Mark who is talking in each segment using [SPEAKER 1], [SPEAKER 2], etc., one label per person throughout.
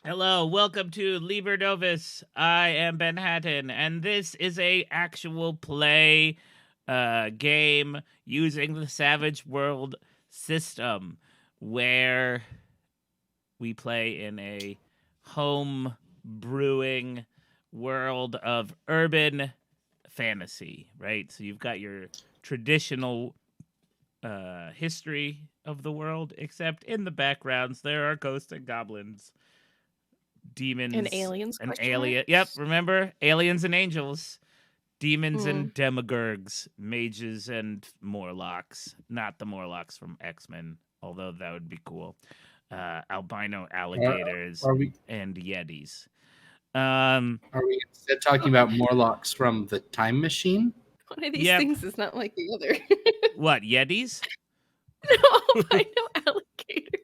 [SPEAKER 1] Hello, welcome to Liber Novus. I am Ben Hatton, and this is a actual play game using the Savage World system, where we play in a home brewing world of urban fantasy, right? So you've got your traditional history of the world, except in the backgrounds there are ghosts and goblins, demons
[SPEAKER 2] And aliens?
[SPEAKER 1] and
[SPEAKER 2] Question
[SPEAKER 1] alien.
[SPEAKER 2] mark?
[SPEAKER 1] Yep, remember aliens and angels, demons
[SPEAKER 2] Mm.
[SPEAKER 1] and demagogues, mages and Morlocks. Not the Morlocks from X-Men, although that would be cool. Albino
[SPEAKER 3] Are,
[SPEAKER 1] alligators
[SPEAKER 3] are we
[SPEAKER 1] and yetis. Um,
[SPEAKER 3] are we instead talking about Morlocks from the Time Machine?
[SPEAKER 2] One of these
[SPEAKER 1] Yep.
[SPEAKER 2] things is not like the other.
[SPEAKER 1] what yetis?
[SPEAKER 2] No, I know alligator.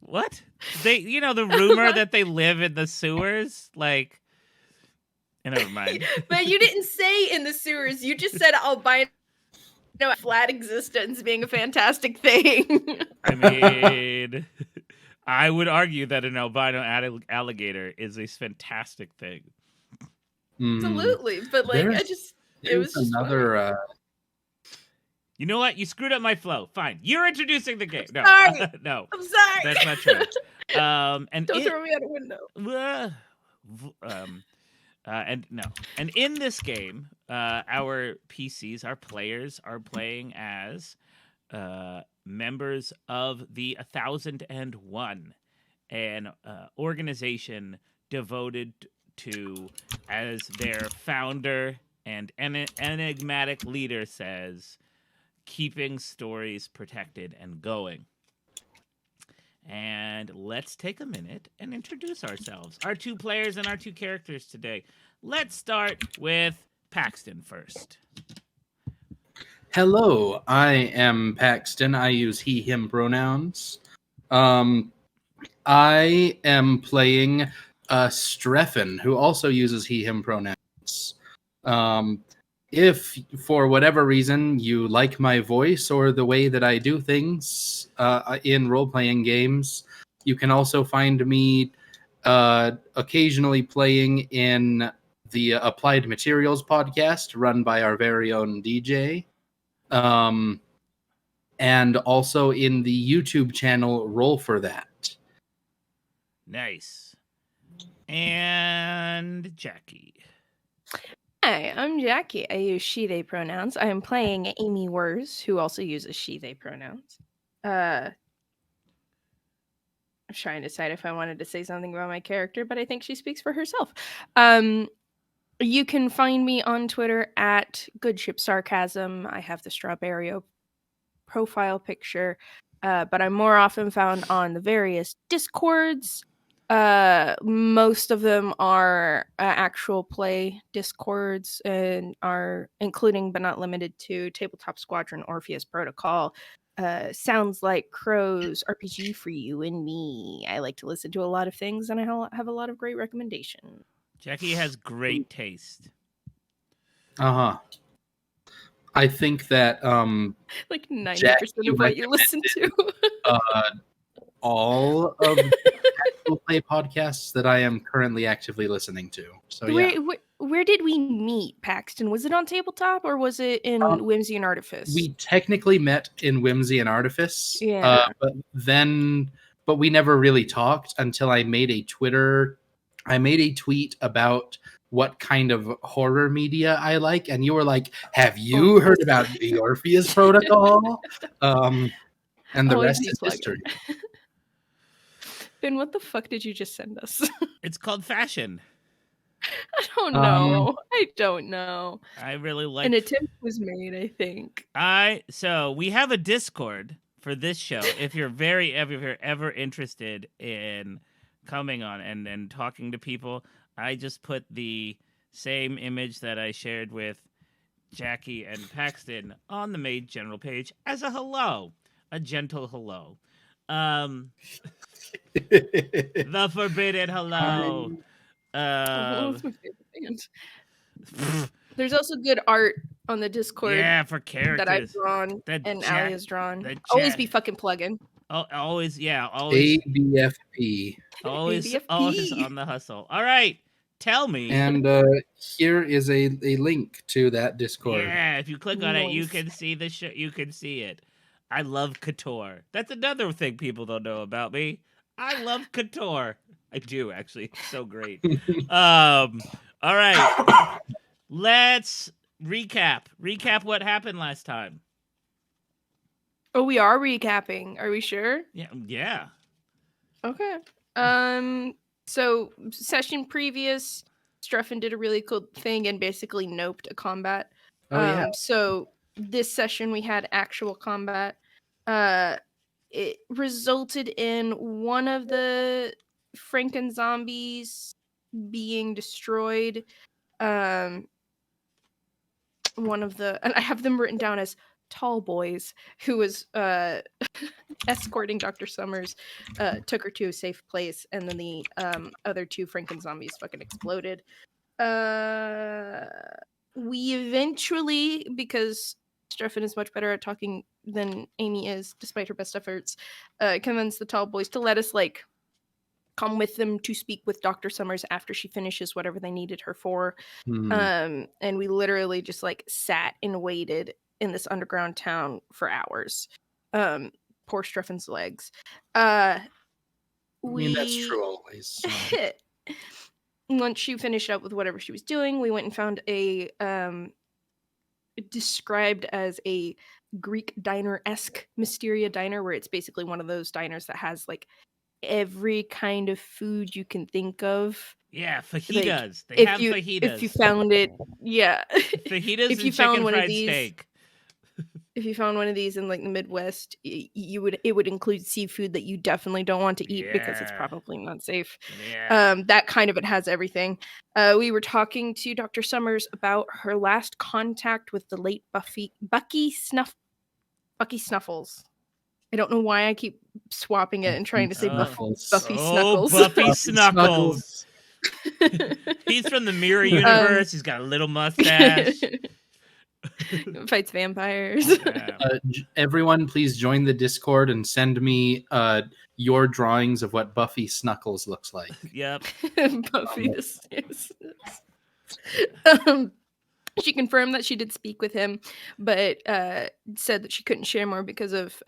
[SPEAKER 1] What? The rumor that they live in the sewers, like. Never mind.
[SPEAKER 2] But you didn't say in the sewers. You just said albino flat existence being a fantastic thing.
[SPEAKER 1] I mean, I would argue that an albino alligator is a fantastic thing.
[SPEAKER 2] Absolutely, but like it was just
[SPEAKER 3] another.
[SPEAKER 1] You know what? You screwed up my flow. Fine, you're introducing the game. No,
[SPEAKER 2] sorry.
[SPEAKER 1] no,
[SPEAKER 2] I'm sorry.
[SPEAKER 1] that's not true. And
[SPEAKER 2] Don't throw me out a window.
[SPEAKER 1] And in this game, our PCs, our players, are playing as members of the 1001, an organization devoted to, as their founder and enigmatic leader says, keeping stories protected and going. And let's take a minute and introduce ourselves, our two players and our two characters today. Let's start with Paxton first.
[SPEAKER 3] Hello, I am Paxton. I use he, him pronouns. I am playing Streffen, who also uses he, him pronouns. If, for whatever reason, you like my voice or the way that I do things in role-playing games, you can also find me occasionally playing in the Applied Materials podcast run by our very own DJ. And also in the YouTube channel Roll for That.
[SPEAKER 1] Nice. And Jackie.
[SPEAKER 2] Hi, I'm Jackie. I use she, they pronouns. I am playing Amy Wurs, who also uses she, they pronouns. I'm trying to decide if I wanted to say something about my character, but I think she speaks for herself. You can find me on Twitter at GoodShipSarcasm. I have the Strawberry profile picture, but I'm more often found on the various Discords. Most of them are actual play Discords and are including but not limited to Tabletop Squadron, Orpheus Protocol. Sounds like Crow's RPG for you and me. I like to listen to a lot of things, and I have a lot of great recommendations.
[SPEAKER 1] Jackie has great taste.
[SPEAKER 3] I think that
[SPEAKER 2] like 90% of what you listen to.
[SPEAKER 3] all of the actual play podcasts that I am currently actively listening to. So yeah.
[SPEAKER 2] Where did we meet, Paxton? Was it on Tabletop or was it in Whimsy and Artifice?
[SPEAKER 3] We technically met in Whimsy and Artifice.
[SPEAKER 2] Yeah.
[SPEAKER 3] But we never really talked until I made a tweet about what kind of horror media I like, and you were like, "Have you heard about the Orpheus Protocol?" And the rest is history.
[SPEAKER 2] Ben, what the fuck did you just send us?
[SPEAKER 1] It's called fashion.
[SPEAKER 2] I don't know. I don't know.
[SPEAKER 1] I really like.
[SPEAKER 2] An attempt was made, I think.
[SPEAKER 1] So we have a Discord for this show. If you're ever interested in coming on and talking to people, I just put the same image that I shared with Jackie and Paxton on the main general page as a hello, a gentle hello. The forbidden hello.
[SPEAKER 2] That's my favorite band. There's also good art on the Discord.
[SPEAKER 1] Yeah, for characters
[SPEAKER 2] that I've drawn and Ali has drawn. Always be fucking plugging.
[SPEAKER 1] Always,
[SPEAKER 3] ABFP.
[SPEAKER 1] always
[SPEAKER 2] ABFP.
[SPEAKER 1] on the hustle. All right, tell me.
[SPEAKER 3] And here is a link to that Discord.
[SPEAKER 1] Yeah, if you click on it, you
[SPEAKER 2] Nice.
[SPEAKER 1] can see the you can see it. I love Couture. That's another thing people don't know about me. I love Couture. I do actually. It's so great. All right. Let's recap what happened last time.
[SPEAKER 2] Oh, we are recapping. Are we sure?
[SPEAKER 1] Yeah.
[SPEAKER 2] Okay. So session previous, Streffen did a really cool thing and basically noped a combat.
[SPEAKER 3] Oh yeah.
[SPEAKER 2] So this session we had actual combat. It resulted in one of the Franken zombies being destroyed. One of the, and I have them written down as tall boys, who was escorting Dr. Summers, took her to a safe place, and then the other two Franken zombies fucking exploded. We eventually, because Streffen is much better at talking than Amy is, despite her best efforts, convinced the tall boys to let us come with them to speak with Dr. Summers after she finishes whatever they needed her for. And we literally just sat and waited in this underground town for hours. Poor Streffen's legs.
[SPEAKER 3] I mean, that's true always. So.
[SPEAKER 2] Once she finished up with whatever she was doing, we went and found a described as a Greek diner-esque Mysteria diner, where it's basically one of those diners that has every kind of food you can think of.
[SPEAKER 1] Yeah, fajitas. They have fajitas.
[SPEAKER 2] If you found it, yeah.
[SPEAKER 1] Fajitas
[SPEAKER 2] if you
[SPEAKER 1] and
[SPEAKER 2] found
[SPEAKER 1] chicken
[SPEAKER 2] one
[SPEAKER 1] fried
[SPEAKER 2] of these,
[SPEAKER 1] steak.
[SPEAKER 2] If you found one of these in the Midwest, it would include seafood that you definitely don't want to eat because it's probably not safe.
[SPEAKER 1] Yeah.
[SPEAKER 2] That kind of it has everything. We were talking to Dr. Summers about her last contact with the late Bucky Snuffles. I don't know why I keep swapping it and trying to say Buffy Snuggles.
[SPEAKER 1] Buffy Snuggles. He's from the Mirror Universe. He's got a little mustache.
[SPEAKER 2] Fights vampires.
[SPEAKER 1] Yeah.
[SPEAKER 3] Everyone, please join the Discord and send me your drawings of what Buffy Snuggles looks like.
[SPEAKER 1] Yep.
[SPEAKER 2] Buffy the Snuggles. She confirmed that she did speak with him, but said that she couldn't share more because of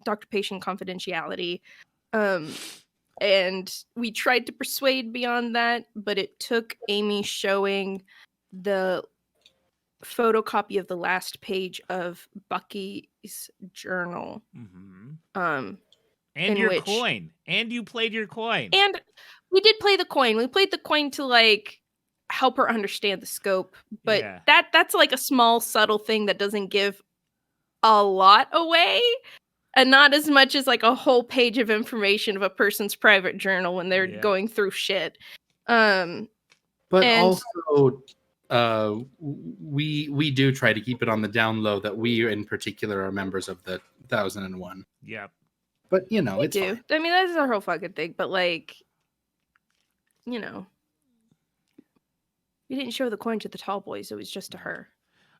[SPEAKER 2] doctor-patient confidentiality. And we tried to persuade beyond that, but it took Amy showing the photocopy of the last page of Bucky's journal.
[SPEAKER 1] Mm-hmm. And your coin. And you played your coin.
[SPEAKER 2] And we did play the coin. We played the coin to help her understand the scope, but that's a small subtle thing that doesn't give a lot away, and not as much as a whole page of information of a person's private journal when they're going through shit.
[SPEAKER 3] But also we do try to keep it on the down low that we in particular are members of the 1001.
[SPEAKER 1] Yep.
[SPEAKER 3] But it's
[SPEAKER 2] do.
[SPEAKER 3] fine.
[SPEAKER 2] I mean, that's our whole fucking thing, but we didn't show the coin to the tall boys, it was just to her.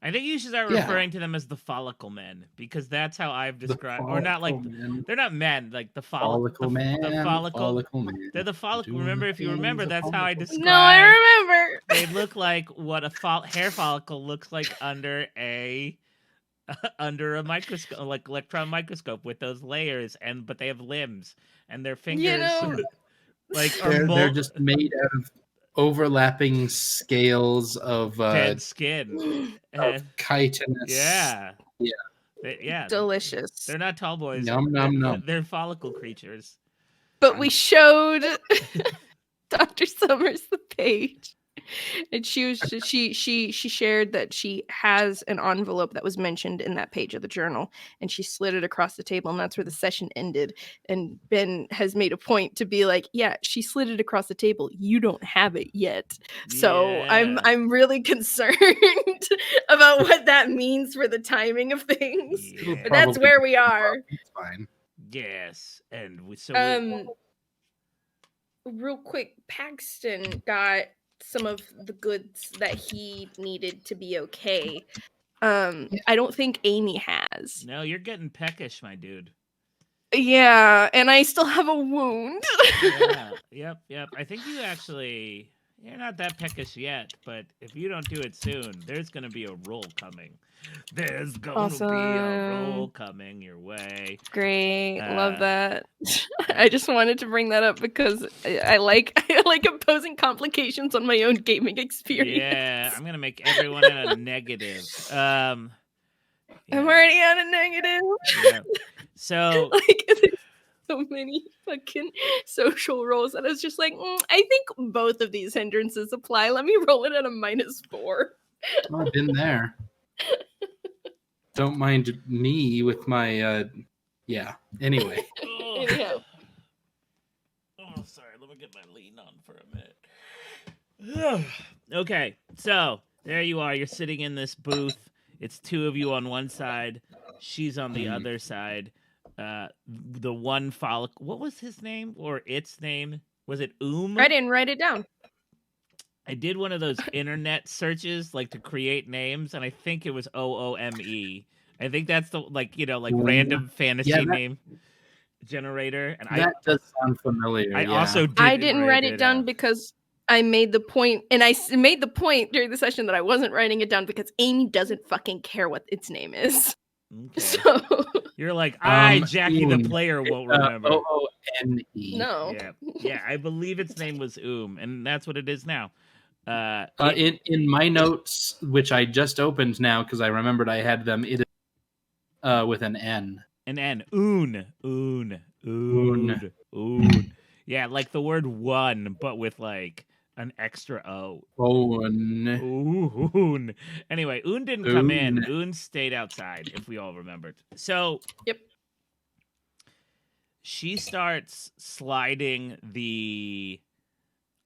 [SPEAKER 1] I think you should start referring to them as the follicle men, because that's how I've described, or not men. They're not men, the follicle man. The follicle man. They're the follicle. Remember, if you remember, that's how I described.
[SPEAKER 2] No, I remember.
[SPEAKER 1] They look like what a hair follicle looks like under a microscope, electron microscope, with those layers, but they have limbs and their fingers.
[SPEAKER 3] They're just made out of overlapping scales of
[SPEAKER 1] dead skin,
[SPEAKER 3] of chitinous.
[SPEAKER 1] Yeah.
[SPEAKER 2] Delicious.
[SPEAKER 1] They're not tall boys.
[SPEAKER 3] Yum, num, num.
[SPEAKER 1] They're follicle creatures.
[SPEAKER 2] But we showed Dr. Summers the page, and she shared that she has an envelope that was mentioned in that page of the journal, and she slid it across the table, and that's where the session ended. And Ben has made a point to be yeah, she slid it across the table. You don't have it yet. So I'm really concerned about what that means for the timing of things.
[SPEAKER 1] Yeah.
[SPEAKER 2] But that's where we are.
[SPEAKER 3] It's fine.
[SPEAKER 1] Yes, and
[SPEAKER 2] real quick, Paxton got some of the goods that he needed to be okay. I don't think Amy has.
[SPEAKER 1] No, you're getting peckish, my dude.
[SPEAKER 2] Yeah, and I still have a wound.
[SPEAKER 1] Yeah. Yep. I think you're not that peckish yet, but if you don't do it soon, there's gonna be a roll coming. There's gonna be a roll
[SPEAKER 2] Awesome.
[SPEAKER 1] coming your way.
[SPEAKER 2] Great, love that.
[SPEAKER 1] yeah.
[SPEAKER 2] I just wanted to bring that up because I like I like imposing complications on my own gaming experience.
[SPEAKER 1] Yeah, I'm gonna make everyone at a negative.
[SPEAKER 2] I'm
[SPEAKER 1] yeah.
[SPEAKER 2] already at a negative.
[SPEAKER 1] Yeah. So
[SPEAKER 2] Like there's so many fucking social roles that I was just like, I think both of these hindrances apply. Let me roll it at a -4.
[SPEAKER 3] I've been there. Don't mind me with my yeah. Anyway.
[SPEAKER 2] Anyhow.
[SPEAKER 1] Oh, sorry. Let me get my lean on for a minute. Okay, so there you are. You're sitting in this booth. It's two of you on one side. She's on the other side. The one follicle. What was his name or its name? Was it
[SPEAKER 2] I didn't write it down.
[SPEAKER 1] I did one of those internet searches, like to create names, and I think it was OOME. I think that's the random fantasy name generator. And
[SPEAKER 3] that does sound familiar.
[SPEAKER 1] I also
[SPEAKER 2] I didn't write it down because I made the point, and I made the point during the session that I wasn't writing it down because Amy doesn't fucking care what its name is.
[SPEAKER 1] Okay.
[SPEAKER 2] So
[SPEAKER 1] you're like, Jackie the player won't remember.
[SPEAKER 3] OONE.
[SPEAKER 2] No.
[SPEAKER 1] Yeah. I believe its name was and that's what it is now.
[SPEAKER 3] In my notes, which I just opened now because I remembered I had them, it is with an N.
[SPEAKER 1] An N. Oon. Yeah, like the word one, but with like an extra O. Oon. Anyway, Oon didn't come in. Oon stayed outside, if we all remembered. So,
[SPEAKER 2] yep.
[SPEAKER 1] She starts sliding the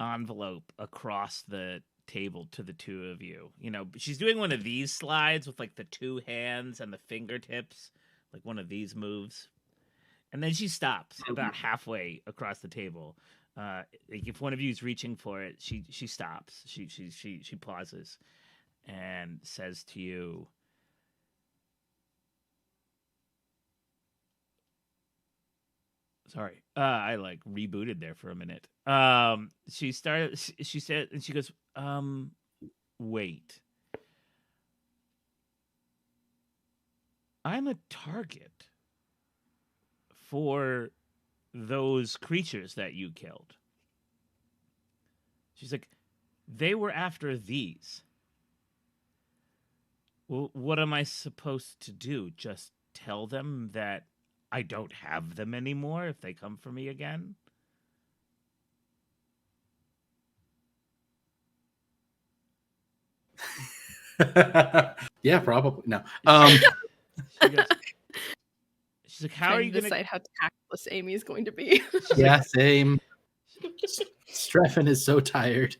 [SPEAKER 1] envelope across the table to the two of you. You know, she's doing one of these slides with like the two hands and the fingertips, like one of these moves. And then she stops about halfway across the table. If one of you is reaching for it, she stops. She pauses and says to you, sorry, I like rebooted there for a minute. She said, and she goes, wait. I'm a target for those creatures that you killed. She's like, they were after these. Well, what am I supposed to do? Just tell them that I don't have them anymore if they come for me again?
[SPEAKER 3] Yeah, probably. No.
[SPEAKER 1] She's like, how are you going to
[SPEAKER 2] decide how tactless Amy is going to be?
[SPEAKER 3] Yeah, same. Streffen is so tired.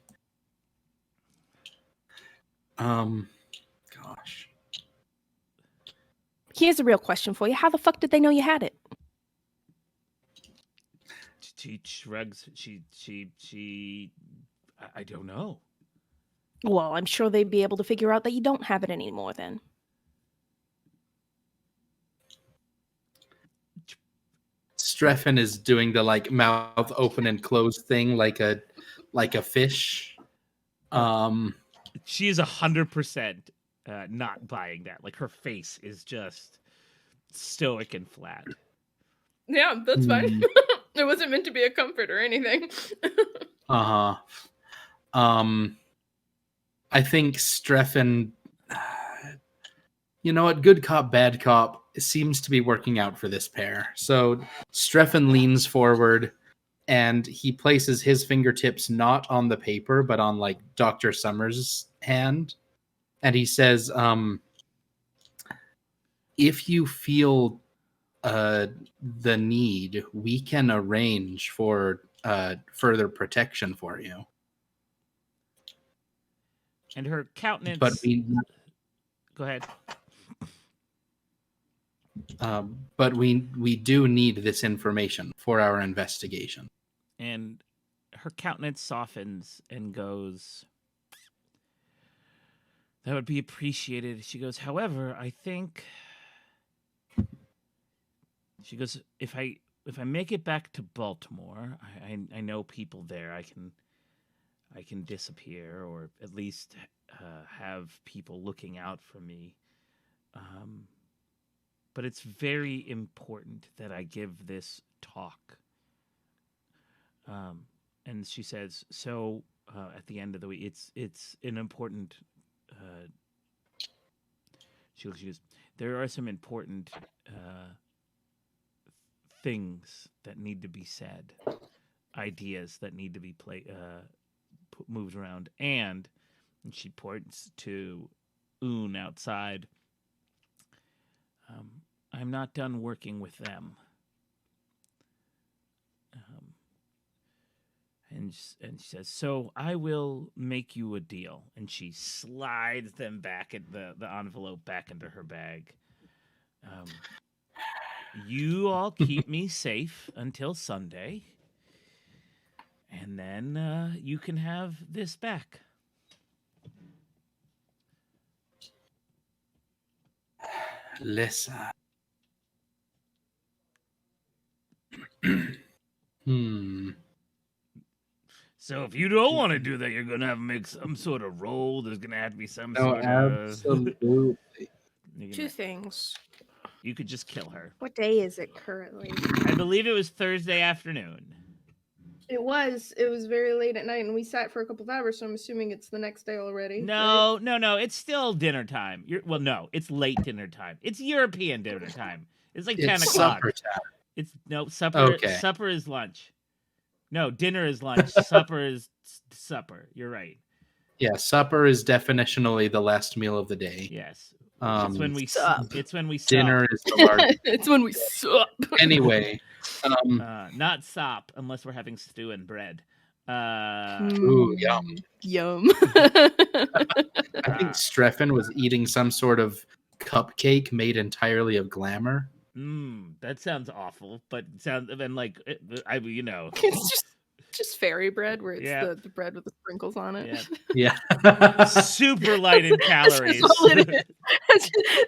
[SPEAKER 3] Gosh.
[SPEAKER 2] Here's a real question for you. How the fuck did they know you had it?
[SPEAKER 1] She shrugs. I don't know.
[SPEAKER 2] Well, I'm sure they'd be able to figure out that you don't have it anymore then.
[SPEAKER 3] Streffen is doing the like mouth open and close thing like a fish.
[SPEAKER 1] She is 100% not buying that. Like her face is just stoic and flat.
[SPEAKER 2] Yeah, that's fine. It wasn't meant to be a comfort or anything.
[SPEAKER 3] I think Streffen, you know what, good cop, bad cop, seems to be working out for this pair. So Streffen leans forward and he places his fingertips not on the paper, but on like Dr. Summers' hand. And he says, if you feel the need, we can arrange for further protection for you.
[SPEAKER 1] And her countenance...
[SPEAKER 3] But
[SPEAKER 1] Go ahead.
[SPEAKER 3] But we do need this information for our investigation.
[SPEAKER 1] And her countenance softens and goes, that would be appreciated. She goes, however, I think She goes, if I make it back to Baltimore, I know people there. I can disappear, or at least have people looking out for me. But it's very important that I give this talk. And she says, so at the end of the week, it's an important. She goes, there are some important things that need to be said, ideas that need to be moved around, and she points to Oon outside. I'm not done working with them. And she says, so I will make you a deal. And she slides them back in the envelope back into her bag. You all keep me safe until Sunday. And then you can have this back.
[SPEAKER 3] Listen.
[SPEAKER 1] So if you don't want to do that, you're gonna have to make some sort of roll. There's gonna have to be some
[SPEAKER 3] No,
[SPEAKER 1] sort of.
[SPEAKER 3] absolutely.
[SPEAKER 2] Two things.
[SPEAKER 1] You could just kill her.
[SPEAKER 2] What day is it currently?
[SPEAKER 1] I believe it was Thursday afternoon.
[SPEAKER 2] It was very late at night, and we sat for a couple of hours, so I'm assuming it's the next day already.
[SPEAKER 1] No, it's still dinner time. No, it's late dinner time. It's European dinner time. It's like 10
[SPEAKER 3] It's
[SPEAKER 1] o'clock.
[SPEAKER 3] supper time.
[SPEAKER 1] It's supper.
[SPEAKER 3] Okay.
[SPEAKER 1] Supper is lunch. No, dinner is lunch. Supper is supper. You're right.
[SPEAKER 3] Yeah, supper is definitionally the last meal of the day.
[SPEAKER 1] Yes.
[SPEAKER 3] It's
[SPEAKER 1] when we
[SPEAKER 2] sup.
[SPEAKER 1] It's when we sup.
[SPEAKER 3] Dinner is the largest.
[SPEAKER 2] It's when we sup.
[SPEAKER 3] Anyway,
[SPEAKER 1] not sop unless we're having stew and bread.
[SPEAKER 3] ooh, yum.
[SPEAKER 2] Yum.
[SPEAKER 3] I think Streffen was eating some sort of cupcake made entirely of glamour.
[SPEAKER 1] That sounds awful, but sounds and like
[SPEAKER 2] It's just fairy bread where it's the bread with the sprinkles on it.
[SPEAKER 1] Yeah.
[SPEAKER 3] Yeah.
[SPEAKER 1] Super light in calories.
[SPEAKER 2] That's all it is.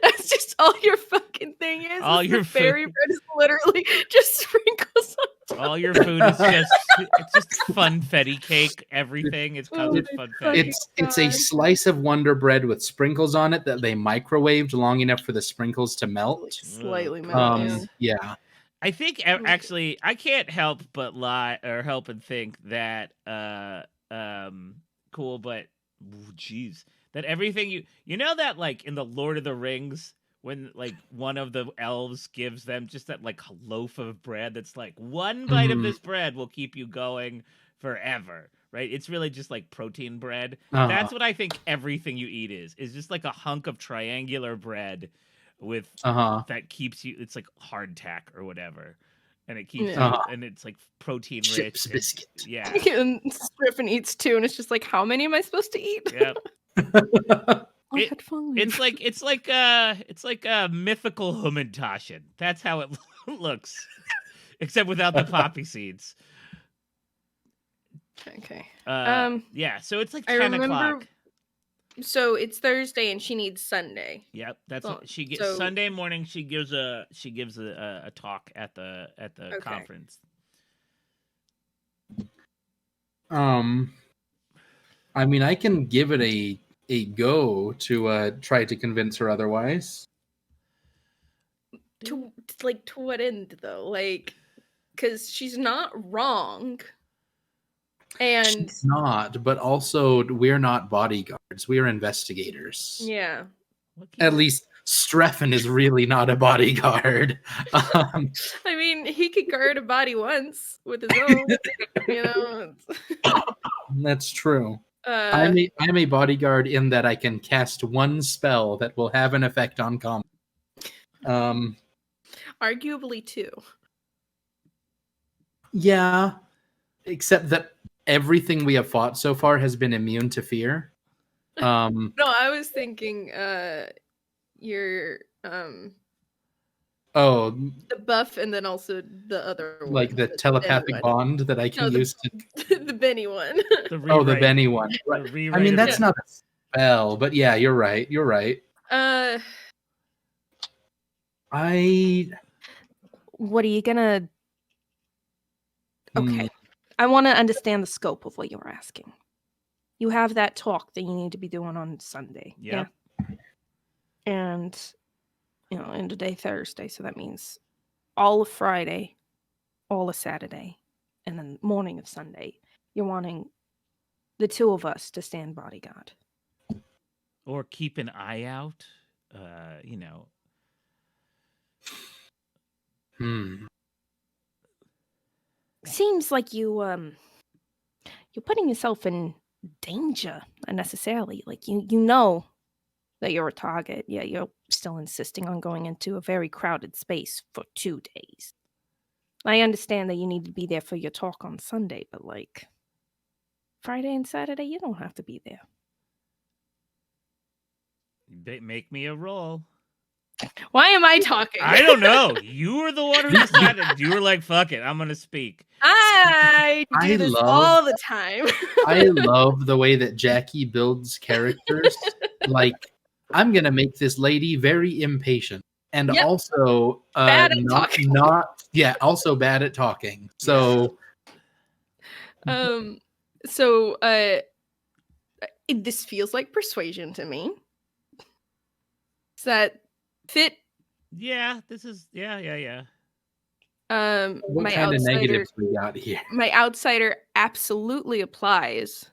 [SPEAKER 2] That's just all your fucking thing is.
[SPEAKER 1] All your
[SPEAKER 2] fairy bread is literally just sprinkles on top.
[SPEAKER 1] All your food is it's just funfetti cake. Everything is covered funfetti.
[SPEAKER 3] It's a slice of Wonder Bread with sprinkles on it that they microwaved long enough for the sprinkles to melt.
[SPEAKER 2] Like slightly melt.
[SPEAKER 3] Yeah.
[SPEAKER 1] I think actually I can't help but lie or help and think that cool, but jeez, that everything you know that like in the Lord of the Rings when like one of the elves gives them just that like loaf of bread that's like one bite of this bread will keep you going forever, right? It's really just like protein bread. That's what I think everything you eat is just like a hunk of triangular bread with that keeps you. It's like hardtack or whatever, and it keeps you, and it's like protein rich.
[SPEAKER 3] Biscuit.
[SPEAKER 1] Yeah.
[SPEAKER 2] And Striffen eats two, and it's just like, how many am I supposed to eat?
[SPEAKER 1] Yep. It's like a mythical Hummintashen. That's how it looks, except without the poppy seeds.
[SPEAKER 2] Okay.
[SPEAKER 1] Yeah. So it's like 10 o'clock.
[SPEAKER 2] So it's Thursday, and she needs Sunday.
[SPEAKER 1] Yep, that's what she gets. Sunday morning, she gives a talk at the conference.
[SPEAKER 3] I mean, I can give it a go to try to convince her otherwise.
[SPEAKER 2] To what end though? Like, because she's not wrong. And
[SPEAKER 3] she's not, but also we're not bodyguards. We are investigators.
[SPEAKER 2] Yeah.
[SPEAKER 3] At least Streffen is really not a bodyguard.
[SPEAKER 2] I mean, he could guard a body once with his own. You know.
[SPEAKER 3] That's true. I'm a bodyguard in that I can cast one spell that will have an effect on combat.
[SPEAKER 2] Arguably two.
[SPEAKER 3] Yeah, except that everything we have fought so far has been immune to fear.
[SPEAKER 2] No, I was thinking your the buff, and then also the other one,
[SPEAKER 3] like the telepathic bond that I can use to
[SPEAKER 2] the Benny one.
[SPEAKER 3] The Benny one. I mean, that's not a spell, but yeah, you're right.
[SPEAKER 2] What are you gonna...
[SPEAKER 3] Hmm.
[SPEAKER 2] Okay. I want to understand the scope of what you're asking. You have that talk that you need to be doing on Sunday.
[SPEAKER 1] Yep.
[SPEAKER 2] Yeah. And, end of day Thursday. So that means all of Friday, all of Saturday, and then morning of Sunday. You're wanting the two of us to stand bodyguard.
[SPEAKER 1] Or keep an eye out. You know.
[SPEAKER 2] Seems like you're putting yourself in danger unnecessarily. Like you know that you're a target, yet you're still insisting on going into a very crowded space for 2 days. I understand that you need to be there for your talk on Sunday, but like Friday and Saturday, you don't have to be there.
[SPEAKER 1] Make me a roll.
[SPEAKER 2] Why am I talking?
[SPEAKER 1] I don't know. You were the one who decided. You were like, fuck it, I'm going to speak.
[SPEAKER 2] I do
[SPEAKER 3] I
[SPEAKER 2] this
[SPEAKER 3] love-
[SPEAKER 2] all the time.
[SPEAKER 3] I love the way that Jackie builds characters. Like, I'm gonna make this lady very impatient, and
[SPEAKER 2] Yep.
[SPEAKER 3] also
[SPEAKER 2] Bad at talking.
[SPEAKER 3] also bad at talking. So,
[SPEAKER 2] So this feels like persuasion to me. Does that fit?
[SPEAKER 1] Yeah, this is yeah.
[SPEAKER 3] what
[SPEAKER 2] My
[SPEAKER 3] kind of
[SPEAKER 2] outsider,
[SPEAKER 3] negatives we got here?
[SPEAKER 2] my outsider absolutely applies.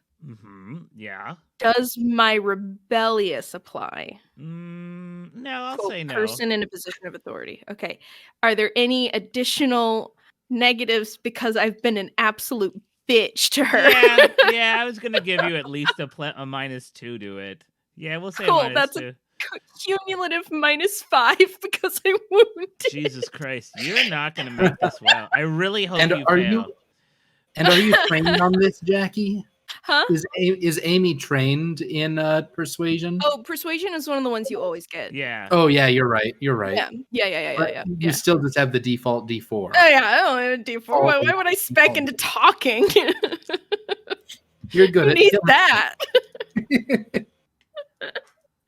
[SPEAKER 1] Yeah.
[SPEAKER 2] Does my rebellious apply?
[SPEAKER 1] No, I'll
[SPEAKER 2] Quote,
[SPEAKER 1] say no.
[SPEAKER 2] person in a position of authority. Okay. Are there any additional negatives because I've been an absolute bitch to her?
[SPEAKER 1] Yeah. I was gonna give you at least a -2 to it. Yeah, we'll say
[SPEAKER 2] Cool, that's
[SPEAKER 1] -2.
[SPEAKER 2] Cumulative -5 because I wounded.
[SPEAKER 1] Jesus Christ, you're not gonna make this well. I really hope
[SPEAKER 3] And
[SPEAKER 1] you
[SPEAKER 3] are
[SPEAKER 1] fail.
[SPEAKER 3] are you trained on this, Jackie?
[SPEAKER 2] Huh?
[SPEAKER 3] Is Amy trained in persuasion?
[SPEAKER 2] Oh, persuasion is one of the ones you always get.
[SPEAKER 1] Yeah.
[SPEAKER 3] Oh yeah, you're right.
[SPEAKER 2] Yeah.
[SPEAKER 3] You still just have the default D4.
[SPEAKER 2] Oh yeah, I don't have a D4. Why would I spec into talking?
[SPEAKER 3] You're good
[SPEAKER 2] Who
[SPEAKER 3] at
[SPEAKER 2] needs
[SPEAKER 3] killing.
[SPEAKER 2] that?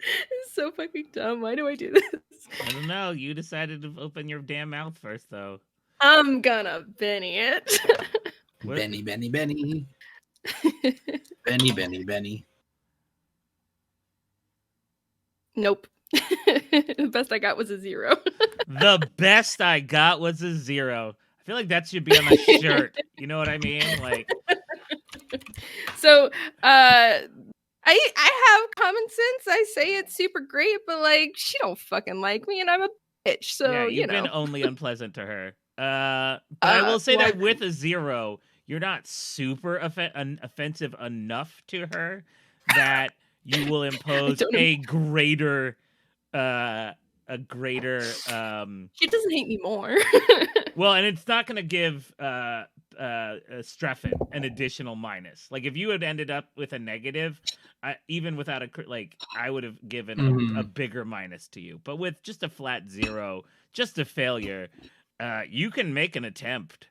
[SPEAKER 2] It's so fucking dumb. Why do I do this?
[SPEAKER 1] I don't know. You decided to open your damn mouth first, though.
[SPEAKER 2] I'm gonna Benny it.
[SPEAKER 3] Benny. Benny.
[SPEAKER 2] Nope. The best I got was a 0.
[SPEAKER 1] The best I got was a 0. I feel like that should be on a shirt. You know what I mean? Like,
[SPEAKER 2] so, I have common sense. I say it's super great, but like she don't fucking like me, and I'm a bitch. So
[SPEAKER 1] yeah, you've been only unpleasant to her. But I will say that with a 0, you're not super offensive enough to her that you will impose a greater. She
[SPEAKER 2] doesn't hate me more.
[SPEAKER 1] Well, and it's not going to give Streffen an additional minus. Like if you had ended up with a negative, even without I would have given a bigger minus to you. But with just a flat 0, just a failure, you can make an attempt.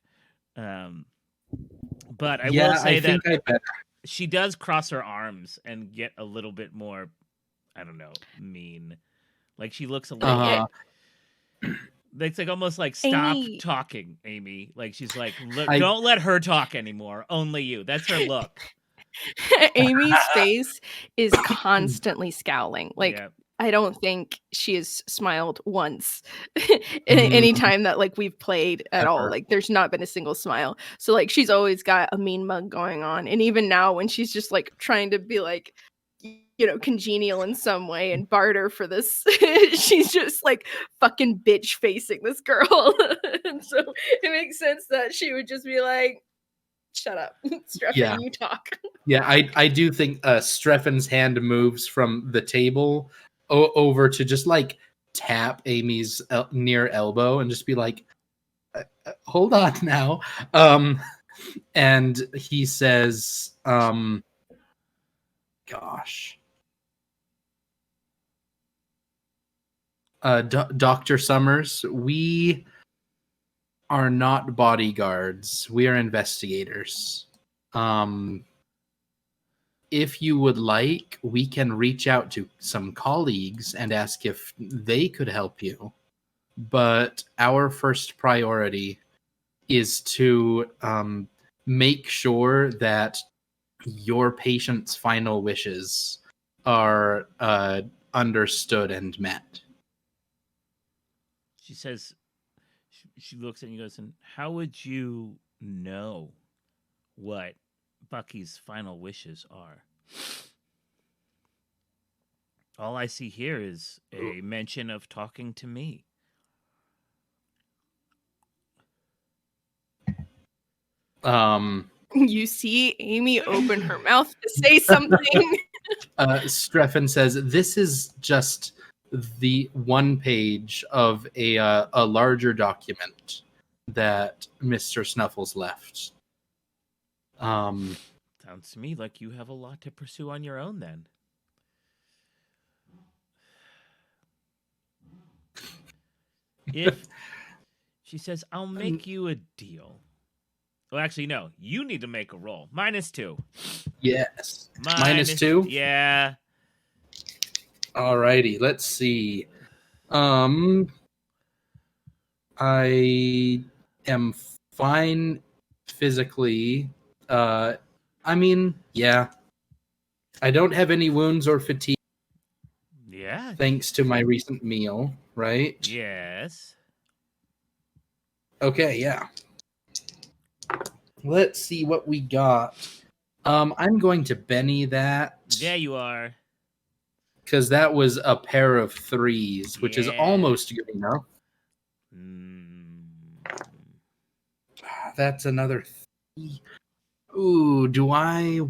[SPEAKER 1] But I will say that she does cross her arms and get a little bit more, I don't know, mean. Like she looks a little. It's like almost like stop talking, Amy. Like she's like, don't let her talk anymore. Only you. That's her look.
[SPEAKER 2] Amy's face is constantly scowling. Like I don't think she has smiled once any time that like we've played at all. Like there's not been a single smile. So like she's always got a mean mug going on. And even now when she's just like trying to be like, congenial in some way and barter for this, she's just like fucking bitch facing this girl. And so it makes sense that she would just be like, shut up, Streffen, you talk.
[SPEAKER 3] Yeah, I do think Streffen's hand moves from the table over to just like tap Amy's near elbow and just be like, hold on now. And he says, gosh. Dr. Summers, we are not bodyguards. We are investigators. If you would like, we can reach out to some colleagues and ask if they could help you. but our first priority is to make sure that your patient's final wishes are understood and met.
[SPEAKER 1] She says, she looks at you and goes, and how would you know what Bucky's final wishes are? All I see here is a mention of talking to me.
[SPEAKER 2] You see Amy open her mouth to say something.
[SPEAKER 3] Streffen says, this is just the one page of a larger document that Mr. Snuffles left.
[SPEAKER 1] Sounds to me like you have a lot to pursue on your own then. If she says, I'll make you a deal. Well, actually, no. You need to make a roll. -2.
[SPEAKER 3] Yes. -2?
[SPEAKER 1] Yeah.
[SPEAKER 3] Alrighty, let's see. I am fine physically. I mean, yeah. I don't have any wounds or fatigue.
[SPEAKER 1] Yeah.
[SPEAKER 3] Thanks to my recent meal, right?
[SPEAKER 1] Yes.
[SPEAKER 3] Okay, yeah. Let's see what we got. I'm going to Benny that.
[SPEAKER 1] Yeah, you are.
[SPEAKER 3] Because that was a pair of 3s, which is
[SPEAKER 1] Yeah.
[SPEAKER 3] almost good enough. That's another 3. Ooh, do I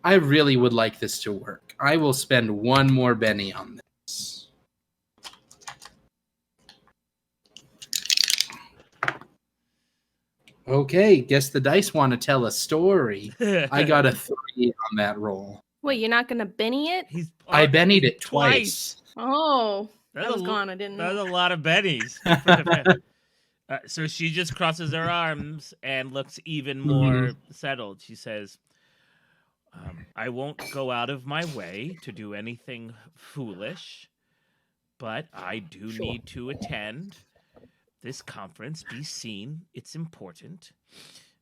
[SPEAKER 3] really would like this to work. I will spend one more Benny on this. Okay, guess the dice want to tell a story. I got a 3 on that roll.
[SPEAKER 2] Wait, you're not gonna Benny it?
[SPEAKER 3] I Bennied it twice.
[SPEAKER 2] Oh, that was gone. I didn't
[SPEAKER 1] That's
[SPEAKER 2] know.
[SPEAKER 1] a lot of bennies. So she just crosses her arms and looks even more settled. She says, I won't go out of my way to do anything foolish, but I do need to attend this conference, be seen. It's important.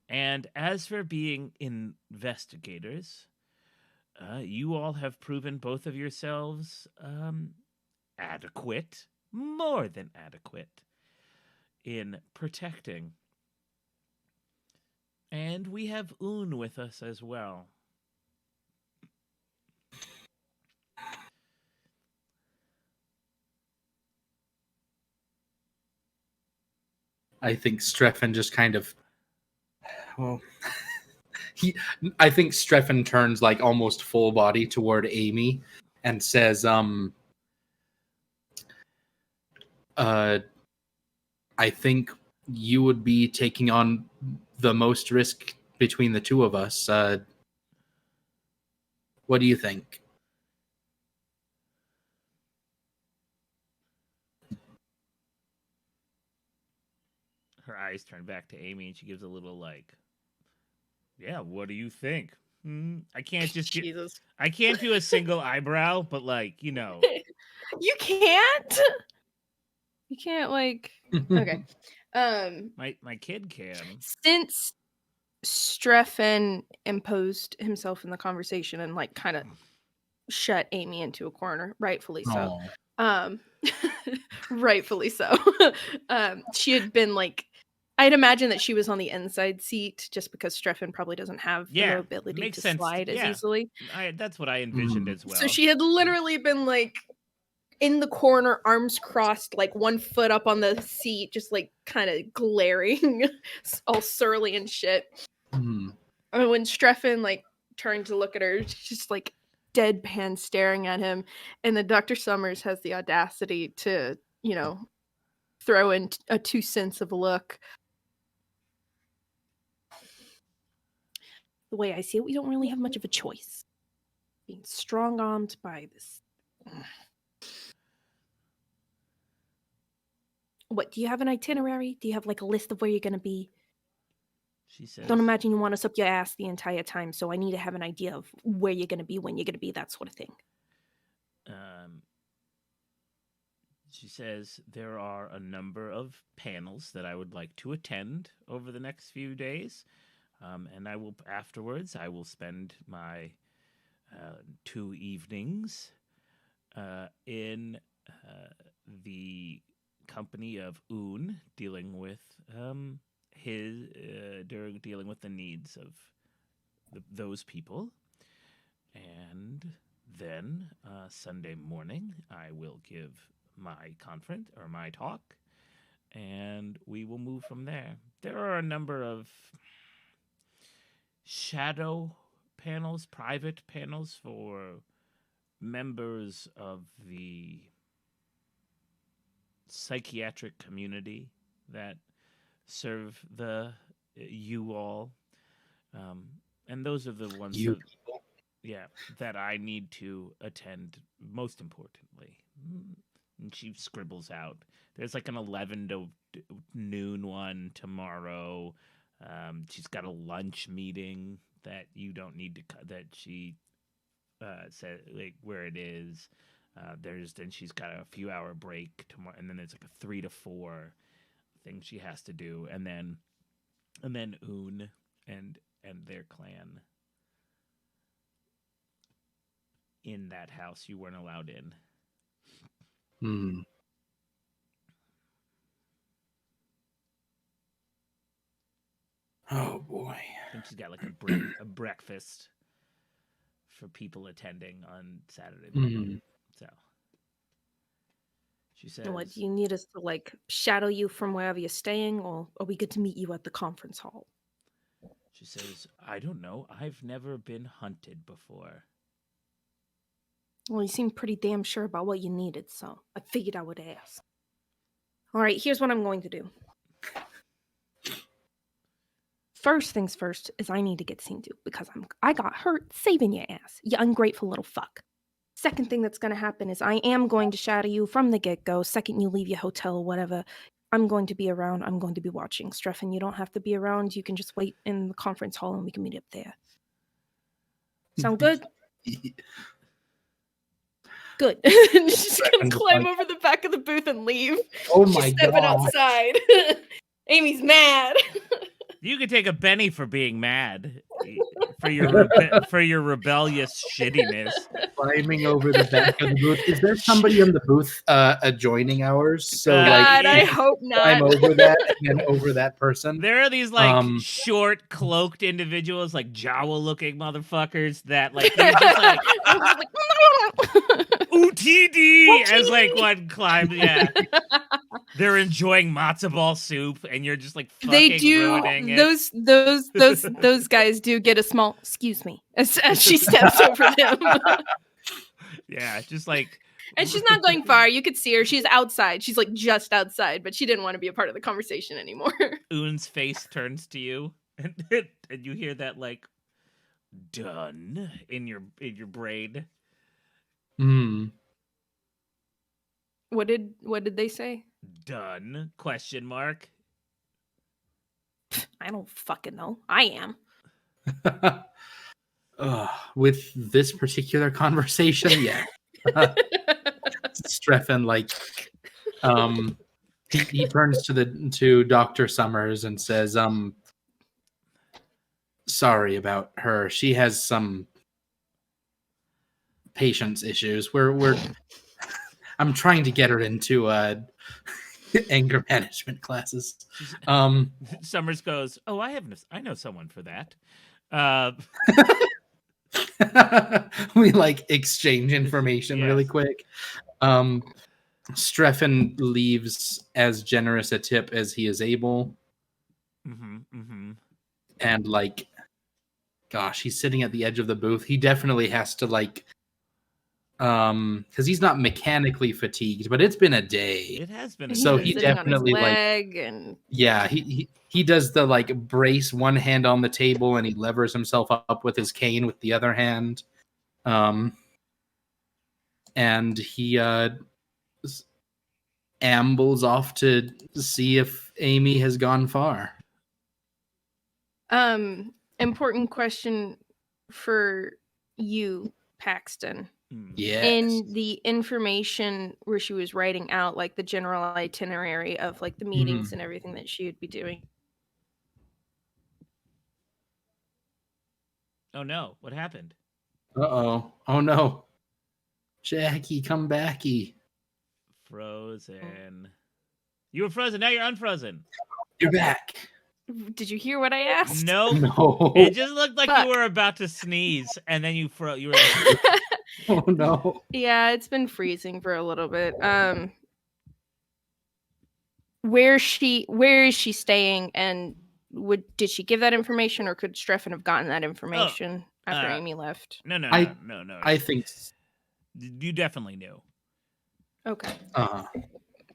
[SPEAKER 1] And as for being investigators, you all have proven both of yourselves adequate, more than adequate, in protecting. And we have Un with us as well.
[SPEAKER 3] I think Streffen just kind of, well, I think Streffen turns like almost full body toward Amy and says, I think you would be taking on the most risk between the two of us. What do you think?
[SPEAKER 1] Her eyes turn back to Amy and she gives a little like, yeah, what do you think? I can't just get,
[SPEAKER 2] Jesus.
[SPEAKER 1] I can't do a single eyebrow, but like, you know.
[SPEAKER 2] You can't? You can't like okay.
[SPEAKER 1] My kid can.
[SPEAKER 2] Since Streffen imposed himself in the conversation and like kind of shut Amy into a corner, rightfully so. Rightfully so. She had been like, I'd imagine that she was on the inside seat just because Streffen probably doesn't have the mobility to slide as easily.
[SPEAKER 1] That's what I envisioned as well.
[SPEAKER 2] So she had literally been like in the corner, arms crossed, like one foot up on the seat, just like kind of glaring, all surly and shit. And when Streffen like turned to look at her, just like deadpan staring at him, and then Dr. Summers has the audacity to, you know, throw in a 2 cents of a look. The way I see it, we don't really have much of a choice. Being strong-armed by this. What, do you have an itinerary? Do you have like a list of where you're going to be?
[SPEAKER 1] She says,
[SPEAKER 2] don't imagine you want us up your ass the entire time, so I need to have an idea of where you're going to be, when you're going to be, that sort of thing.
[SPEAKER 1] She says there are a number of panels that I would like to attend over the next few days, and I will afterwards. I will spend my 2 evenings in the company of Un, dealing with dealing with the needs of those people, and then Sunday morning I will give my conference or my talk, and we will move from there. There are a number of shadow panels, private panels for members of the psychiatric community that serve you all, and those are the ones that I need to attend most importantly. And she scribbles out. There's like an 11 to noon one tomorrow. She's got a lunch meeting that you don't need to that she said like where it is. Then she's got a few hour break tomorrow, and then there's like a 3 to 4 thing she has to do, and then Un and their clan in that house you weren't allowed in.
[SPEAKER 3] Oh boy.
[SPEAKER 1] And she's got like a breakfast for people attending on Saturday morning. So she says,
[SPEAKER 2] What, do you need us to like shadow you from wherever you're staying, or are we good to meet you at the conference hall?
[SPEAKER 1] She says, I don't know. I've never been hunted before.
[SPEAKER 2] Well, you seem pretty damn sure about what you needed, so I figured I would ask. All right, here's what I'm going to do. First things first is I need to get seen to, because I got hurt saving your ass, you ungrateful little fuck. Second thing that's going to happen is I am going to shadow you from the get-go. Second you leave your hotel or whatever, I'm going to be around. I'm going to be watching. Streffen, you don't have to be around. You can just wait in the conference hall and we can meet up there. Sound good? Good. She's going to climb over the back of the booth and leave.
[SPEAKER 3] Oh my
[SPEAKER 2] She's stepping
[SPEAKER 3] God.
[SPEAKER 2] outside. Amy's mad.
[SPEAKER 1] You could take a Benny for being mad, for your rebellious shittiness.
[SPEAKER 3] Climbing over the back of the booth. Is there somebody in the booth adjoining ours? So
[SPEAKER 2] God, I
[SPEAKER 1] yes.
[SPEAKER 2] hope not.
[SPEAKER 3] climb over that and over that person.
[SPEAKER 1] There are these like short, cloaked individuals, like Jawa-looking motherfuckers that like you're just like OOTD as like one climbs. Yeah, they're enjoying matzo ball soup, and you're just like fucking
[SPEAKER 2] they do
[SPEAKER 1] ruining it.
[SPEAKER 2] those guys do get a small excuse me as she steps over them.
[SPEAKER 1] Yeah, just like.
[SPEAKER 2] And she's not going far. You could see her. She's outside. She's like just outside, but she didn't want to be a part of the conversation anymore.
[SPEAKER 1] Un's face turns to you, and you hear that like "done" in your brain.
[SPEAKER 2] What did they say?
[SPEAKER 1] Done? Question mark.
[SPEAKER 2] I don't fucking know. I am.
[SPEAKER 3] With this particular conversation, yeah. Streffen, like, he turns to Dr. Summers and says, sorry about her. She has some patience issues. I'm trying to get her into anger management classes.
[SPEAKER 1] Summers goes, "Oh, I know someone for that."
[SPEAKER 3] We like exchange information really quick. Streffen leaves as generous a tip as he is able. And like, gosh, he's sitting at the edge of the booth. He definitely has to like, because he's not mechanically fatigued, but it's been a day.
[SPEAKER 1] It has been.
[SPEAKER 3] So he definitely
[SPEAKER 2] like, and
[SPEAKER 3] yeah, he does the like brace, one hand on the table, and he levers himself up with his cane with the other hand. And he ambles off to see if Amy has gone far.
[SPEAKER 2] Important question for you, Paxton.
[SPEAKER 3] Yes.
[SPEAKER 2] in the information where she was writing out like the general itinerary of like the meetings and everything that she would be doing.
[SPEAKER 1] Oh no, what happened?
[SPEAKER 3] Uh-oh. Oh no. Jackie, come backy.
[SPEAKER 1] Frozen. You were frozen, now you're unfrozen.
[SPEAKER 3] You're back.
[SPEAKER 2] Did you hear what I asked?
[SPEAKER 1] Nope.
[SPEAKER 3] No.
[SPEAKER 1] It just looked like
[SPEAKER 2] Fuck.
[SPEAKER 1] you were about to sneeze, and then you were like,
[SPEAKER 3] Oh no.
[SPEAKER 2] Yeah, it's been freezing for a little bit. Where is she staying, and did she give that information, or could Streffen have gotten that information after Amy left?
[SPEAKER 1] no.
[SPEAKER 3] I think.
[SPEAKER 1] You definitely knew.
[SPEAKER 2] Okay.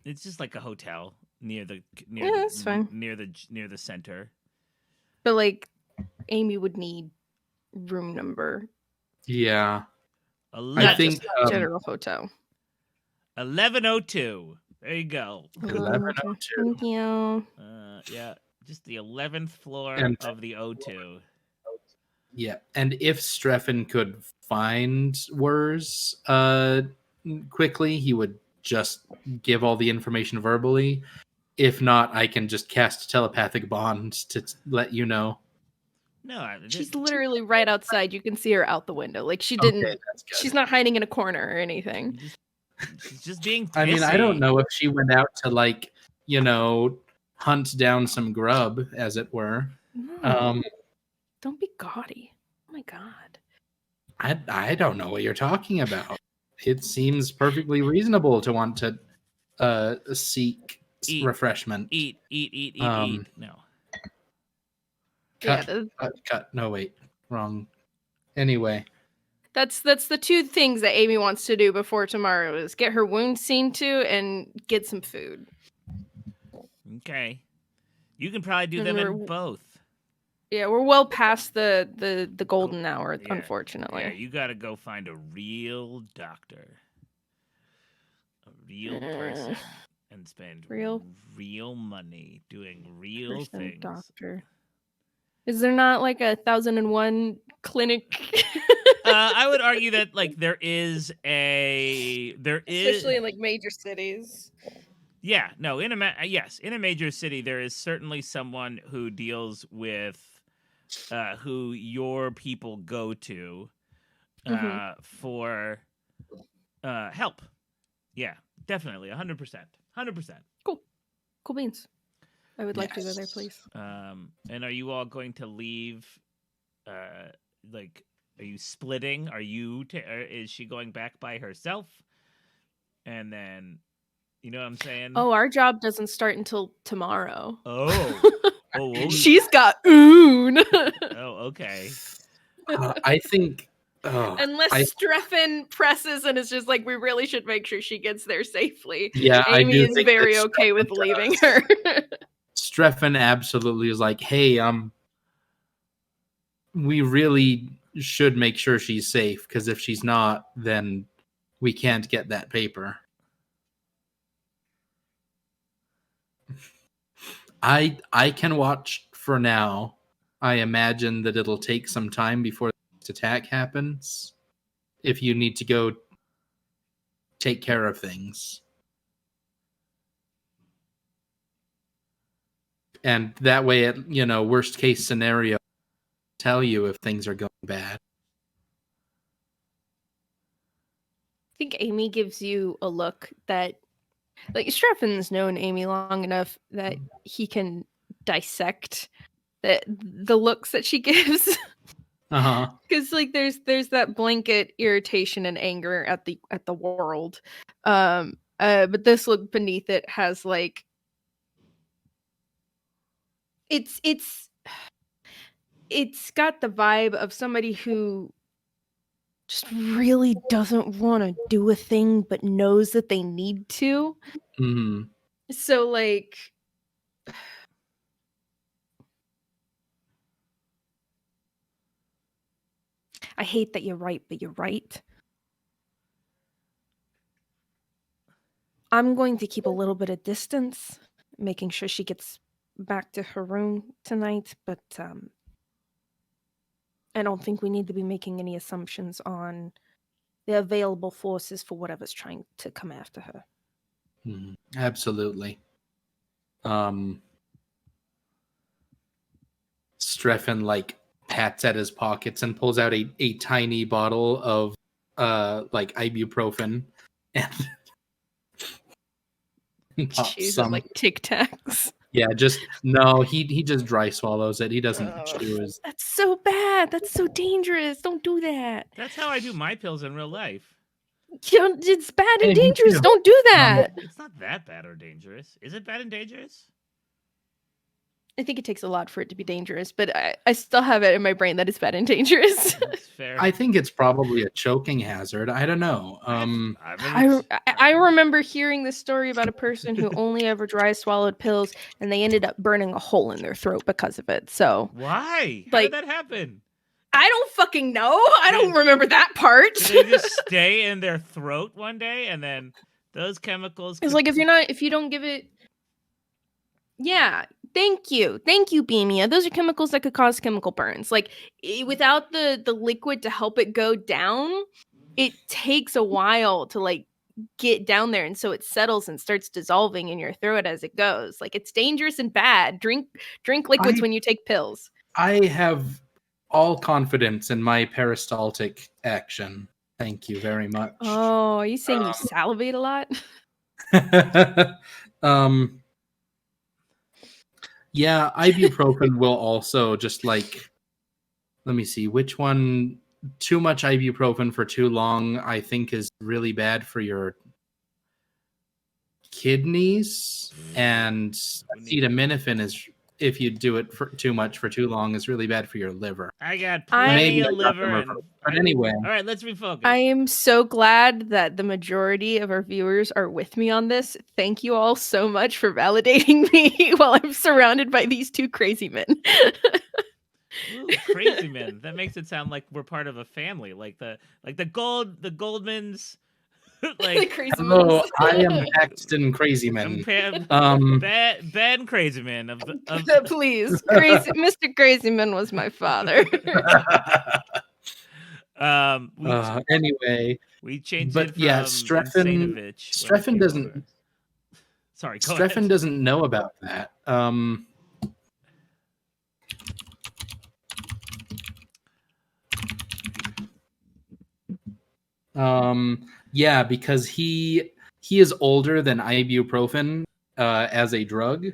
[SPEAKER 1] It's just like a hotel near the
[SPEAKER 2] Yeah, that's fine.
[SPEAKER 1] near the center.
[SPEAKER 2] But like, Amy would need room number.
[SPEAKER 3] Yeah.
[SPEAKER 2] Not just general hotel.
[SPEAKER 1] 1102. There you go.
[SPEAKER 3] 1102.
[SPEAKER 2] Thank you.
[SPEAKER 1] Yeah, just the 11th floor of the O2.
[SPEAKER 3] Yeah, and if Streffen could find Wurs quickly, he would just give all the information verbally. If not, I can just cast telepathic bond to let you know.
[SPEAKER 1] No,
[SPEAKER 2] she's literally right outside. You can see her out the window. Like she didn't.
[SPEAKER 3] Okay, that's good.
[SPEAKER 2] She's not hiding in a corner or anything.
[SPEAKER 1] She's just being pissy.
[SPEAKER 3] I mean, I don't know if she went out to like, hunt down some grub, as it were.
[SPEAKER 2] No. Don't be gaudy. Oh my god.
[SPEAKER 3] I don't know what you're talking about. It seems perfectly reasonable to want to seek refreshment.
[SPEAKER 1] Eat. No.
[SPEAKER 3] Cut. No, wait. Wrong. Anyway.
[SPEAKER 2] That's the two things that Amy wants to do before tomorrow is get her wound seen to and get some food.
[SPEAKER 1] Okay. You can probably do them in both.
[SPEAKER 2] Yeah, we're well past the golden hour, unfortunately.
[SPEAKER 1] Yeah, you gotta go find a real doctor. A real person. And spend real money doing real things.
[SPEAKER 2] Doctor. Is there not like 1001 clinic?
[SPEAKER 1] I would argue that like there is
[SPEAKER 2] especially in like major cities.
[SPEAKER 1] Yeah, no, in a major city there is certainly someone who deals with who your people go to for help. Yeah, definitely 100%.
[SPEAKER 2] Cool beans. I would like to go there, please.
[SPEAKER 1] And are you all going to leave? Like, are you splitting? Are you? Is she going back by herself? And then, you know what I'm saying?
[SPEAKER 2] Oh, our job doesn't start until tomorrow.
[SPEAKER 1] Oh,
[SPEAKER 2] she's got oon.
[SPEAKER 1] Oh, okay.
[SPEAKER 3] I think.
[SPEAKER 2] Unless Streffen presses and is just like, we really should make sure she gets there safely.
[SPEAKER 3] Yeah,
[SPEAKER 2] Amy is very okay with leaving her.
[SPEAKER 3] Streffen absolutely is like, hey, we really should make sure she's safe, because if she's not, then we can't get that paper. I can watch for now. I imagine that it'll take some time before the attack happens. If you need to go take care of things. And that way, at worst case scenario, tell you if things are going bad.
[SPEAKER 2] I think Amy gives you a look that, like, Streffen's known Amy long enough that he can dissect the looks that she gives. Because like there's that blanket irritation and anger at the world, but this look beneath it has like it's got the vibe of somebody who just really doesn't want to do a thing but knows that they need to.
[SPEAKER 3] Mm-hmm.
[SPEAKER 2] So like I hate that you're right, but you're right. I'm going to keep a little bit of distance, making sure she gets back to her room tonight, but I don't think we need to be making any assumptions on the available forces for whatever's trying to come after her.
[SPEAKER 3] Absolutely. Streffen like pats at his pockets and pulls out a tiny bottle of like ibuprofen and pops
[SPEAKER 2] Chews
[SPEAKER 3] some.
[SPEAKER 2] like Tic Tacs.
[SPEAKER 3] Yeah, he just dry swallows it. He doesn't chew his.
[SPEAKER 2] That's so bad. That's so dangerous. Don't do that.
[SPEAKER 1] That's how I do my pills in real life.
[SPEAKER 2] It's bad and
[SPEAKER 3] Hey, me
[SPEAKER 2] dangerous.
[SPEAKER 3] too.
[SPEAKER 2] Don't do that.
[SPEAKER 1] It's not that bad or dangerous. Is it bad and dangerous?
[SPEAKER 2] I think it takes a lot for it to be dangerous, but I still have it in my brain that it's bad and dangerous.
[SPEAKER 1] That's fair.
[SPEAKER 3] I think it's probably a choking hazard. I don't know.
[SPEAKER 2] I remember hearing this story about a person who only ever dry swallowed pills, and they ended up burning a hole in their throat because of it. So
[SPEAKER 1] why? How
[SPEAKER 2] like-
[SPEAKER 1] did that happen?
[SPEAKER 2] I don't fucking know. I don't remember that part.
[SPEAKER 1] Did they just stay in their throat one day and then those chemicals?
[SPEAKER 2] It's like if you don't give it. Yeah, thank you, Beamia. Those are chemicals that could cause chemical burns. Like without the liquid to help it go down, it takes a while to like get down there, and so it settles and starts dissolving in your throat as it goes. Like it's dangerous and bad. Drink liquids when you take pills.
[SPEAKER 3] I have all confidence in my peristaltic action. Thank you very much.
[SPEAKER 2] Oh, are you saying you salivate a lot?
[SPEAKER 3] Yeah, ibuprofen will also just like, let me see, which one, too much ibuprofen for too long, I think is really bad for your kidneys, and acetaminophen is, if you do it for too much for too long, is really bad for your liver.
[SPEAKER 1] I got plenty of liver.
[SPEAKER 3] But anyway.
[SPEAKER 1] All right, let's refocus.
[SPEAKER 2] I am so glad that the majority of our viewers are with me on this. Thank you all so much for validating me while I'm surrounded by these two crazy men.
[SPEAKER 1] Ooh, crazy men. That makes it sound like we're part of a family, like the Goldmans. Like,
[SPEAKER 2] The crazy
[SPEAKER 3] Hello,
[SPEAKER 2] men.
[SPEAKER 3] I am Paxton Crazyman.
[SPEAKER 1] Ben Crazyman of
[SPEAKER 2] Please, Mr. Crazyman was my father.
[SPEAKER 3] Anyway,
[SPEAKER 1] we changed
[SPEAKER 3] but
[SPEAKER 1] it from
[SPEAKER 3] yeah, Streffen doesn't.
[SPEAKER 1] Sorry, go
[SPEAKER 3] Streffen
[SPEAKER 1] ahead.
[SPEAKER 3] doesn't know about that. Yeah, because he is older than ibuprofen as a drug,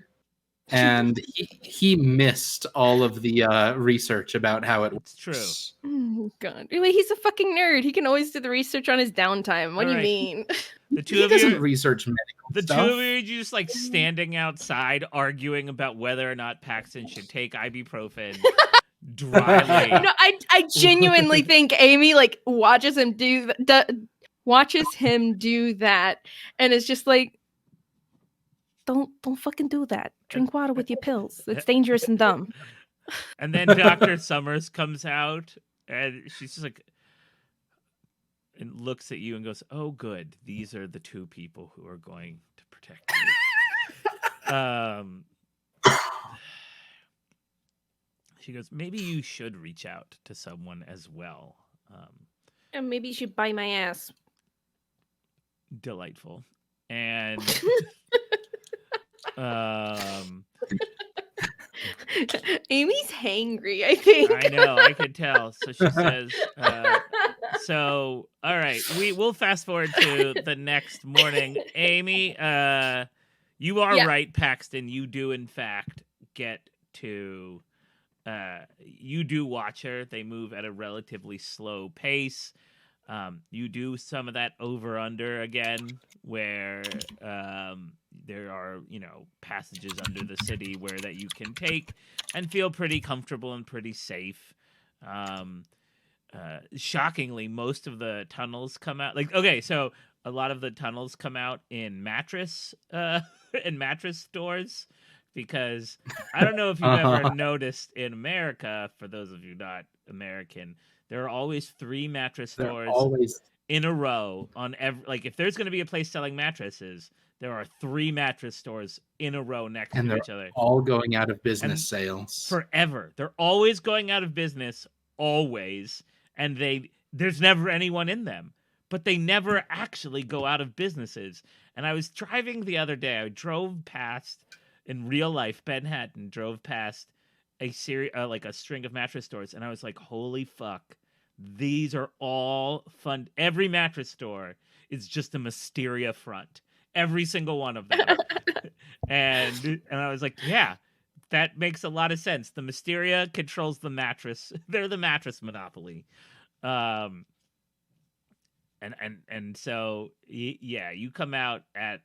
[SPEAKER 3] and he missed all of the research about how it works.
[SPEAKER 1] It's true.
[SPEAKER 2] Oh god, anyway, he's a fucking nerd. He can always do the research on his downtime. What do you
[SPEAKER 1] Alright.
[SPEAKER 2] mean?
[SPEAKER 1] The two
[SPEAKER 3] He
[SPEAKER 1] of
[SPEAKER 3] doesn't
[SPEAKER 1] you,
[SPEAKER 3] research medical
[SPEAKER 1] the
[SPEAKER 3] stuff.
[SPEAKER 1] two of you, are just like standing outside arguing about whether or not Paxton should take ibuprofen dryly.
[SPEAKER 2] No, I genuinely think Amy like watches him do that, and is just like, don't fucking do that. Drink water with your pills. It's dangerous and dumb.
[SPEAKER 1] And then Dr. Summers comes out and she's just like, and looks at you and goes, "Oh, good. These are the two people who are going to protect you." She goes, "Maybe you should reach out to someone as well."
[SPEAKER 2] And maybe you should buy my ass.
[SPEAKER 1] Delightful. And
[SPEAKER 2] Amy's hangry, I think.
[SPEAKER 1] I know, I could tell. So she says, so all right, we'll fast forward to the next morning. Amy, you are right, Paxton. You do in fact get to you do watch her. They move at a relatively slow pace. You do some of that over under again, where there are, passages under the city where that you can take and feel pretty comfortable and pretty safe. Shockingly, most of the tunnels come out so a lot of the tunnels come out in mattress stores, because I don't know if you've ever noticed in America, for those of you not American, there are always 3 mattress stores in a row on every, if there's going to be a place selling mattresses, there are 3 mattress stores in a row next to each other.
[SPEAKER 3] All going out of business sales.
[SPEAKER 1] Forever. They're always going out of business, always, and there's never anyone in them. but they never actually go out of businesses. And I was driving the other day. I drove past, in real life, Manhattan, drove past a series, like a string of mattress stores, and I was like, holy fuck. These are all fun. Every mattress store is just a Mysteria front. Every single one of them. and I was like, yeah, that makes a lot of sense. The Mysteria controls the mattress. They're the mattress monopoly. Um, and so yeah, you come out at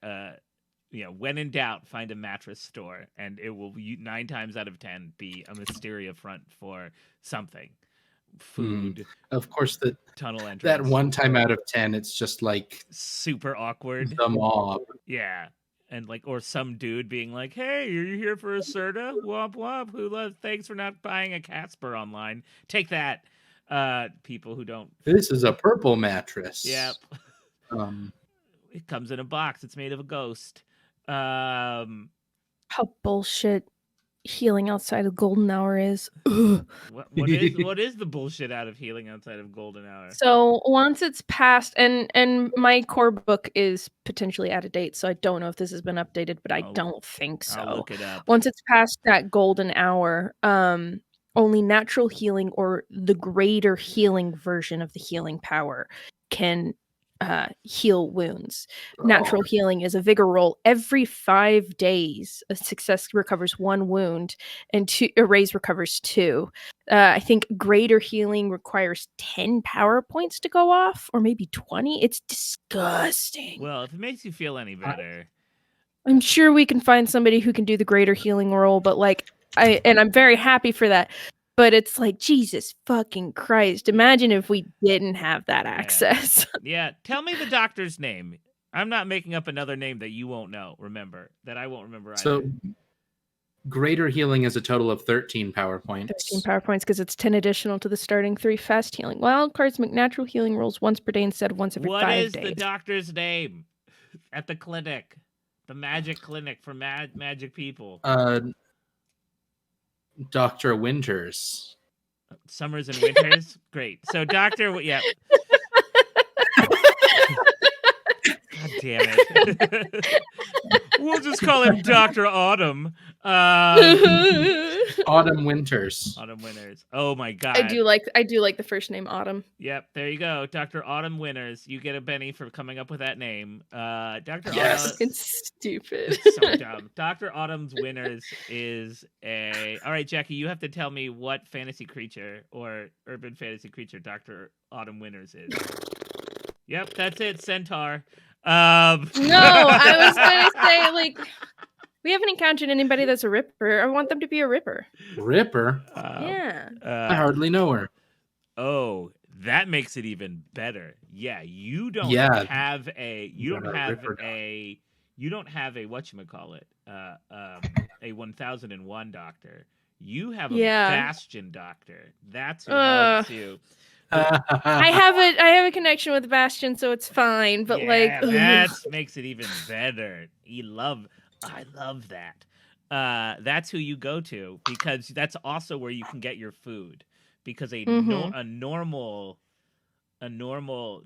[SPEAKER 1] when in doubt, find a mattress store, and it will 9 times out of 10 be a Mysteria front for something, food.
[SPEAKER 3] Of course,
[SPEAKER 1] Tunnel entrance.
[SPEAKER 3] that 1 time out of 10, it's just like
[SPEAKER 1] super awkward.
[SPEAKER 3] The mob.
[SPEAKER 1] Yeah. And like, or some dude being like, "Hey, are you here for a Serta? Womp womp. Thanks for not buying a Casper online. Take that." People who don't.
[SPEAKER 3] This is a purple mattress.
[SPEAKER 1] Yep. It comes in a box. It's made of a ghost.
[SPEAKER 2] How bullshit healing outside of golden hour is.
[SPEAKER 1] What is the bullshit out of healing outside of golden hour?
[SPEAKER 2] So once it's passed, and my core book is potentially out of date, so I don't know if this has been updated, but I don't think so.
[SPEAKER 1] I'll look it up.
[SPEAKER 2] Once it's past that golden hour, only natural healing or the greater healing version of the healing power can heal wounds. Natural healing is a vigor roll every 5 days. A success recovers 1 wound, and a raise recovers 2. I think greater healing requires 10 power points to go off, or maybe 20. It's disgusting.
[SPEAKER 1] Well, if it makes you feel any better,
[SPEAKER 2] I'm sure we can find somebody who can do the greater healing roll, but I'm very happy for that. But it's like, Jesus fucking Christ. Imagine if we didn't have that access.
[SPEAKER 1] Yeah. Tell me the doctor's name. I'm not making up another name that you won't know, remember. That I won't remember either.
[SPEAKER 3] So, greater healing is a total of 13 power points.
[SPEAKER 2] 13 power points because it's 10 additional to the starting 3 fast healing. Wild cards make natural healing rolls once per day instead of once every 5 days.
[SPEAKER 1] What is the doctor's name at the clinic? The magic clinic for magic people.
[SPEAKER 3] Dr. Winters.
[SPEAKER 1] Summers and Winters? Great. So Dr. Yeah. God damn it. We'll just call him Dr. Autumn.
[SPEAKER 3] Autumn Winters.
[SPEAKER 1] Autumn Winters. Oh my god.
[SPEAKER 2] I do like the first name Autumn.
[SPEAKER 1] Yep, there you go. Dr. Autumn Winters. You get a Benny for coming up with that name. Dr.
[SPEAKER 3] Yes.
[SPEAKER 2] Autumn. It's stupid.
[SPEAKER 1] So dumb. Dr. Autumn's Winters is a... All right, Jackie, you have to tell me what fantasy creature or urban fantasy creature Dr. Autumn Winters is. Yep, that's it. Centaur.
[SPEAKER 2] No, I was going to say, like, we haven't encountered anybody that's a Ripper. I want them to be a Ripper.
[SPEAKER 3] Ripper?
[SPEAKER 2] Yeah.
[SPEAKER 3] I hardly know her.
[SPEAKER 1] Oh, that makes it even better. Yeah, you don't have a whatchamacallit, a 1001 doctor. You have a Bastion doctor. That's who helps you.
[SPEAKER 2] I have a connection with Bastion, so it's fine. But
[SPEAKER 1] that makes it even better. I love that. That's who you go to, because that's also where you can get your food. Because a normal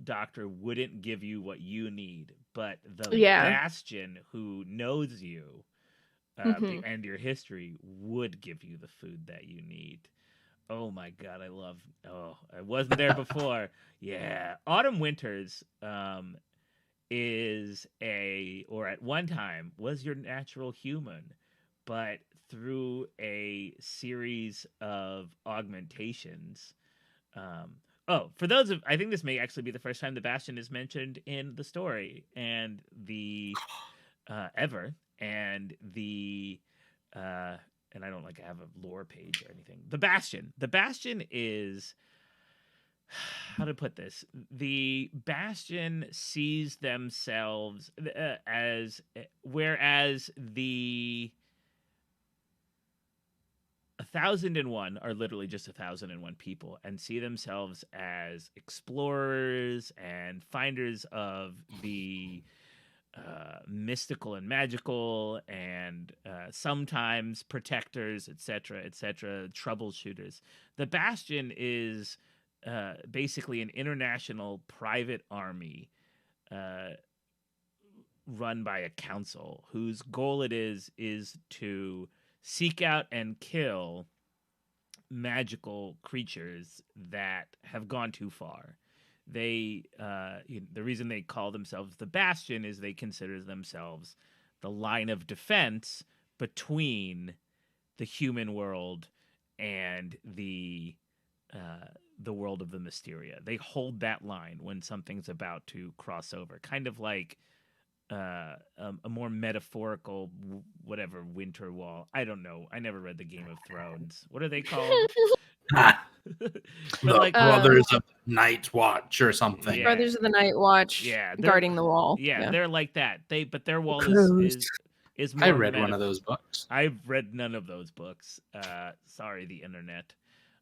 [SPEAKER 1] doctor wouldn't give you what you need, but the Bastion who knows you and your history would give you the food that you need. Oh my god, I wasn't there before. Yeah. Autumn Winters is or at one time was your natural human, but through a series of augmentations. For those of, I think this may actually be the first time the Bastion is mentioned in the story and the ever, and the and I don't have a lore page or anything. The Bastion is, how to put this? The Bastion sees themselves as, whereas the 1001 are literally just 1001 people and see themselves as explorers and finders of the mystical and magical, and sometimes protectors, etc., troubleshooters. The Bastion is basically an international private army run by a council whose goal it is to seek out and kill magical creatures that have gone too far. They the reason they call themselves the Bastion is they consider themselves the line of defense between the human world and the world of the Mysteria. They hold that line when something's about to cross over, kind of like a more metaphorical whatever winter wall. I don't know. I never read the Game of Thrones. What are they called?
[SPEAKER 3] The
[SPEAKER 1] like
[SPEAKER 3] Brothers of Night Watch or something.
[SPEAKER 1] Yeah.
[SPEAKER 2] Brothers of the Night Watch,
[SPEAKER 1] Yeah,
[SPEAKER 2] guarding the wall.
[SPEAKER 1] Yeah, they're like that. But their wall
[SPEAKER 2] Gross.
[SPEAKER 1] is more.
[SPEAKER 3] I read one of those books.
[SPEAKER 1] I've read none of those books. Sorry, the internet.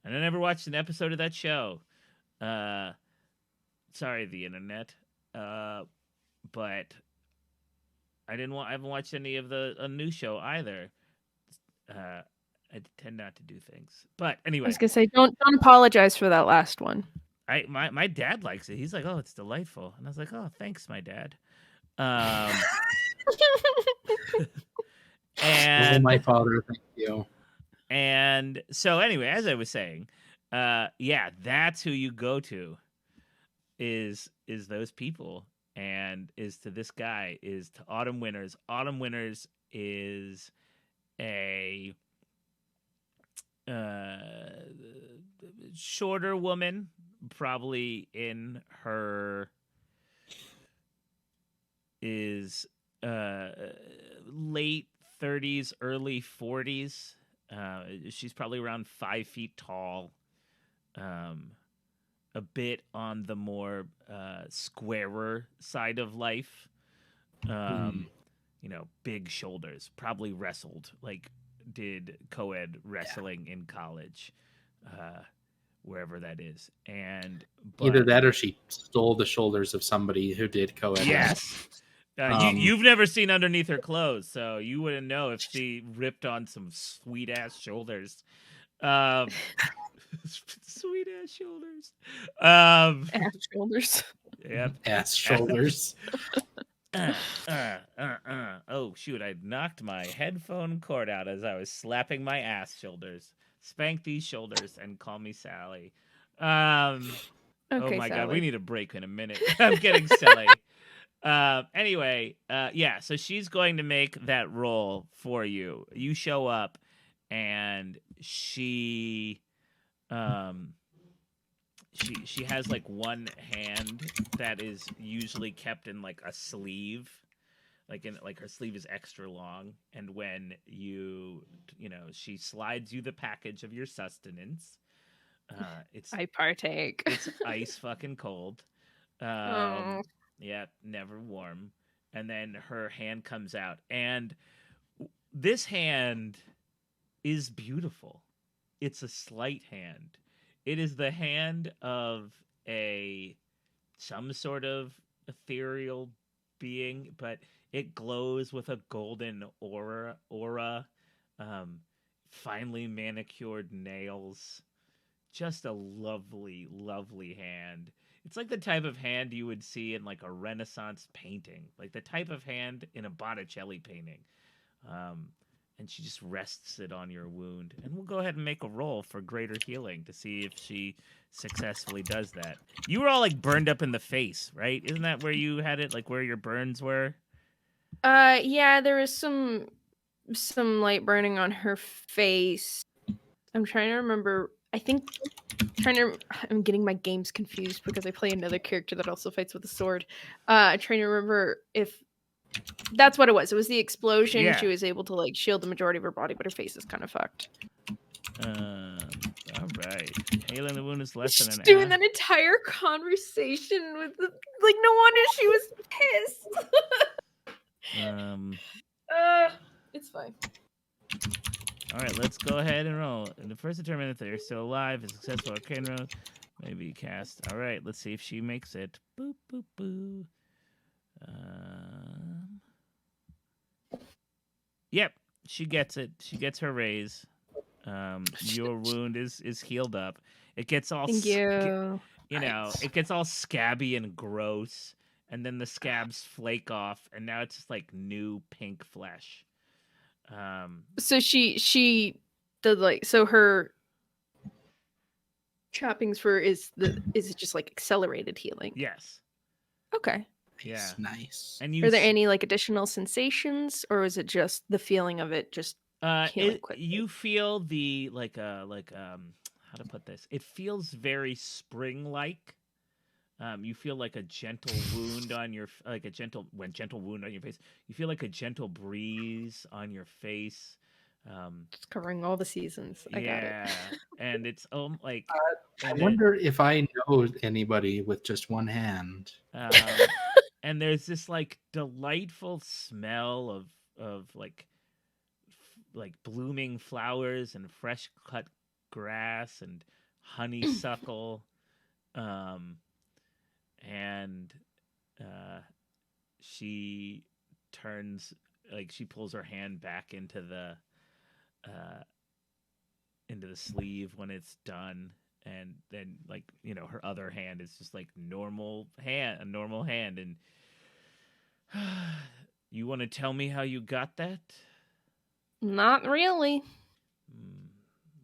[SPEAKER 1] And I never watched an episode of that show. Sorry, the internet. But I haven't watched any of a new show either. I tend not to do things. But anyway,
[SPEAKER 2] I was gonna say, don't apologize for that last one.
[SPEAKER 1] My dad likes it. He's like, oh, it's delightful, and I was like, oh, thanks, my dad. And
[SPEAKER 3] my father, thank you.
[SPEAKER 1] And so anyway, as I was saying, yeah, that's who you go to. Is those people, and is to this guy, is to Autumn Winters. Autumn Winters is a shorter woman, probably in her late 30s, early 40s. She's probably around 5 feet tall. A bit on the more squarer side of life. Big shoulders. Probably wrestled, like did co-ed wrestling in college, wherever that is.
[SPEAKER 3] Either that or she stole the shoulders of somebody who did co-ed.
[SPEAKER 1] Yes. You've never seen underneath her clothes, so you wouldn't know if she ripped on some sweet ass shoulders. Sweet ass shoulders.
[SPEAKER 2] Ass shoulders.
[SPEAKER 1] Yep.
[SPEAKER 3] Ass shoulders.
[SPEAKER 1] Oh shoot! I knocked my headphone cord out as I was slapping my ass shoulders. Spank these shoulders and call me Sally.
[SPEAKER 2] Okay,
[SPEAKER 1] oh my
[SPEAKER 2] Sally.
[SPEAKER 1] God, we need a break in a minute. I'm getting silly. Anyway, yeah, so she's going to make that roll for you. You show up, and she has like one hand that is usually kept in like a sleeve, like her sleeve is extra long, and when she slides you the package of your sustenance.
[SPEAKER 2] I partake.
[SPEAKER 1] It's ice fucking cold. Yeah, never warm. And then her hand comes out, and this hand is beautiful. It's a sleight hand. It is the hand of some sort of ethereal being, but it glows with a golden aura. Finely manicured nails. Just a lovely, lovely hand. It's like the type of hand you would see in like a Renaissance painting, like the type of hand in a Botticelli painting. And she just rests it on your wound. And we'll go ahead and make a roll for greater healing to see if she successfully does that. You were all like burned up in the face, right? Isn't that where you had it, like where your burns were?
[SPEAKER 2] Yeah, there was some light burning on her face. I'm trying to remember. I'm getting my games confused because I play another character that also fights with a sword. I'm trying to remember if that's what it was. It was the explosion.
[SPEAKER 1] Yeah.
[SPEAKER 2] She was able to like shield the majority of her body, but her face is kind of fucked.
[SPEAKER 1] All right. Healing the wound is less than
[SPEAKER 2] She's
[SPEAKER 1] an
[SPEAKER 2] doing
[SPEAKER 1] hour.
[SPEAKER 2] that entire conversation with like, no wonder she was pissed. It's fine.
[SPEAKER 1] All right, let's go ahead and roll. And the first determine if they're still alive. A successful arcane roll may be cast. All right, let's see if she makes it. Boop, boop, boop. Yep, she gets it. She gets her raise. Your wound is healed up. It gets all
[SPEAKER 2] Thank you.
[SPEAKER 3] Nice.
[SPEAKER 1] it gets all scabby and gross, and then the scabs flake off, and now it's just like new pink flesh.
[SPEAKER 2] So she the like so her choppings for is it just like accelerated healing?
[SPEAKER 1] Yes.
[SPEAKER 2] Okay.
[SPEAKER 1] Yeah.
[SPEAKER 3] Nice.
[SPEAKER 1] And you
[SPEAKER 2] Are there any like additional sensations, or is it just the feeling of it just healing quickly?
[SPEAKER 1] you feel the how to put this? It feels very spring like. You feel like a gentle wound on your gentle wound on your face. You feel like a gentle breeze on your face.
[SPEAKER 2] It's covering all the seasons. I got it.
[SPEAKER 1] And it's like
[SPEAKER 3] I
[SPEAKER 1] and
[SPEAKER 3] wonder if I know anybody with just one hand.
[SPEAKER 1] and there's this like delightful smell of like blooming flowers and fresh cut grass and honeysuckle. And she turns she pulls her hand back into the sleeve when it's done, and then her other hand is just like a normal hand. And you want to tell me how you got that?
[SPEAKER 2] Not really.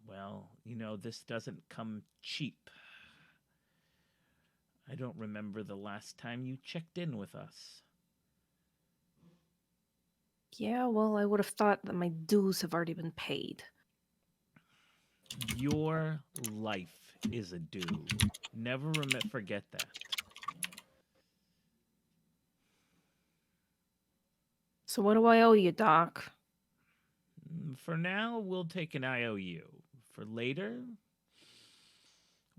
[SPEAKER 1] Well, this doesn't come cheap. I don't remember the last time you checked in with us.
[SPEAKER 2] Yeah, well, I would have thought that my dues have already been paid.
[SPEAKER 1] Your life is a due. Never forget that.
[SPEAKER 2] So what do I owe you, Doc?
[SPEAKER 1] For now, we'll take an IOU. For later,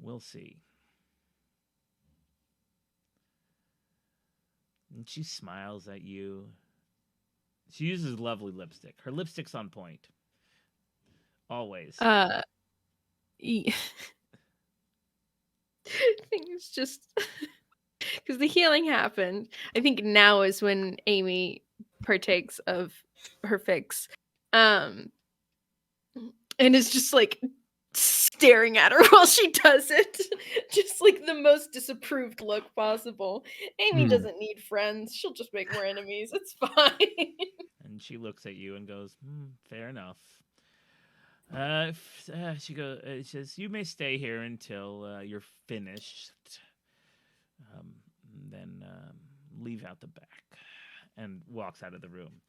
[SPEAKER 1] we'll see. And she smiles at you. She uses lovely lipstick. Her lipstick's on point. Always.
[SPEAKER 2] I think it's just because the healing happened. I think now is when Amy partakes of her fix. And is just like staring at her while she does it. Just like the most disapproved look possible. Amy doesn't need friends. She'll just make more enemies. It's fine.
[SPEAKER 1] And she looks at you and goes, fair enough. She says, you may stay here until you're finished. Then leave out the back. And walks out of the room.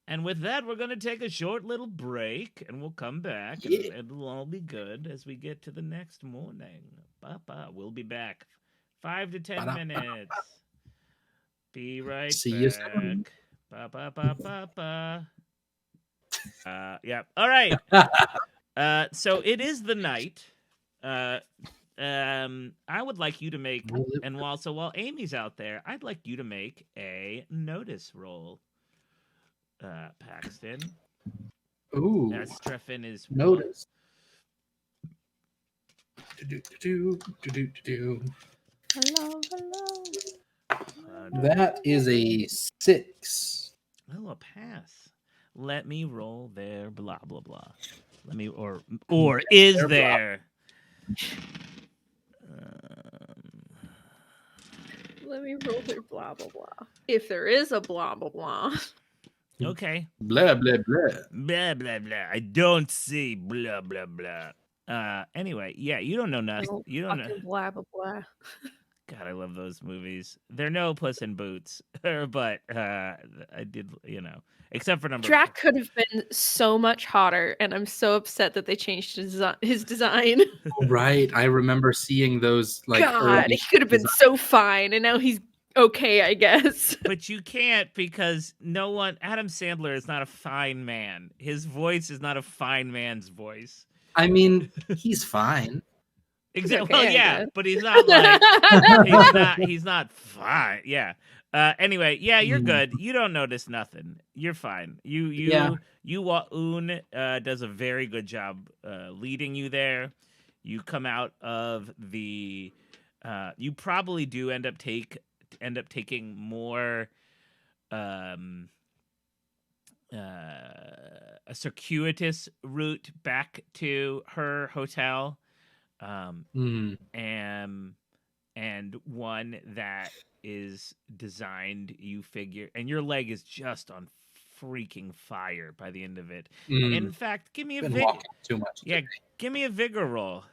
[SPEAKER 1] And with that, we're going to take a short little break, and we'll come back, and it'll all be good as we get to the next morning. We'll be back 5 to 10 minutes. Be right
[SPEAKER 3] See
[SPEAKER 1] back.
[SPEAKER 3] you soon.
[SPEAKER 1] Yeah. All right. So it is the night. I would like you to make, while Amy's out there, I'd like you to make a notice roll. Paxton.
[SPEAKER 3] Ooh.
[SPEAKER 1] Strephon is
[SPEAKER 3] notice.
[SPEAKER 2] Hello.
[SPEAKER 3] That is a 6.
[SPEAKER 1] Oh, a pass. Let me roll there. Blah blah blah. Let me or is there?
[SPEAKER 2] Let me roll their blah blah blah. If there is a blah blah blah.
[SPEAKER 1] Okay.
[SPEAKER 3] Blah blah blah.
[SPEAKER 1] Blah blah blah. I don't see blah blah blah. Anyway, yeah, you don't know nothing. You don't know.
[SPEAKER 2] Blah blah blah.
[SPEAKER 1] God, I love those movies. They're no Puss in Boots, but I did, except for number.
[SPEAKER 2] Drac could have been so much hotter, and I'm so upset that they changed his design.
[SPEAKER 3] Right, I remember seeing those. Like,
[SPEAKER 2] God, he could have been so fine, and now he's okay, I guess.
[SPEAKER 1] But you can't, because Adam Sandler is not a fine man. His voice is not a fine man's voice.
[SPEAKER 3] I mean, he's fine.
[SPEAKER 1] Exactly.
[SPEAKER 2] Okay,
[SPEAKER 1] well, yeah, but he's not like he's not fine. Yeah. Anyway, yeah, you're good. You don't notice nothing. You're fine. Un does a very good job leading you there. You come out of the you probably do end up taking more a circuitous route back to her hotel. um,
[SPEAKER 3] Mm.
[SPEAKER 1] and one that is designed, you figure, and your leg is just on freaking fire by the end of it. In
[SPEAKER 3] Mm.
[SPEAKER 1] fact, give me a
[SPEAKER 3] Been walking too much
[SPEAKER 1] yeah,
[SPEAKER 3] today.
[SPEAKER 1] give me a vigor roll.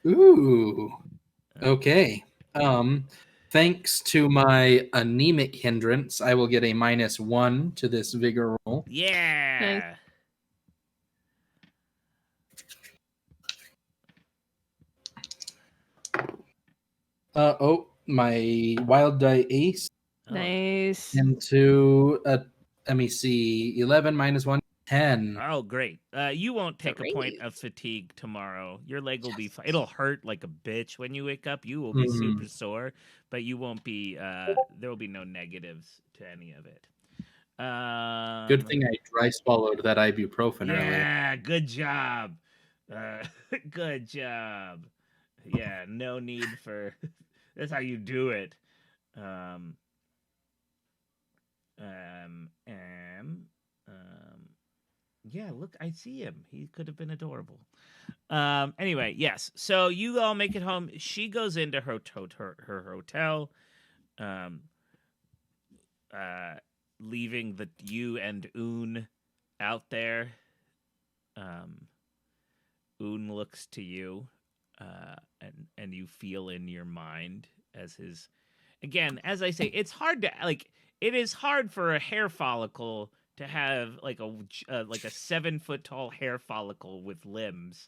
[SPEAKER 3] Ooh.
[SPEAKER 1] Uh,
[SPEAKER 3] Okay. Thanks to my anemic hindrance, I will get a -1 to this vigor roll.
[SPEAKER 1] yeah.
[SPEAKER 3] My wild die ace
[SPEAKER 1] Oh,
[SPEAKER 2] Nice.
[SPEAKER 3] into let me see, 11 -1, 10.
[SPEAKER 1] oh, great. You won't take a point
[SPEAKER 2] Great.
[SPEAKER 1] of fatigue tomorrow. Your leg will be
[SPEAKER 3] Yes.
[SPEAKER 1] fine. It'll hurt like a bitch when you wake up. You will be
[SPEAKER 3] Mm.
[SPEAKER 1] super sore, but you won't be. There will be no negatives to any of it.
[SPEAKER 3] Good thing I dry swallowed that ibuprofen earlier.
[SPEAKER 1] Yeah, good job. Good job. Yeah, no need for. That's how you do it. Um, um, um, um, yeah, look, I see him. He could have been adorable. Anyway, yes. So you all make it home. She goes into her hotel. Um, uh, leaving the you and Un out there. Um, Un looks to you, and you feel in your mind as his. Again, as I say, it's hard to like. It is hard for a hair follicle to have like a 7 foot tall hair follicle with limbs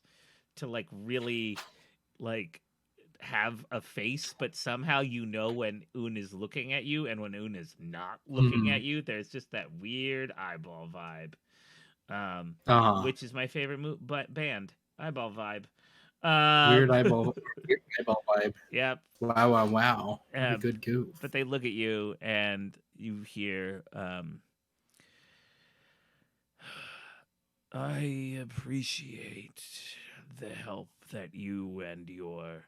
[SPEAKER 1] to like really like have a face, but somehow you know when Un is looking at you and when Un is not looking
[SPEAKER 3] Mhm.
[SPEAKER 1] at you. There's just that weird eyeball vibe,
[SPEAKER 3] Uh-huh.
[SPEAKER 1] which is my favorite band. Eyeball vibe.
[SPEAKER 3] Weird
[SPEAKER 1] Um,
[SPEAKER 3] eyeball, weird eyeball vibe.
[SPEAKER 1] yep.
[SPEAKER 3] Wow, wow, wow. What a
[SPEAKER 1] Um,
[SPEAKER 3] good goof.
[SPEAKER 1] but they look at you and you hear, I appreciate the help that you and your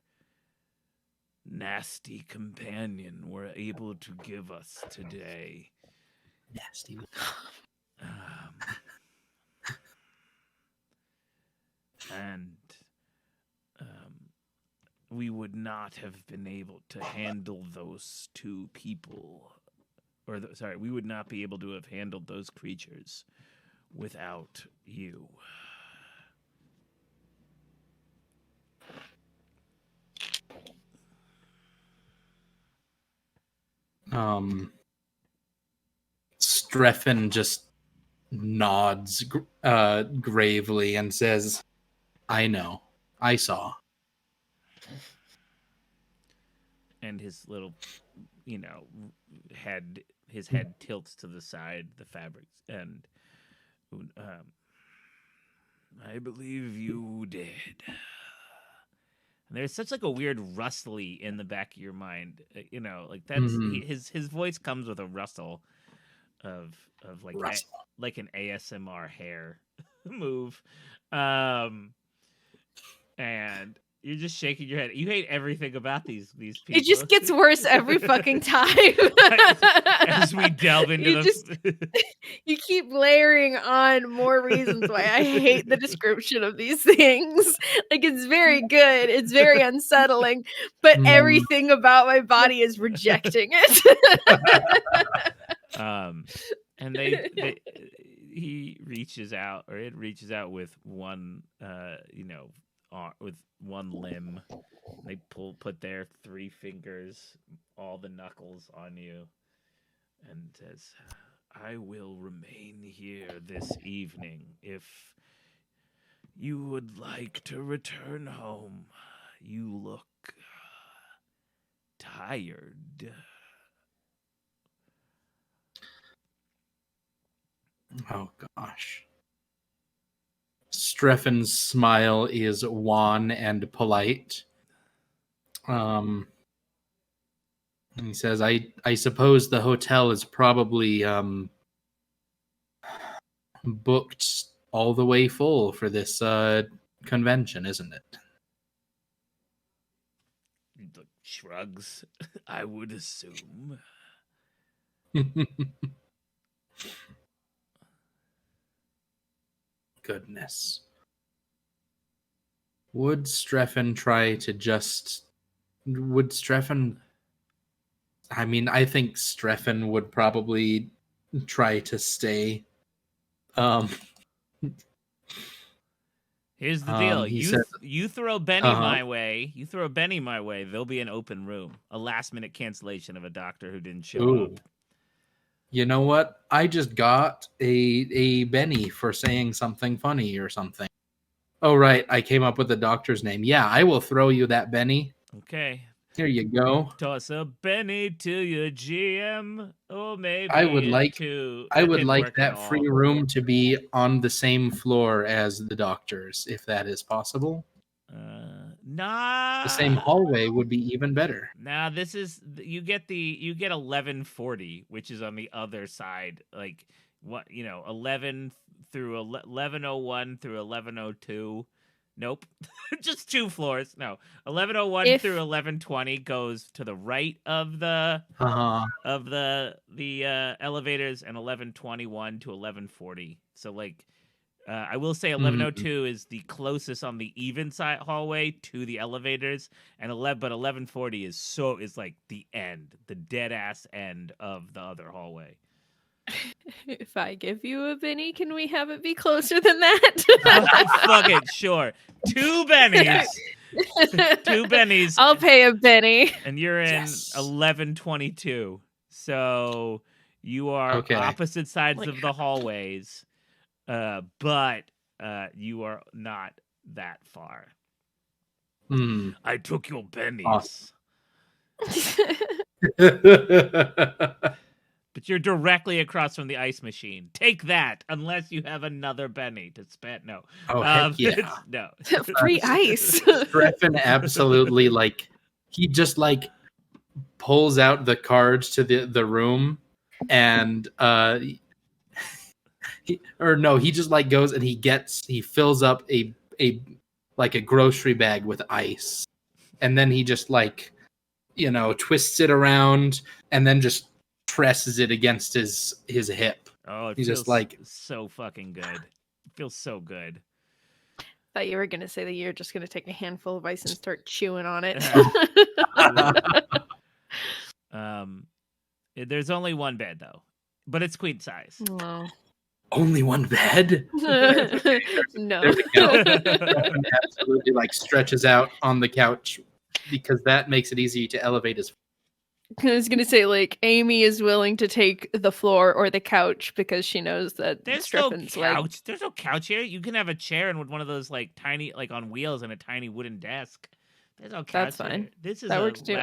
[SPEAKER 1] nasty companion were able to give us today.
[SPEAKER 3] Nasty.
[SPEAKER 1] Um, and um, we would not have been able to handle those two people. Sorry, we would not be able to have handled those creatures without you.
[SPEAKER 3] Streffen just nods gravely and says, I know. I saw.
[SPEAKER 1] And his little, you know, his head tilts to the side, the fabrics, and I believe you did. And there's such like a weird rustly in the back of your mind, you know, like that's
[SPEAKER 3] Mhm.
[SPEAKER 1] his voice comes with a rustle of
[SPEAKER 3] Russell.
[SPEAKER 1] like an ASMR hair move, um, and you're just shaking your head. You hate everything about these people.
[SPEAKER 2] It just gets worse every fucking time.
[SPEAKER 1] As we delve into
[SPEAKER 2] You keep layering on more reasons why I hate the description of these things. Like it's very good, it's very unsettling, but
[SPEAKER 3] Mm.
[SPEAKER 2] everything about my body is rejecting it.
[SPEAKER 1] um, and he reaches out, or it reaches out with one, with one limb. They put their 3 fingers, all the knuckles on you, and says, I will remain here this evening. If you would like to return home, you look tired.
[SPEAKER 3] Oh, gosh. Streffen's smile is wan and polite. And he says, I suppose the hotel is probably booked all the way full for this convention, isn't
[SPEAKER 1] Shrugs. I would assume.
[SPEAKER 3] it? Goodness. Would Streffen try to just... Would Streffen... I mean, I think Streffen would probably try to stay.
[SPEAKER 1] Here's the deal.
[SPEAKER 3] He said,
[SPEAKER 1] You throw Benny
[SPEAKER 3] Uh-huh.
[SPEAKER 1] my way. You throw Benny my way. There'll be an open room. A last minute cancellation of a doctor who didn't show
[SPEAKER 3] Ooh.
[SPEAKER 1] up.
[SPEAKER 3] You know what? I just got a Benny for saying something funny or something. Oh, right. I came up with the doctor's name. Yeah, I will throw you that Benny.
[SPEAKER 1] Okay.
[SPEAKER 3] Here you go.
[SPEAKER 1] Toss a Benny to your GM. Or maybe
[SPEAKER 3] I would like
[SPEAKER 1] to.
[SPEAKER 3] I
[SPEAKER 1] That
[SPEAKER 3] would
[SPEAKER 1] didn't
[SPEAKER 3] like
[SPEAKER 1] work at
[SPEAKER 3] that
[SPEAKER 1] all.
[SPEAKER 3] free room to be on the same floor as the doctor's, if that is possible.
[SPEAKER 1] Nah.
[SPEAKER 3] The same hallway would be even better.
[SPEAKER 1] Now this is you get 1140, which is on the other side, like 11 through 1101 through 1102. Nope, just 2 floors. No, 1101 through 1120 goes to the right of the elevators, and 1121 to 1140. So like. I will say 1102 is the closest on the even side hallway to the elevators, and 1140 is like the end, the dead ass end of the other hallway.
[SPEAKER 2] If I give you a Benny, can we have it be closer than that?
[SPEAKER 1] Fuck it, sure. 2 bennies. 2 bennies.
[SPEAKER 2] I'll pay a Benny.
[SPEAKER 1] And you're in 1122. So you are opposite sides of the hallways. But you are not that far. I took your bennies. But you're directly across from the ice machine. Take that, unless you have another Benny to spend. No.
[SPEAKER 3] Oh, heck yeah.
[SPEAKER 1] No.
[SPEAKER 2] Free ice.
[SPEAKER 3] Streffen absolutely, he just, pulls out the cards to the room, and, he just, goes and he fills up a grocery bag with ice. And then he just, twists it around and then just presses it against his hip.
[SPEAKER 1] Oh, it
[SPEAKER 3] He's
[SPEAKER 1] feels
[SPEAKER 3] just
[SPEAKER 1] so fucking good. It feels so good.
[SPEAKER 2] Thought you were gonna say that you're just gonna take a handful of ice and start chewing on it.
[SPEAKER 1] There's only one bed though, but it's queen size.
[SPEAKER 2] No.
[SPEAKER 3] Only one bed?
[SPEAKER 2] No.
[SPEAKER 3] There we go. Absolutely stretches out on the couch because that makes it easy to elevate his.
[SPEAKER 2] I was gonna say Amy is willing to take the floor or the couch because she knows that
[SPEAKER 1] There's
[SPEAKER 2] Streffen's
[SPEAKER 1] no couch. There's no couch here. You can have a chair and with one of those tiny on wheels and a tiny wooden desk. There's no couch.
[SPEAKER 2] That's fine.
[SPEAKER 1] This is
[SPEAKER 2] that works too.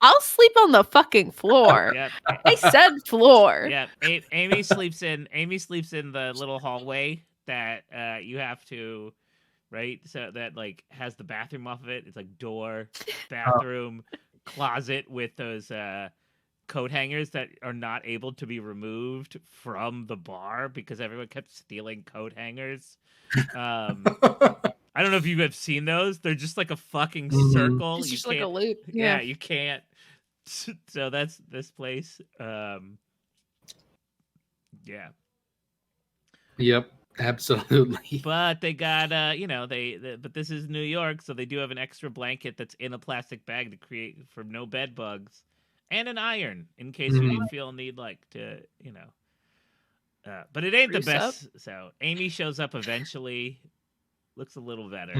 [SPEAKER 2] I'll sleep on the fucking floor.
[SPEAKER 1] Yep.
[SPEAKER 2] I said floor.
[SPEAKER 1] Yeah. Amy sleeps in the little hallway that you have to, right? So that has the bathroom off of it. It's door, bathroom, closet with those coat hangers that are not able to be removed from the bar because everyone kept stealing coat hangers. I don't know if you have seen those. They're just a fucking circle.
[SPEAKER 2] It's just a loop. Yeah,
[SPEAKER 1] you can't. So that's this place. Yeah.
[SPEAKER 3] Yep, absolutely.
[SPEAKER 1] But they got but this is New York, so they do have an extra blanket that's in a plastic bag to create for no bed bugs, and an iron in case you feel need to but it ain't
[SPEAKER 2] Grease
[SPEAKER 1] the best. So Amy shows up eventually. Looks a little better.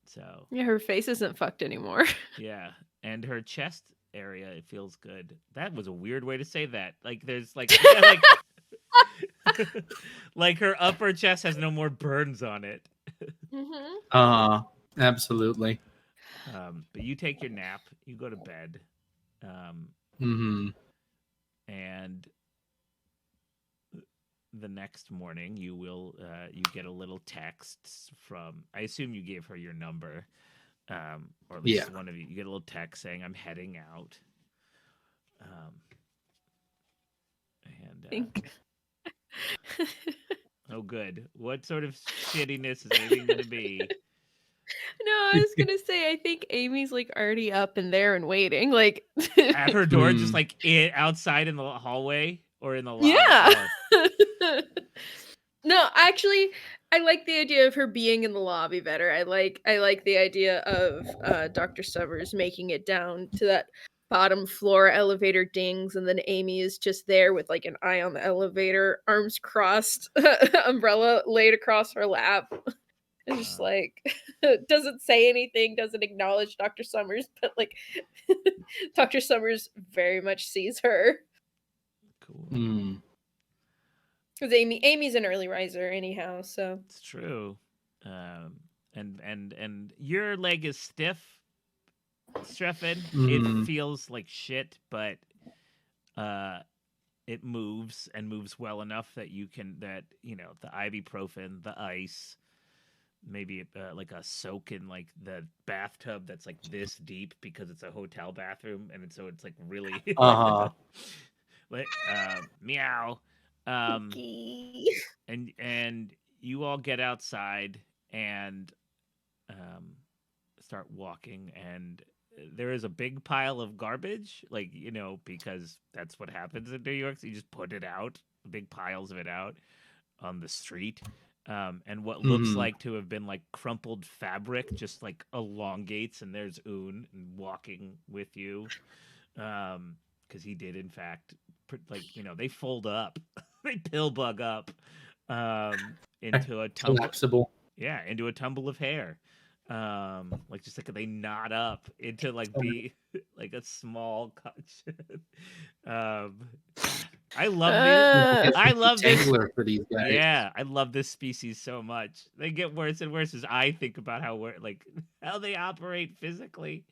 [SPEAKER 1] So
[SPEAKER 2] yeah, her face isn't fucked anymore.
[SPEAKER 1] Yeah, and her chest area, it feels good. That was a weird way to say that. There's her upper chest has no more burns on it.
[SPEAKER 3] Absolutely.
[SPEAKER 1] But you take your nap, you go to bed, and the next morning you will you get a little text from, I assume you gave her your number, or at least one of you get a little text saying I'm heading out. Oh good, what sort of shittiness is Amy gonna be?
[SPEAKER 2] No, I was gonna say I think Amy's already up and there and waiting
[SPEAKER 1] at her door, just outside in the hallway or in the lobby.
[SPEAKER 2] Yeah. No, actually, I like the idea of her being in the lobby better. I like the idea of Dr. Summers making it down to that bottom floor, elevator dings, and then Amy is just there with like an eye on the elevator, arms crossed, umbrella laid across her lap. It's just like doesn't say anything, doesn't acknowledge Dr. Summers, but like Dr. Summers very much sees her.
[SPEAKER 1] Cool.
[SPEAKER 2] Because Amy's an early riser anyhow, so
[SPEAKER 1] It's true. And your leg is stiff, Streffen. It feels like shit, but it moves and moves well enough that you know, the ibuprofen, the ice, maybe like a soak in like the bathtub that's like this deep because it's a hotel bathroom, and so it's like really meow. And you all get outside and start walking, and there is a big pile of garbage, like, you know, because that's what happens in New York. So you just put it out, big piles of it out on the street. And what looks like to have been like crumpled fabric just like elongates, and there's Un walking with you. Because he did, in fact, like, you know, they fold up, they pill bug up into a tumble.
[SPEAKER 3] Collapsible.
[SPEAKER 1] Yeah, into a tumble of hair. Like just like they knot up into like be like a small I love this
[SPEAKER 3] for these guys.
[SPEAKER 1] Yeah, I love this species so much. They get worse and worse as I think about how they operate physically.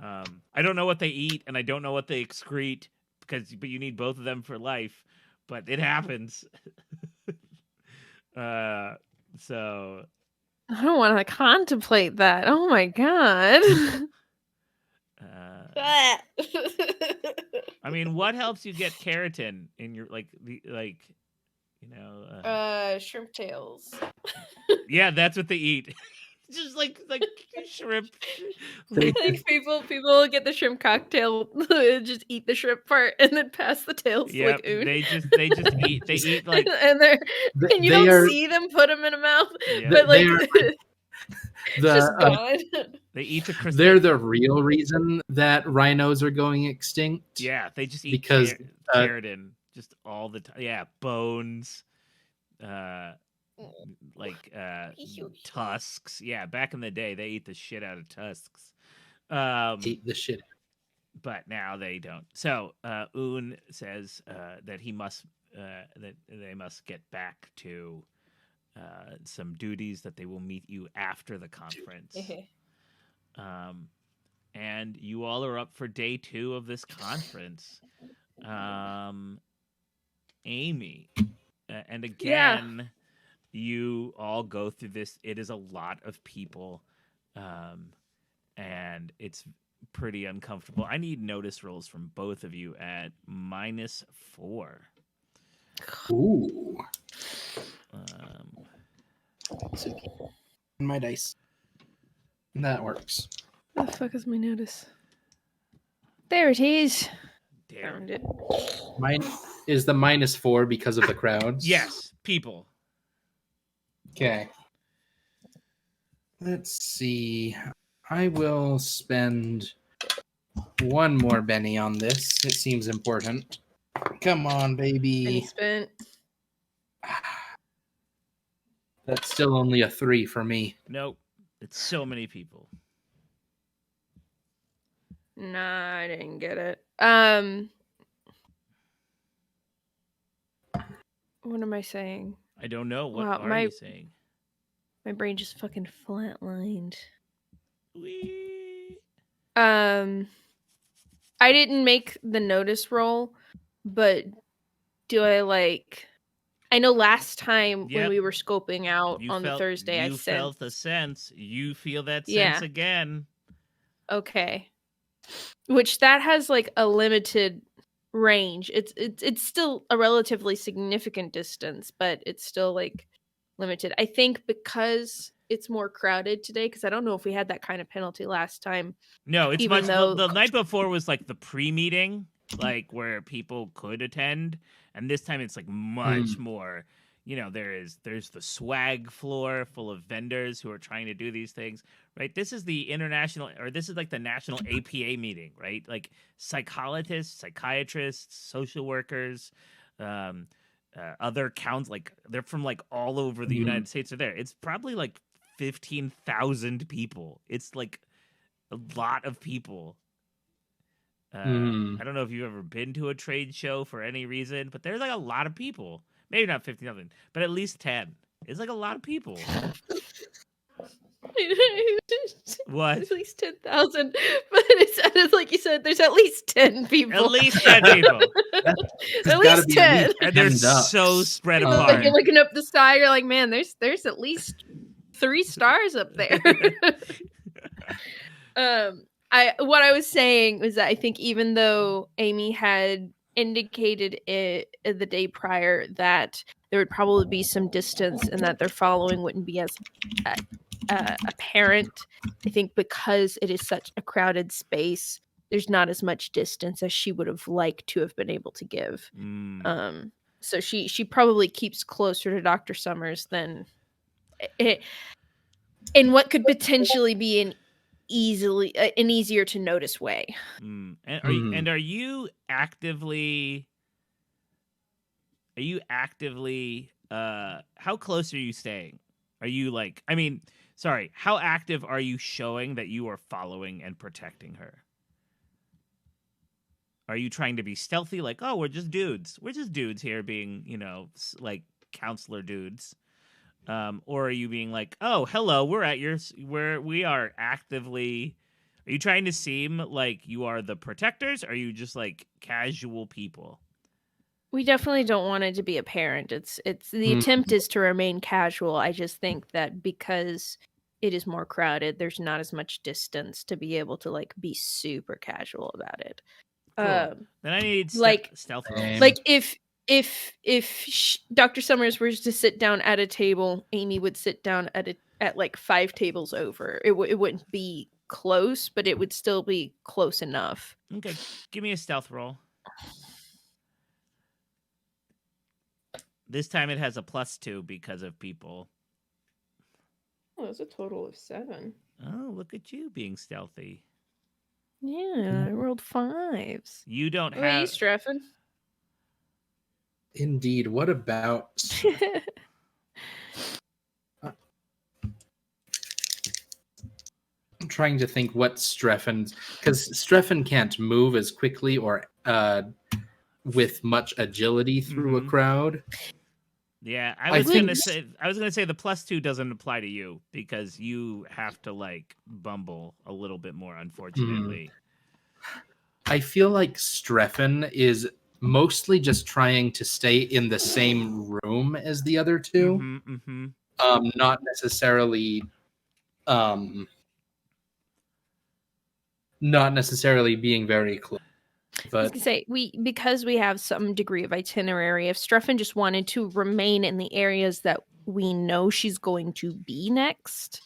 [SPEAKER 1] I don't know what they eat, and I don't know what they excrete, but you need both of them for life. But it happens. So
[SPEAKER 2] I don't want to contemplate that. Oh my god.
[SPEAKER 1] I mean, what helps you get keratin in your
[SPEAKER 2] shrimp tails.
[SPEAKER 1] Yeah, that's what they eat. Just like shrimp.
[SPEAKER 2] Like people get the shrimp cocktail, just eat the shrimp part and then pass the tails.
[SPEAKER 1] Yeah,
[SPEAKER 2] like Un.
[SPEAKER 1] they just eat like,
[SPEAKER 2] and you don't see them put them in a mouth, but like it's just gone.
[SPEAKER 1] They eat
[SPEAKER 3] they're the real reason that rhinos are going extinct.
[SPEAKER 1] Yeah, they just eat
[SPEAKER 3] because
[SPEAKER 1] keratin just all the time. Yeah, bones, tusks. Yeah, back in the day, they ate the shit out of tusks.
[SPEAKER 3] Eat the shit.
[SPEAKER 1] But now they don't. So Un says that he must that they must get back to some duties, that they will meet you after the conference. And you all are up for day 2 of this conference. Amy, and again, you all go through this. It is a lot of people, and it's pretty uncomfortable. I need notice rolls from both of you at -4.
[SPEAKER 3] Ooh. My dice. That works.
[SPEAKER 2] Where the fuck is my notice? There it is.
[SPEAKER 1] Damn.
[SPEAKER 2] Found it.
[SPEAKER 3] Mine is the -4 because of the crowds.
[SPEAKER 1] Yes, people.
[SPEAKER 3] Okay. Let's see. I will spend one more Benny on this. It seems important. Come on, baby.
[SPEAKER 2] Penny spent.
[SPEAKER 3] That's still only a 3 for me.
[SPEAKER 1] Nope. It's so many people.
[SPEAKER 2] Nah, I didn't get it. What am I saying?
[SPEAKER 1] I don't know. What are you saying?
[SPEAKER 2] My brain just fucking flatlined.
[SPEAKER 1] Wee.
[SPEAKER 2] I didn't make the notice roll, but do I know last time when we were scoping out the Thursday, I said...
[SPEAKER 1] You felt the sense. You feel that sense again.
[SPEAKER 2] Okay. Which that has like a limited range. It's still a relatively significant distance, but it's still like limited. I think because it's more crowded today, because I don't know if we had that kind of penalty last time.
[SPEAKER 1] No, it's much. The night before was like the pre-meeting, like where people could attend, and this time it's like much more. there's the swag floor full of vendors who are trying to do these things, right? This is the this is like the national APA meeting, right? Like psychologists, psychiatrists, social workers, um, other counts, like they're from like all over the United States are there. It's probably like 15,000 people. It's like a lot of people. I don't know if you've ever been to a trade show for any reason, but there's like a lot of people. Maybe not 15,000, but at least 10. It's like a lot of people. What?
[SPEAKER 2] At least 10,000. But it sounded like you said there's at least 10 people.
[SPEAKER 1] At least 10 people.
[SPEAKER 2] At least 10.
[SPEAKER 1] And they're so spread
[SPEAKER 2] Like
[SPEAKER 1] apart.
[SPEAKER 2] you're looking up the sky, you're like, man, there's at least 3 stars up there. What I was saying was that I think even though Amy had indicated it the day prior that there would probably be some distance and that their following wouldn't be as apparent, I think because it is such a crowded space, there's not as much distance as she would have liked to have been able to give. So she probably keeps closer to Dr. Summers than in what could potentially be an easier to notice way.
[SPEAKER 1] And are you actively how close are you staying? Are you like, how active are you showing that you are following and protecting her? Are you trying to be stealthy, like, oh, we're just dudes here being, like counselor dudes? Or are you being like, oh, hello, we are actively, are you trying to seem like you are the protectors? Or are you just like casual people?
[SPEAKER 2] We definitely don't want it to be apparent. It's the attempt is to remain casual. I just think that because it is more crowded, there's not as much distance to be able to like be super casual about it.
[SPEAKER 1] Cool. Then I need stealth rolls.
[SPEAKER 2] Like if Dr. Summers were to sit down at a table, Amy would sit down at like 5 tables over. It wouldn't be close, but it would still be close enough.
[SPEAKER 1] Okay, give me a stealth roll. This time it has a +2 because of people.
[SPEAKER 2] Oh, that's a total of 7.
[SPEAKER 1] Oh, look at you being stealthy.
[SPEAKER 2] Yeah, I rolled 5s.
[SPEAKER 1] You don't have.
[SPEAKER 2] What are you, Streffen?
[SPEAKER 3] Indeed. What about? I'm trying to think what Streffen, because Streffen can't move as quickly or with much agility through a crowd.
[SPEAKER 1] Yeah, I was gonna say the +2 doesn't apply to you because you have to like bumble a little bit more, unfortunately.
[SPEAKER 3] I feel like Streffen is mostly just trying to stay in the same room as the other two. Not necessarily being very close. But
[SPEAKER 2] I was gonna say because we have some degree of itinerary. If Streffen just wanted to remain in the areas that we know she's going to be next,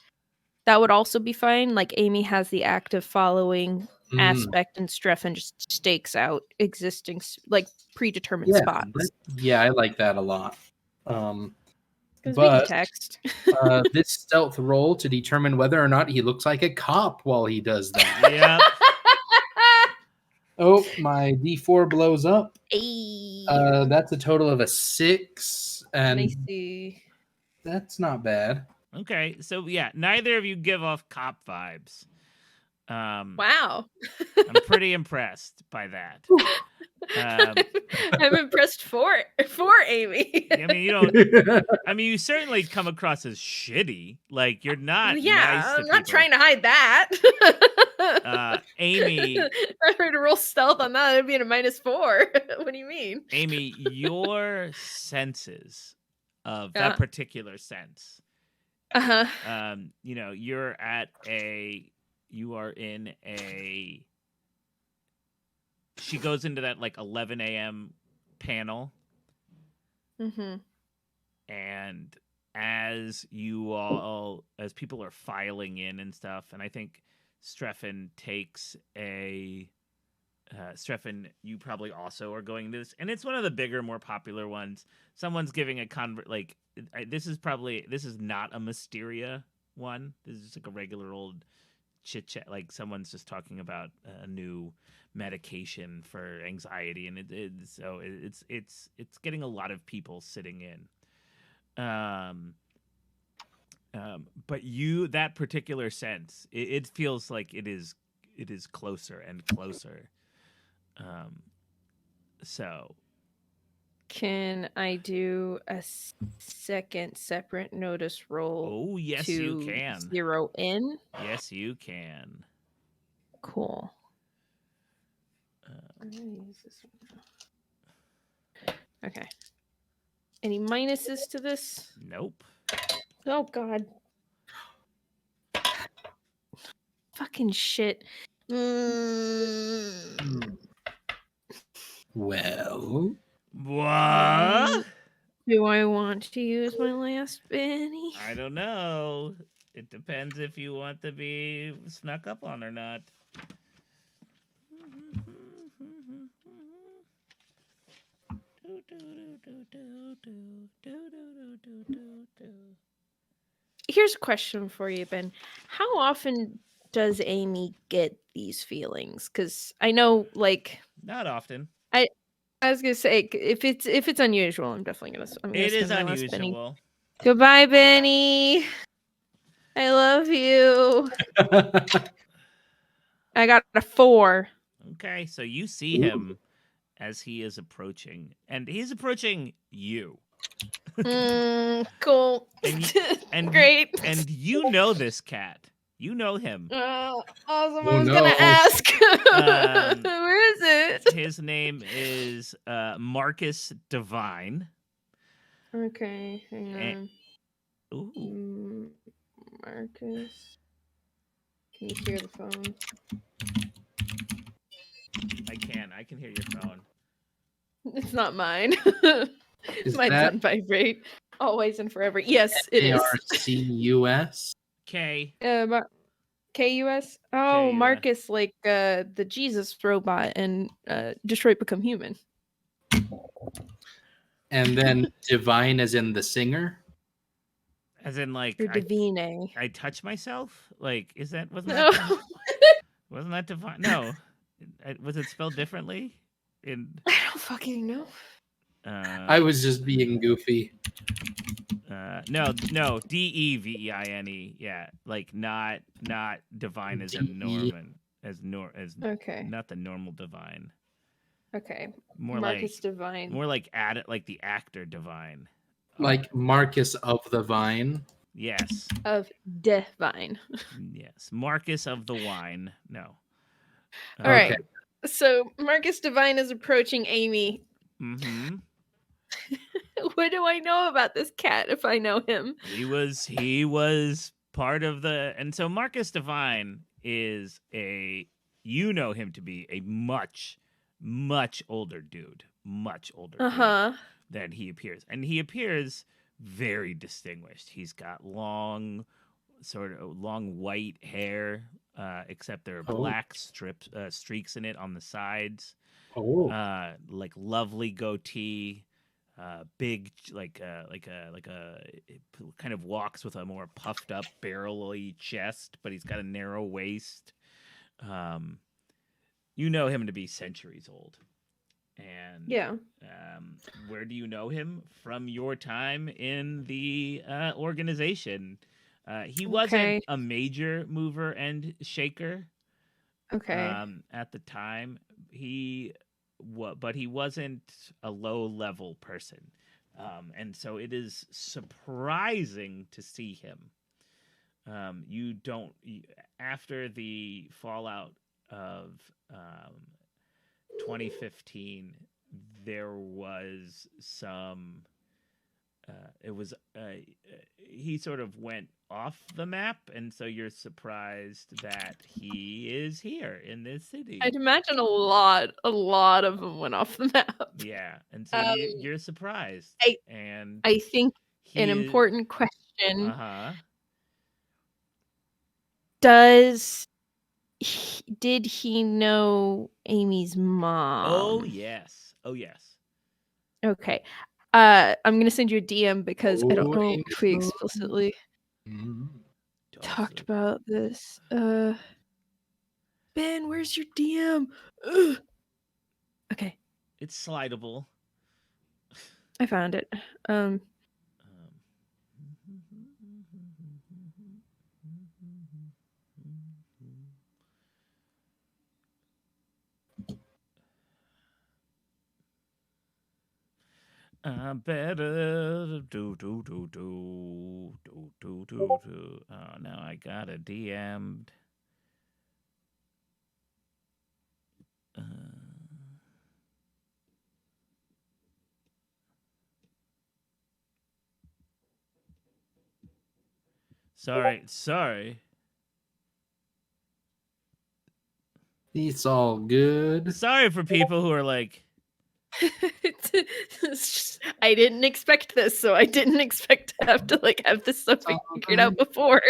[SPEAKER 2] that would also be fine. Like Amy has the active following aspect, and Streffen just stakes out existing like predetermined spots.
[SPEAKER 3] Yeah, I like that a lot.
[SPEAKER 2] Because we can text.
[SPEAKER 3] This stealth roll to determine whether or not he looks like a cop while he does that.
[SPEAKER 1] Yeah.
[SPEAKER 3] Oh, my D4 blows up.
[SPEAKER 2] Hey.
[SPEAKER 3] That's a total of a 6, and
[SPEAKER 2] I see.
[SPEAKER 3] That's not bad.
[SPEAKER 1] Okay, so yeah, neither of you give off cop vibes.
[SPEAKER 2] Wow.
[SPEAKER 1] I'm pretty impressed by that.
[SPEAKER 2] I'm impressed for Amy.
[SPEAKER 1] I mean, you certainly come across as shitty. Like you're not.
[SPEAKER 2] Yeah,
[SPEAKER 1] nice to
[SPEAKER 2] I'm not
[SPEAKER 1] people.
[SPEAKER 2] trying to hide that.
[SPEAKER 1] Amy,
[SPEAKER 2] if I were to roll stealth on that, it'd be a -4. What do you mean?
[SPEAKER 1] Amy, your senses of that particular sense. You are in a. She goes into that like 11 a.m. panel. And as people are filing in and stuff, and I think Streffen takes a Streffen, you probably also are going this, and it's one of the bigger, more popular ones. Someone's giving a this is not a Mysteria one. This is just like a regular old chit chat. Like someone's just talking about a new medication for anxiety, and it's getting a lot of people sitting in. But that particular sense, it feels like it is closer and closer. So
[SPEAKER 2] Can I do a second separate notice roll?
[SPEAKER 1] oh yes,
[SPEAKER 2] to
[SPEAKER 1] you can.
[SPEAKER 2] zero in?
[SPEAKER 1] Yes, you can.
[SPEAKER 2] Cool. I'm gonna use this one. Okay. Any minuses to this?
[SPEAKER 1] Nope.
[SPEAKER 2] Oh god. Fucking shit.
[SPEAKER 3] Well,
[SPEAKER 1] What?
[SPEAKER 2] Do I want to use my last Benny?
[SPEAKER 1] I don't know. It depends if you want to be snuck up on or not.
[SPEAKER 2] Here's a question for you, Ben. How often does Amy get these feelings? Because I know, like,
[SPEAKER 1] Not often.
[SPEAKER 2] I was gonna say if it's unusual, I'm definitely gonna.
[SPEAKER 1] It is
[SPEAKER 2] spend my last Benny.
[SPEAKER 1] unusual.
[SPEAKER 2] Goodbye, Benny. I love you. I got a 4.
[SPEAKER 1] Okay, so you see him as he is approaching, and he's approaching you.
[SPEAKER 2] Cool.
[SPEAKER 1] And
[SPEAKER 2] Great.
[SPEAKER 1] And you know this cat. You know him.
[SPEAKER 2] Awesome.
[SPEAKER 3] Oh,
[SPEAKER 2] I was
[SPEAKER 3] no.
[SPEAKER 2] gonna ask. Where is it?
[SPEAKER 1] His name is Marcus Divine.
[SPEAKER 2] Okay, hang on.
[SPEAKER 1] Ooh.
[SPEAKER 2] Marcus. Can you hear the phone?
[SPEAKER 1] I can hear your phone.
[SPEAKER 2] It's not mine.
[SPEAKER 3] Is
[SPEAKER 2] Mine's
[SPEAKER 3] that
[SPEAKER 2] on vibrate. Always and forever. Yes, it is.
[SPEAKER 3] ARCUS?
[SPEAKER 1] K.
[SPEAKER 2] KUS? Oh,
[SPEAKER 1] KUS.
[SPEAKER 2] Marcus, like the Jesus robot and Detroit Become Human.
[SPEAKER 3] And then Divine as in the singer?
[SPEAKER 1] As in like
[SPEAKER 2] Or Divine.
[SPEAKER 1] I touch myself? Like wasn't
[SPEAKER 2] No.
[SPEAKER 1] that wasn't that Divine? No. Was it spelled differently?
[SPEAKER 2] I don't fucking know.
[SPEAKER 3] I was just being goofy.
[SPEAKER 1] No, Devine. Yeah, like not divine as in Norman, as
[SPEAKER 2] Okay.
[SPEAKER 1] not the normal divine.
[SPEAKER 2] Okay.
[SPEAKER 1] More
[SPEAKER 2] Marcus
[SPEAKER 1] like
[SPEAKER 2] Divine.
[SPEAKER 1] more like like the actor Divine.
[SPEAKER 3] Like Marcus of the Vine.
[SPEAKER 1] Yes.
[SPEAKER 2] Of Divine.
[SPEAKER 1] Yes, Marcus of the Wine. No.
[SPEAKER 2] All right. So Marcus Divine is approaching Amy.
[SPEAKER 1] Mm-hmm.
[SPEAKER 2] What do I know about this cat if I know him?
[SPEAKER 1] He was part of and so Marcus Divine is you know him to be a much older dude, dude than he appears, and he appears very distinguished. He's got long white hair, except there are black streaks in it on the sides. Like lovely goatee. Big, like a kind of walks with a more puffed up barrel-y chest, but he's got a narrow waist. You know him to be centuries old. And
[SPEAKER 2] yeah.
[SPEAKER 1] Where do you know him? From your time in the organization. He wasn't a major mover and shaker.
[SPEAKER 2] Okay.
[SPEAKER 1] At the time, but he wasn't a low-level person, and so it is surprising to see him. After the fallout of 2015, there was some. He sort of went off the map, and so you're surprised that he is here in this city.
[SPEAKER 2] I'd imagine a lot of them went off the map.
[SPEAKER 1] Yeah, and so you're surprised.
[SPEAKER 2] I think an important question.
[SPEAKER 1] Uh-huh.
[SPEAKER 2] Does did he know Amy's mom?
[SPEAKER 1] Oh yes. Oh yes.
[SPEAKER 2] Okay. I'm gonna send you a DM because I don't
[SPEAKER 3] Oh,
[SPEAKER 2] know
[SPEAKER 3] Amy's
[SPEAKER 2] if we
[SPEAKER 3] mom.
[SPEAKER 2] explicitly
[SPEAKER 3] Mhm.
[SPEAKER 2] talked about this. Ben, where's your DM? Ugh. Okay,
[SPEAKER 1] It's slidable.
[SPEAKER 2] I found it.
[SPEAKER 1] I'm better. Do. Oh, now I got a DM'd. Uh, sorry.
[SPEAKER 3] It's all good.
[SPEAKER 1] Sorry for people who are like,
[SPEAKER 2] I didn't expect this, so I didn't expect to have this stuff figured out before.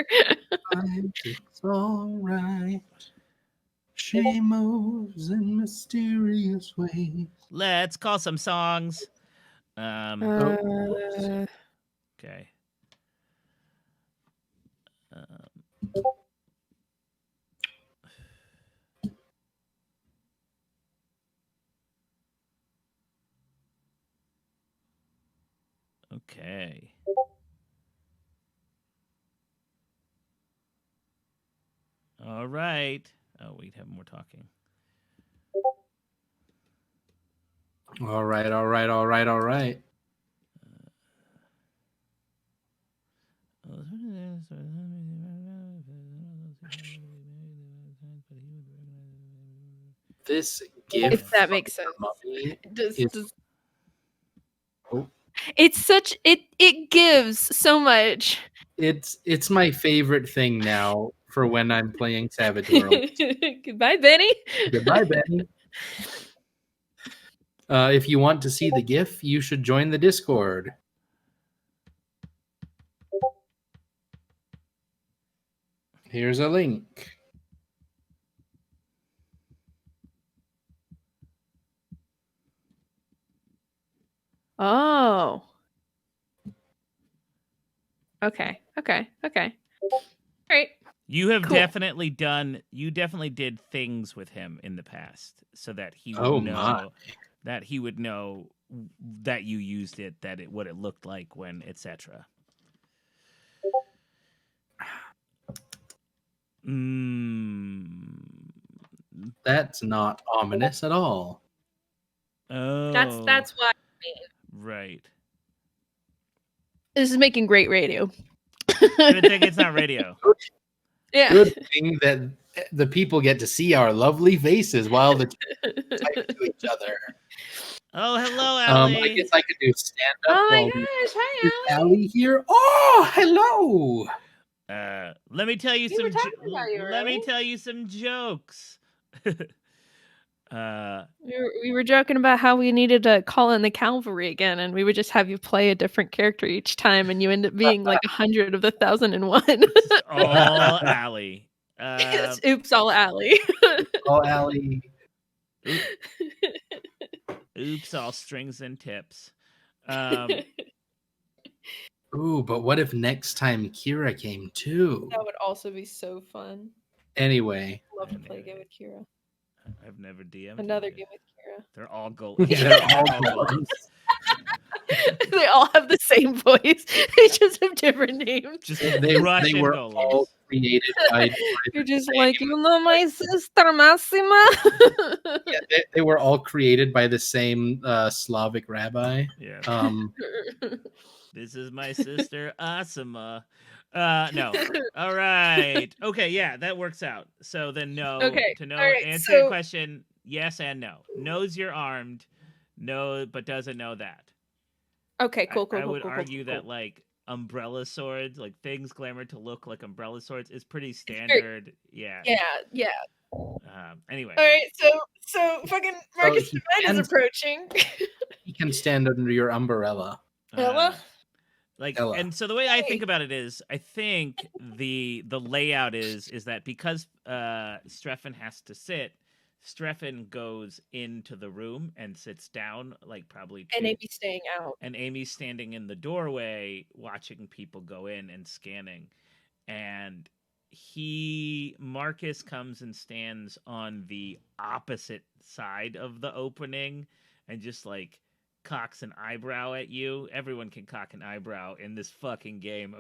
[SPEAKER 3] It's all right. She moves in mysterious ways.
[SPEAKER 1] let's call some songs.
[SPEAKER 3] Whoops.
[SPEAKER 1] Okay. Okay. All right. Oh, we'd have more talking.
[SPEAKER 3] All right. This gift,
[SPEAKER 2] If that makes sense.
[SPEAKER 3] mummy,
[SPEAKER 2] Does,
[SPEAKER 3] is
[SPEAKER 2] does,
[SPEAKER 3] oh,
[SPEAKER 2] it's such it gives so much.
[SPEAKER 3] it's my favorite thing now for when I'm playing Savage World.
[SPEAKER 2] Goodbye, Benny.
[SPEAKER 3] Goodbye, Benny. If you want to see the GIF, you should join the Discord. Here's a link.
[SPEAKER 2] Oh. Okay. All right.
[SPEAKER 1] You have
[SPEAKER 2] Cool.
[SPEAKER 1] definitely did things with him in the past so that he would
[SPEAKER 3] Oh,
[SPEAKER 1] know that he would know that you used it, what it looked like when, etc.
[SPEAKER 3] That's not ominous at all.
[SPEAKER 1] Oh.
[SPEAKER 2] That's what
[SPEAKER 1] Right.
[SPEAKER 2] this is making great radio.
[SPEAKER 1] Good thing it's not radio.
[SPEAKER 2] Yeah.
[SPEAKER 3] Good thing that the people get to see our lovely faces while the type to each other.
[SPEAKER 1] Oh, hello, Allie.
[SPEAKER 3] I guess I could do stand up.
[SPEAKER 2] Oh my
[SPEAKER 3] while
[SPEAKER 2] gosh! Hi,
[SPEAKER 3] Is Allie here? Oh, hello.
[SPEAKER 1] Let me tell you
[SPEAKER 2] We were
[SPEAKER 1] some.
[SPEAKER 2] talking about you,
[SPEAKER 1] Let me
[SPEAKER 2] Allie.
[SPEAKER 1] tell you some jokes.
[SPEAKER 2] We were joking about how we needed to call in the cavalry again, and we would just have you play a different character each time, and you end up being like 100 of the 1001.
[SPEAKER 1] All Allie.
[SPEAKER 2] Oops, all Allie.
[SPEAKER 3] Oh, Allie.
[SPEAKER 1] Oops, all strings and tips.
[SPEAKER 3] Ooh, but what if next time Kira came too?
[SPEAKER 2] That would also be so fun.
[SPEAKER 3] Anyway.
[SPEAKER 2] Love to play a game with Kira.
[SPEAKER 1] I've never DM'd
[SPEAKER 2] Another
[SPEAKER 1] you.
[SPEAKER 2] game with Kira.
[SPEAKER 1] They're all gold.
[SPEAKER 3] They're all gold.
[SPEAKER 2] They all have the same voice. They just have different names.
[SPEAKER 1] Just
[SPEAKER 3] They
[SPEAKER 1] Russian
[SPEAKER 3] were
[SPEAKER 1] golems.
[SPEAKER 3] all created by
[SPEAKER 2] You're just like, you know my sister Massima?
[SPEAKER 3] yeah, they were all created by the same Slavic rabbi.
[SPEAKER 1] Yeah. This is my sister Asima. No. All right. Okay, yeah, that works out. So then no.
[SPEAKER 2] Okay,
[SPEAKER 1] To know
[SPEAKER 2] all right,
[SPEAKER 1] answer
[SPEAKER 2] so-
[SPEAKER 1] your question, yes and no. Knows you're armed, no, but doesn't know that.
[SPEAKER 2] Okay, cool.
[SPEAKER 1] I would argue that like umbrella swords, like things glamored to look like umbrella swords, is pretty standard. Yeah.
[SPEAKER 2] Yeah.
[SPEAKER 1] Anyway.
[SPEAKER 2] All right, so fucking Marcus Divine is approaching.
[SPEAKER 3] He can stand under your umbrella.
[SPEAKER 2] Ella?
[SPEAKER 1] Like,
[SPEAKER 3] Ella.
[SPEAKER 1] and so the way I think
[SPEAKER 2] Hey.
[SPEAKER 1] about it is, I think the layout is that because Streffen has to sit, Streffen goes into the room and sits down, like probably
[SPEAKER 2] And
[SPEAKER 1] two,
[SPEAKER 2] Amy's staying out.
[SPEAKER 1] and Amy's standing in the doorway watching people go in and scanning, and Marcus comes and stands on the opposite side of the opening and just like cocks an eyebrow at you. Everyone can cock an eyebrow in this fucking game,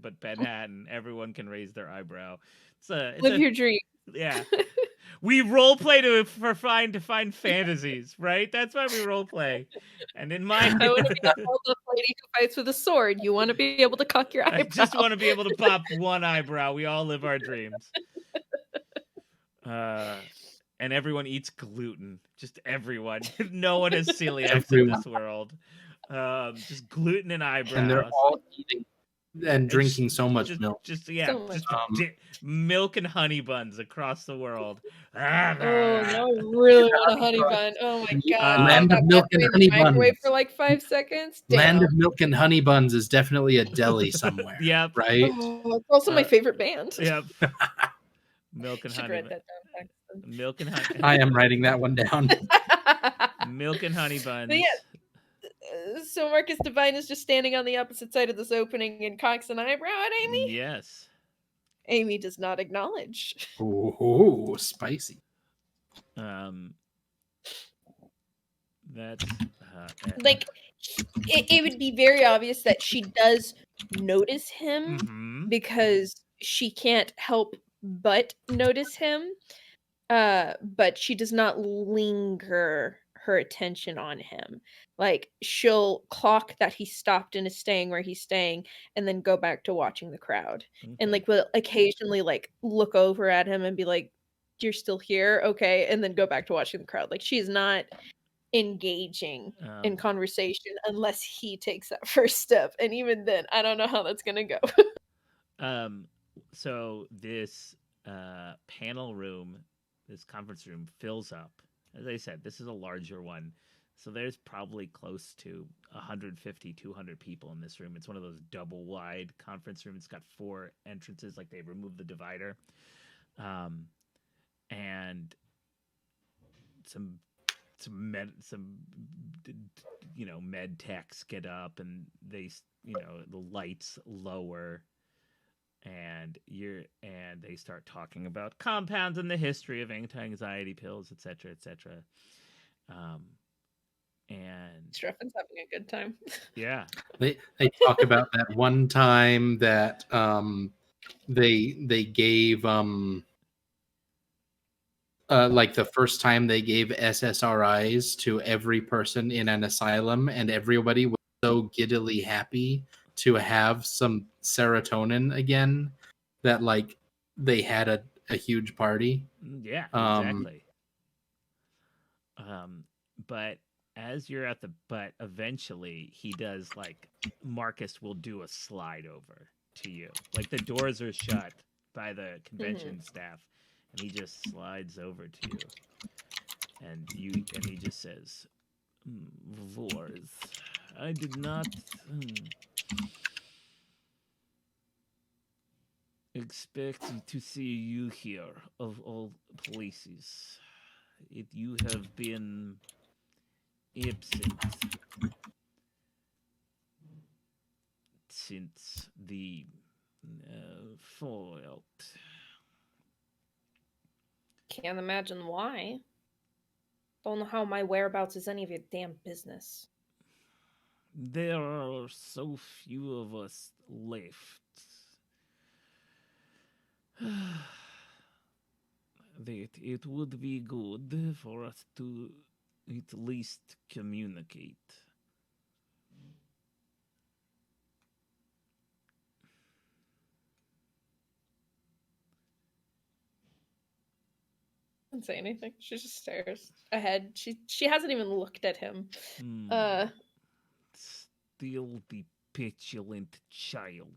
[SPEAKER 1] but Manhattan, everyone can raise their eyebrow.
[SPEAKER 2] Live your dream.
[SPEAKER 1] Yeah. We role play to find fantasies, right? That's why we role play. And in my
[SPEAKER 2] I want to be a hold-up lady who fights with a sword. You want to be able to cock your eyebrow.
[SPEAKER 1] I just want to be able to pop one eyebrow. We all live our dreams. And everyone eats gluten. Just everyone. No one has celiac in this world. Just gluten and eyebrows.
[SPEAKER 3] And they're all eating and drinking so much milk.
[SPEAKER 1] Just yeah,
[SPEAKER 2] So much.
[SPEAKER 1] milk and honey buns across the world.
[SPEAKER 2] Oh, now I really want a honey bun. Oh my god!
[SPEAKER 3] Land of milk and honey buns.
[SPEAKER 2] Microwave for like 5 seconds. Damn.
[SPEAKER 3] Land of Milk and Honey Buns is definitely a deli somewhere.
[SPEAKER 1] Yep.
[SPEAKER 3] Right?
[SPEAKER 2] Oh, it's also my favorite band.
[SPEAKER 1] Yep. Milk and
[SPEAKER 2] Should
[SPEAKER 1] honey.
[SPEAKER 2] write that down.
[SPEAKER 1] Milk and honey.
[SPEAKER 3] I am writing that one down.
[SPEAKER 1] Milk and honey buns.
[SPEAKER 2] But yeah, so Marcus Devine is just standing on the opposite side of this opening and cocks an eyebrow at Amy.
[SPEAKER 1] Yes.
[SPEAKER 2] Amy does not acknowledge.
[SPEAKER 3] Ooh, spicy.
[SPEAKER 1] That's
[SPEAKER 2] like it would be very obvious that she does notice him because she can't help but notice him, but she does not linger her attention on him. Like, she'll clock that he stopped and is staying where he's staying and then go back to watching the crowd. And like will occasionally like look over at him and be like, you're still here, okay, and then go back to watching the crowd. Like, she's not engaging in conversation unless he takes that first step, and even then I don't know how that's gonna go.
[SPEAKER 1] So this panel room, this conference room fills up. As I said, this is a larger one, so there's probably close to 150 200 people in this room. It's one of those double wide conference rooms. It's got 4 entrances, like they removed the divider, and some med techs get up, and they, the lights lower, and they start talking about compounds and the history of anti-anxiety pills, etc., etc. And
[SPEAKER 2] Streffen's having a good time.
[SPEAKER 1] Yeah,
[SPEAKER 3] they talk about that one time that they gave like the first time they gave SSRIs to every person in an asylum, and everybody was so giddily happy to have some serotonin again that like they had a huge party.
[SPEAKER 1] Yeah, exactly. But as you're but eventually he does, like, Marcus will do a slide over to you. Like, the doors are shut by the convention staff, and he just slides over to you. And he just says, Vors, I did not expect to see you here, of all places. You have been absent since the fallout.
[SPEAKER 2] Can't imagine why. Don't know how my whereabouts is any of your damn business.
[SPEAKER 1] There are so few of us left. That it would be good for us to at least communicate.
[SPEAKER 2] Doesn't say anything. She just stares ahead. She hasn't even looked at him.
[SPEAKER 1] Still the petulant child.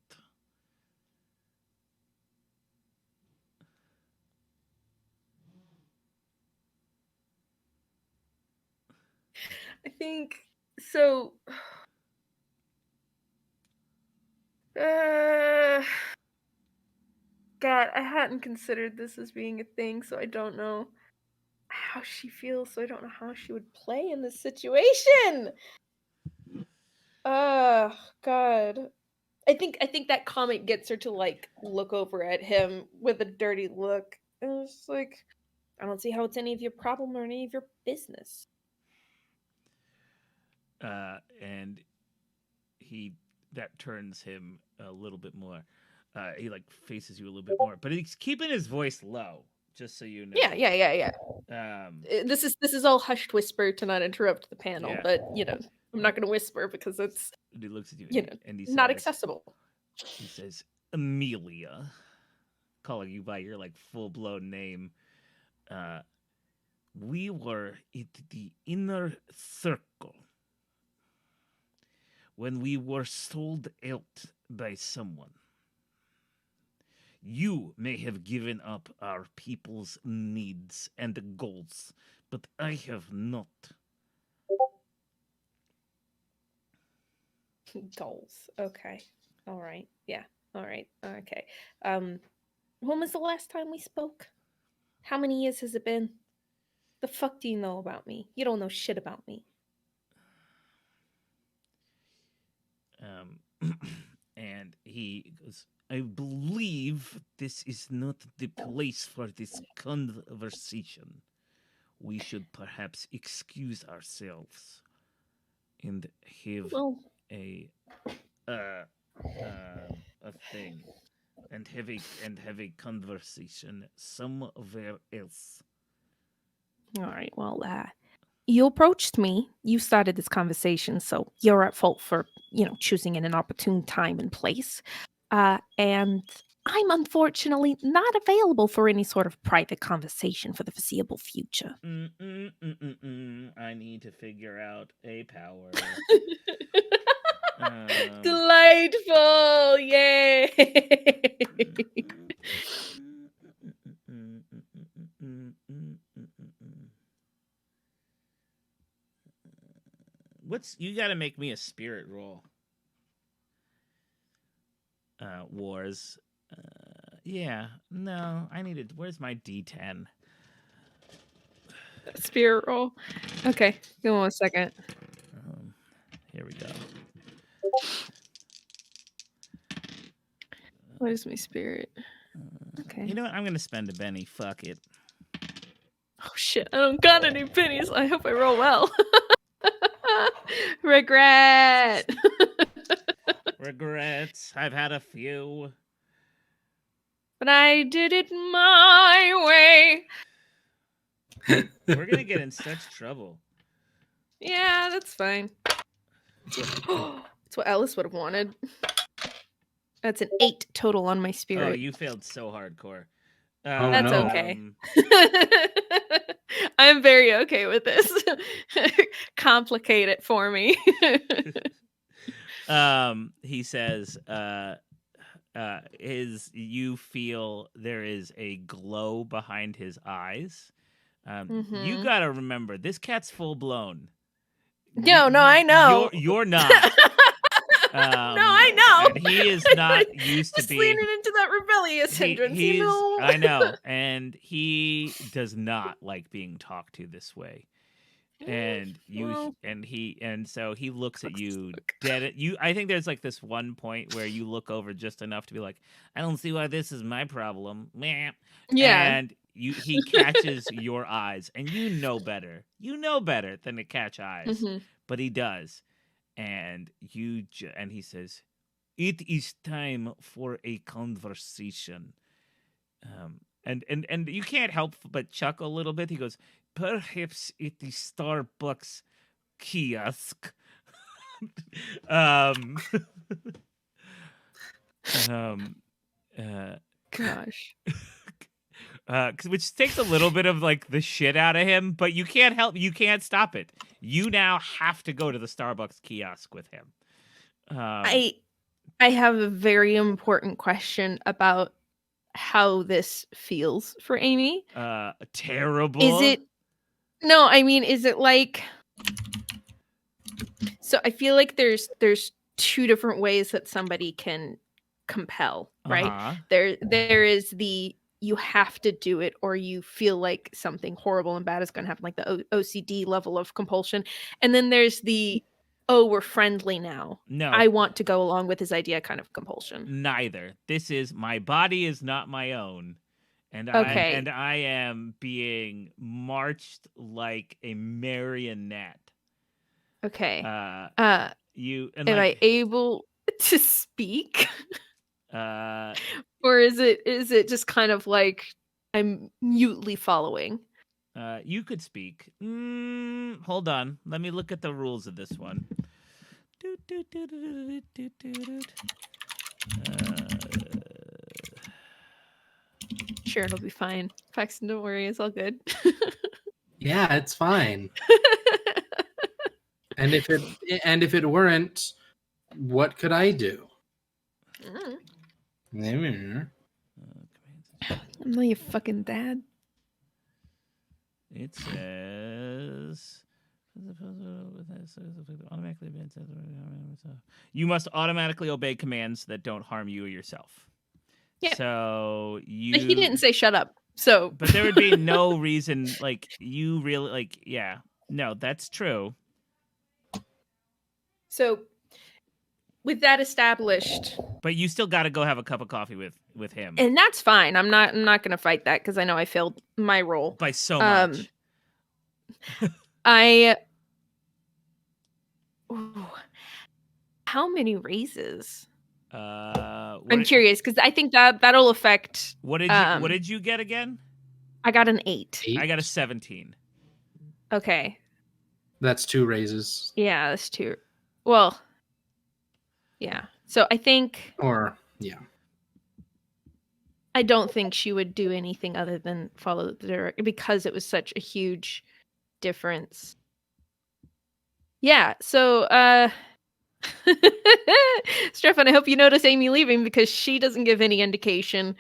[SPEAKER 2] I think so. God, I hadn't considered this as being a thing, so I don't know how she feels, so I don't know how she would play in this situation. Oh, God. I think that comment gets her to like look over at him with a dirty look. And it's like, I don't see how it's any of your problem or any of your business.
[SPEAKER 1] And that turns him a little bit more. He like faces you a little bit more, but he's keeping his voice low, just so you know.
[SPEAKER 2] Yeah. This is all hushed whisper to not interrupt the panel,
[SPEAKER 1] Yeah.
[SPEAKER 2] but I'm not going to whisper because it's
[SPEAKER 1] He looks at you, and he
[SPEAKER 2] not
[SPEAKER 1] says,
[SPEAKER 2] accessible.
[SPEAKER 1] He says, Amelia, calling you by your like full blown name. We were at the inner circle when we were sold out by someone. You may have given up our people's needs and goals, but I have not.
[SPEAKER 2] Goals. Okay. All right. Yeah. All right. Okay. When was the last time we spoke? How many years has it been? The fuck do you know about me? You don't know shit about me.
[SPEAKER 1] And he goes, I believe this is not the place for this conversation. We should perhaps excuse ourselves and have a thing and have a conversation somewhere else.
[SPEAKER 2] All right. Well, you approached me. You started this conversation, so you're at fault for choosing in an opportune time and place. And I'm unfortunately not available for any sort of private conversation for the foreseeable future.
[SPEAKER 1] I need to figure out a power.
[SPEAKER 2] Delightful! Yay!
[SPEAKER 1] You gotta make me a spirit roll. Wars. Yeah. No, I needed. Where's my D10?
[SPEAKER 2] Spirit roll. Okay, give me 1 second.
[SPEAKER 1] Here we go.
[SPEAKER 2] Where's my spirit? Okay.
[SPEAKER 1] You know what? I'm gonna spend a Benny. Fuck it.
[SPEAKER 2] Oh shit! I don't got any pennies. I hope I roll well. Regret.
[SPEAKER 1] Regrets. I've had a few.
[SPEAKER 2] But I did it my way.
[SPEAKER 1] We're gonna get in such trouble.
[SPEAKER 2] Yeah, that's fine. That's what Ellis would have wanted. That's an 8 total on my spirit.
[SPEAKER 1] Oh, you failed so hardcore.
[SPEAKER 2] That's okay. I'm very okay with this. Complicate it for me.
[SPEAKER 1] He says, you feel there is a glow behind his eyes. You gotta remember, this cat's full blown.
[SPEAKER 2] No, I know.
[SPEAKER 1] You're not.
[SPEAKER 2] No, I know.
[SPEAKER 1] And he is not used to being
[SPEAKER 2] leaning into that rebellious hindrance.
[SPEAKER 1] I know, and he does not like being talked to this way. And so he looks at you dead at you. I think there's like this one point where you look over just enough to be like, I don't see why this is my problem. Yeah. And he catches your eyes, and you know better than to catch eyes, but he does. And and he says, it is time for a conversation. And you can't help but chuckle a little bit. He goes, perhaps at the Starbucks kiosk.
[SPEAKER 2] Gosh.
[SPEAKER 1] Which takes a little bit of like the shit out of him, but you can't stop it. You now have to go to the Starbucks kiosk with him.
[SPEAKER 2] I have a very important question about how this feels for Amy.
[SPEAKER 1] Terrible.
[SPEAKER 2] Is it? No, I mean, is it like? So I feel like there's 2 different ways that somebody can compel, right?
[SPEAKER 1] Uh-huh.
[SPEAKER 2] There is the you have to do it or you feel like something horrible and bad is going to happen, like the OCD level of compulsion. And then there's the, oh, we're friendly now.
[SPEAKER 1] No,
[SPEAKER 2] I want to go along with his idea kind of compulsion.
[SPEAKER 1] neither. This is my body is not my own. And
[SPEAKER 2] Okay.
[SPEAKER 1] I am being marched like a marionette.
[SPEAKER 2] Okay.
[SPEAKER 1] You and
[SPEAKER 2] Am I
[SPEAKER 1] like
[SPEAKER 2] able to speak?
[SPEAKER 1] uh
[SPEAKER 2] Or is it just kind of like I'm mutely following?
[SPEAKER 1] you could speak. Hold on. Let me look at the rules of this one.
[SPEAKER 2] Sure, it'll be fine. Paxton, don't worry, it's all good.
[SPEAKER 3] Yeah, it's fine. And if it weren't, what could I do?
[SPEAKER 2] I'm not your fucking dad.
[SPEAKER 1] It says you must automatically obey commands that don't harm you or yourself.
[SPEAKER 2] Yeah.
[SPEAKER 1] So
[SPEAKER 2] But he didn't say shut up. So
[SPEAKER 1] but there would be no reason, like, you really, like, yeah. No, that's true.
[SPEAKER 2] So with that established,
[SPEAKER 1] But you still got to go have a cup of coffee with him.
[SPEAKER 2] and that's fine. I'm not going to fight that because I know I failed my role
[SPEAKER 1] By so much.
[SPEAKER 2] Ooh, how many raises?
[SPEAKER 1] I'm
[SPEAKER 2] curious because I think that'll affect.
[SPEAKER 1] What did you get again?
[SPEAKER 2] I got an 8.
[SPEAKER 1] I got a 17.
[SPEAKER 2] Okay.
[SPEAKER 3] That's 2 raises.
[SPEAKER 2] Yeah, that's 2. Well, yeah. So I think.
[SPEAKER 3] Or yeah.
[SPEAKER 2] I don't think she would do anything other than follow the direction because it was such a huge difference. Yeah. So, Stefan, I hope you notice Amy leaving because she doesn't give any indication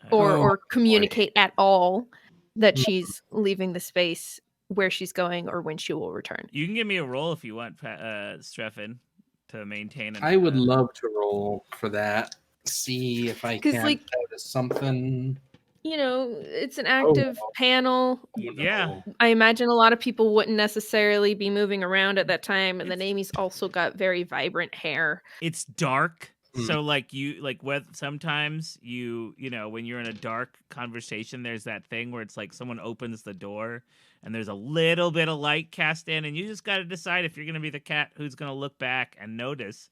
[SPEAKER 2] or communicate at all that she's leaving the space, where she's going, or when she will return.
[SPEAKER 1] You can give me a roll if you want, Stefan, to maintain.
[SPEAKER 3] I would love to roll for that. See if I can notice something.
[SPEAKER 2] You know, it's an active panel.
[SPEAKER 1] Yeah.
[SPEAKER 2] I imagine a lot of people wouldn't necessarily be moving around at that time. And then Amy's also got very vibrant hair.
[SPEAKER 1] It's dark. So sometimes you know, when you're in a dark conversation, there's that thing where it's like someone opens the door and there's a little bit of light cast in, and you just got to decide if you're going to be the cat who's going to look back and notice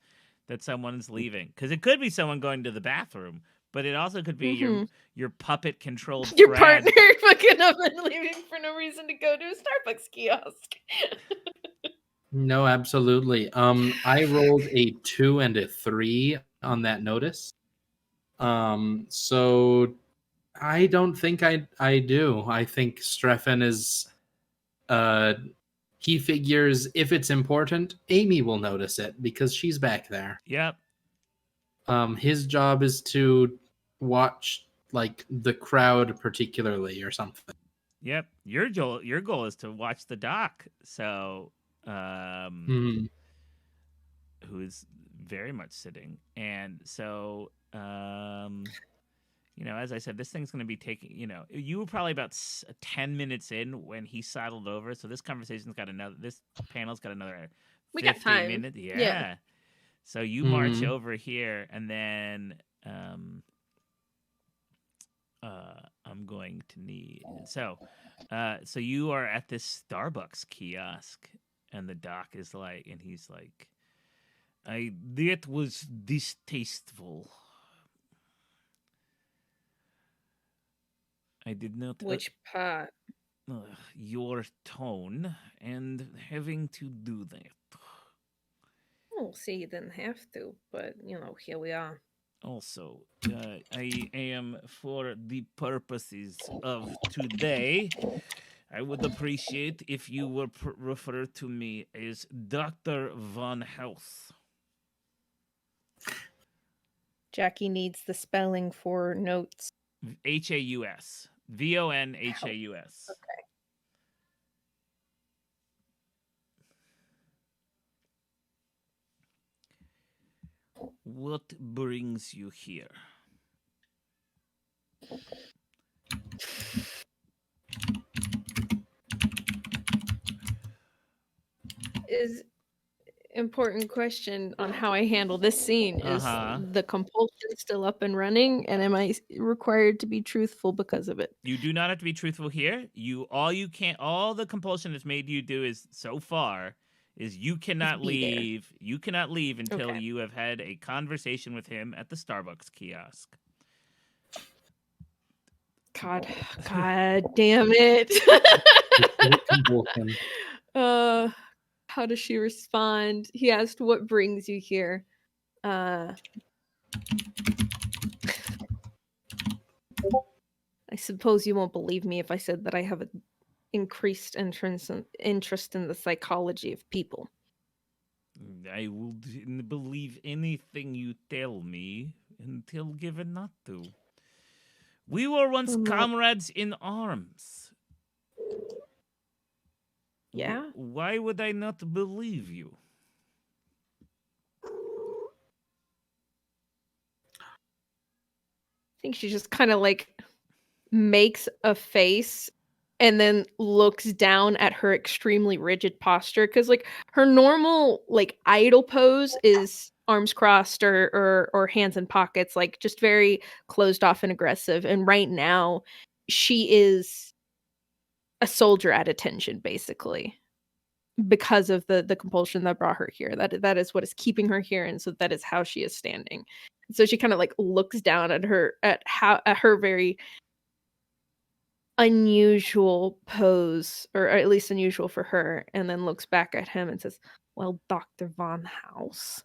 [SPEAKER 1] that someone's leaving. Because it could be someone going to the bathroom, but it also could be your puppet controlled
[SPEAKER 2] your partner fucking up and leaving for no reason to go to a Starbucks kiosk.
[SPEAKER 3] No, absolutely. I rolled a 2 and a 3 on that notice. So I don't think I do. I think Streffen is he figures if it's important, Amy will notice it because she's back there.
[SPEAKER 1] Yep.
[SPEAKER 3] His job is to watch like the crowd particularly or something.
[SPEAKER 1] Yep. Your goal is to watch the doc. So who's very much sitting. And so you know, as I said, this thing's going to be taking, you know, you were probably about 10 minutes in when he sidled over. So this panel's got another 50 minutes. Yeah. So you march over here, and then I'm going to need, so you are at this Starbucks kiosk, and the doc is like, and he's like, that was distasteful. I did not.
[SPEAKER 2] Which part?
[SPEAKER 1] Your tone and having to do that.
[SPEAKER 2] Oh, see, you didn't have to, but, you know, here we are.
[SPEAKER 1] Also, I am, for the purposes of today, I would appreciate if you were refer to me as Dr. Von House.
[SPEAKER 2] Jackie needs the spelling for notes.
[SPEAKER 1] Haus. Vonhaus.
[SPEAKER 2] Okay.
[SPEAKER 1] What brings you here?
[SPEAKER 2] Is important question on how I handle this scene. Is
[SPEAKER 1] Uh-huh.
[SPEAKER 2] the compulsion still up and running, and am I required to be truthful because of it?
[SPEAKER 1] You do not have to be truthful here. All the compulsion has made you do is so far is you cannot
[SPEAKER 2] be there.
[SPEAKER 1] leave. You cannot leave until
[SPEAKER 2] Okay.
[SPEAKER 1] you have had a conversation with him at the Starbucks kiosk.
[SPEAKER 2] God damn it.
[SPEAKER 3] Compulsion.
[SPEAKER 2] How does she respond? He asked, "What brings you here?" I suppose you won't believe me if I said that I have an increased interest in the psychology of people.
[SPEAKER 1] I will believe anything you tell me until given not to. We were once
[SPEAKER 2] Well,
[SPEAKER 1] comrades in arms.
[SPEAKER 2] yeah.
[SPEAKER 1] Why would I not believe you?
[SPEAKER 2] I think she just kind of like makes a face and then looks down at her extremely rigid posture because like her normal like idle pose is arms crossed or hands in pockets, like just very closed off and aggressive, and right now she is a soldier at attention basically because of the compulsion that brought her here. That is what is keeping her here, and so that is how she is standing. So she kind of like looks down at her very unusual pose, or at least unusual for her, and then looks back at him and says, "Well, Dr. Von House,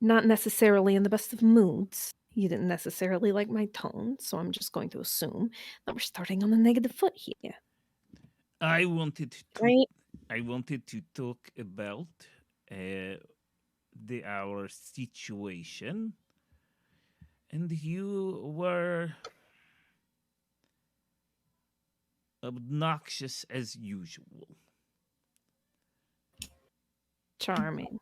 [SPEAKER 2] not necessarily in the best of moods. You didn't necessarily like my tone, so I'm just going to assume that we're starting on the negative foot here,
[SPEAKER 1] I wanted to
[SPEAKER 2] right?"
[SPEAKER 1] I wanted to talk about our situation, and you were obnoxious as usual.
[SPEAKER 2] Charming.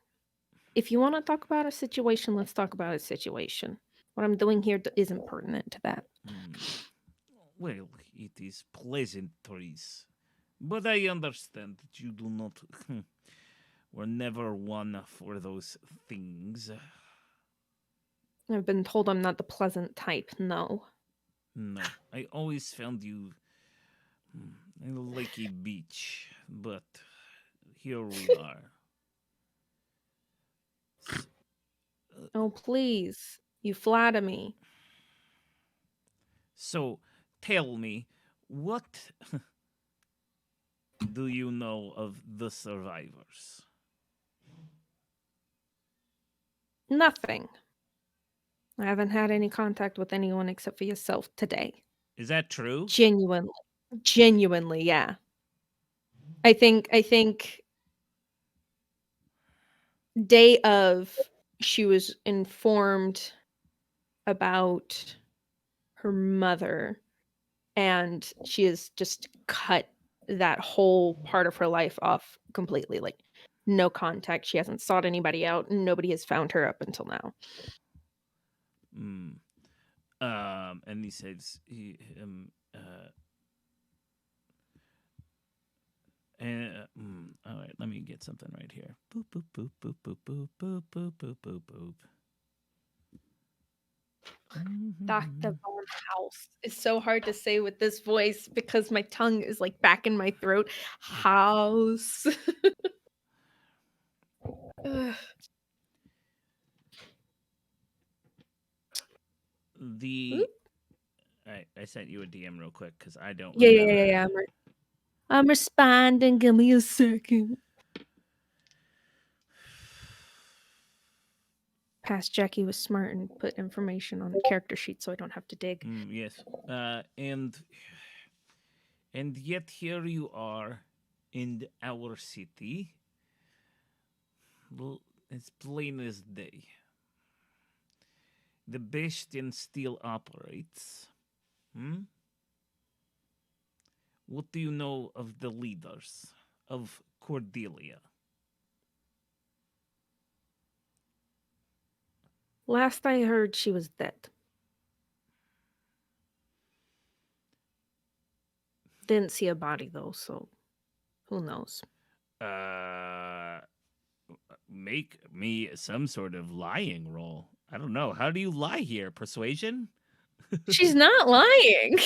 [SPEAKER 2] If you want to talk about a situation, let's talk about a situation. What I'm doing here isn't pertinent to that.
[SPEAKER 1] Well, it is pleasantries, but I understand that you do not. Were never one for those things.
[SPEAKER 2] I've been told I'm not the pleasant type, no.
[SPEAKER 1] No, I always found you like a beach, but here we are.
[SPEAKER 2] Oh, please. You flatter me.
[SPEAKER 1] So, tell me, what do you know of the survivors?
[SPEAKER 2] Nothing. I haven't had any contact with anyone except for yourself today.
[SPEAKER 1] Is that true?
[SPEAKER 2] Genuinely. Genuinely, yeah. I think day of she was informed about her mother, and she has just cut that whole part of her life off completely. Like no contact. She hasn't sought anybody out. Nobody has found her up until now.
[SPEAKER 1] Mm. And he says, all right, let me get something right here. Boop, boop, boop, boop, boop, boop, boop, boop, boop, boop, boop.
[SPEAKER 2] Dr. Von House. It's so hard to say with this voice because my tongue is like back in my throat. House. Ugh.
[SPEAKER 1] The
[SPEAKER 2] Oop.
[SPEAKER 1] I sent you a DM real quick because I don't
[SPEAKER 2] Yeah, yeah,
[SPEAKER 1] remember.
[SPEAKER 2] yeah, yeah. I'm responding. Give me a second. Past Jackie was smart and put information on the character sheet so I don't have to dig.
[SPEAKER 1] Yes. And yet here you are in our city. It's plain as day. The Bastion still operates. Hmm? What do you know of the leaders of Cordelia?
[SPEAKER 2] Last I heard, she was dead. Didn't see a body though, so who knows?
[SPEAKER 1] Make me some sort of lying roll. I don't know. How do you lie here? Persuasion?
[SPEAKER 2] She's not lying.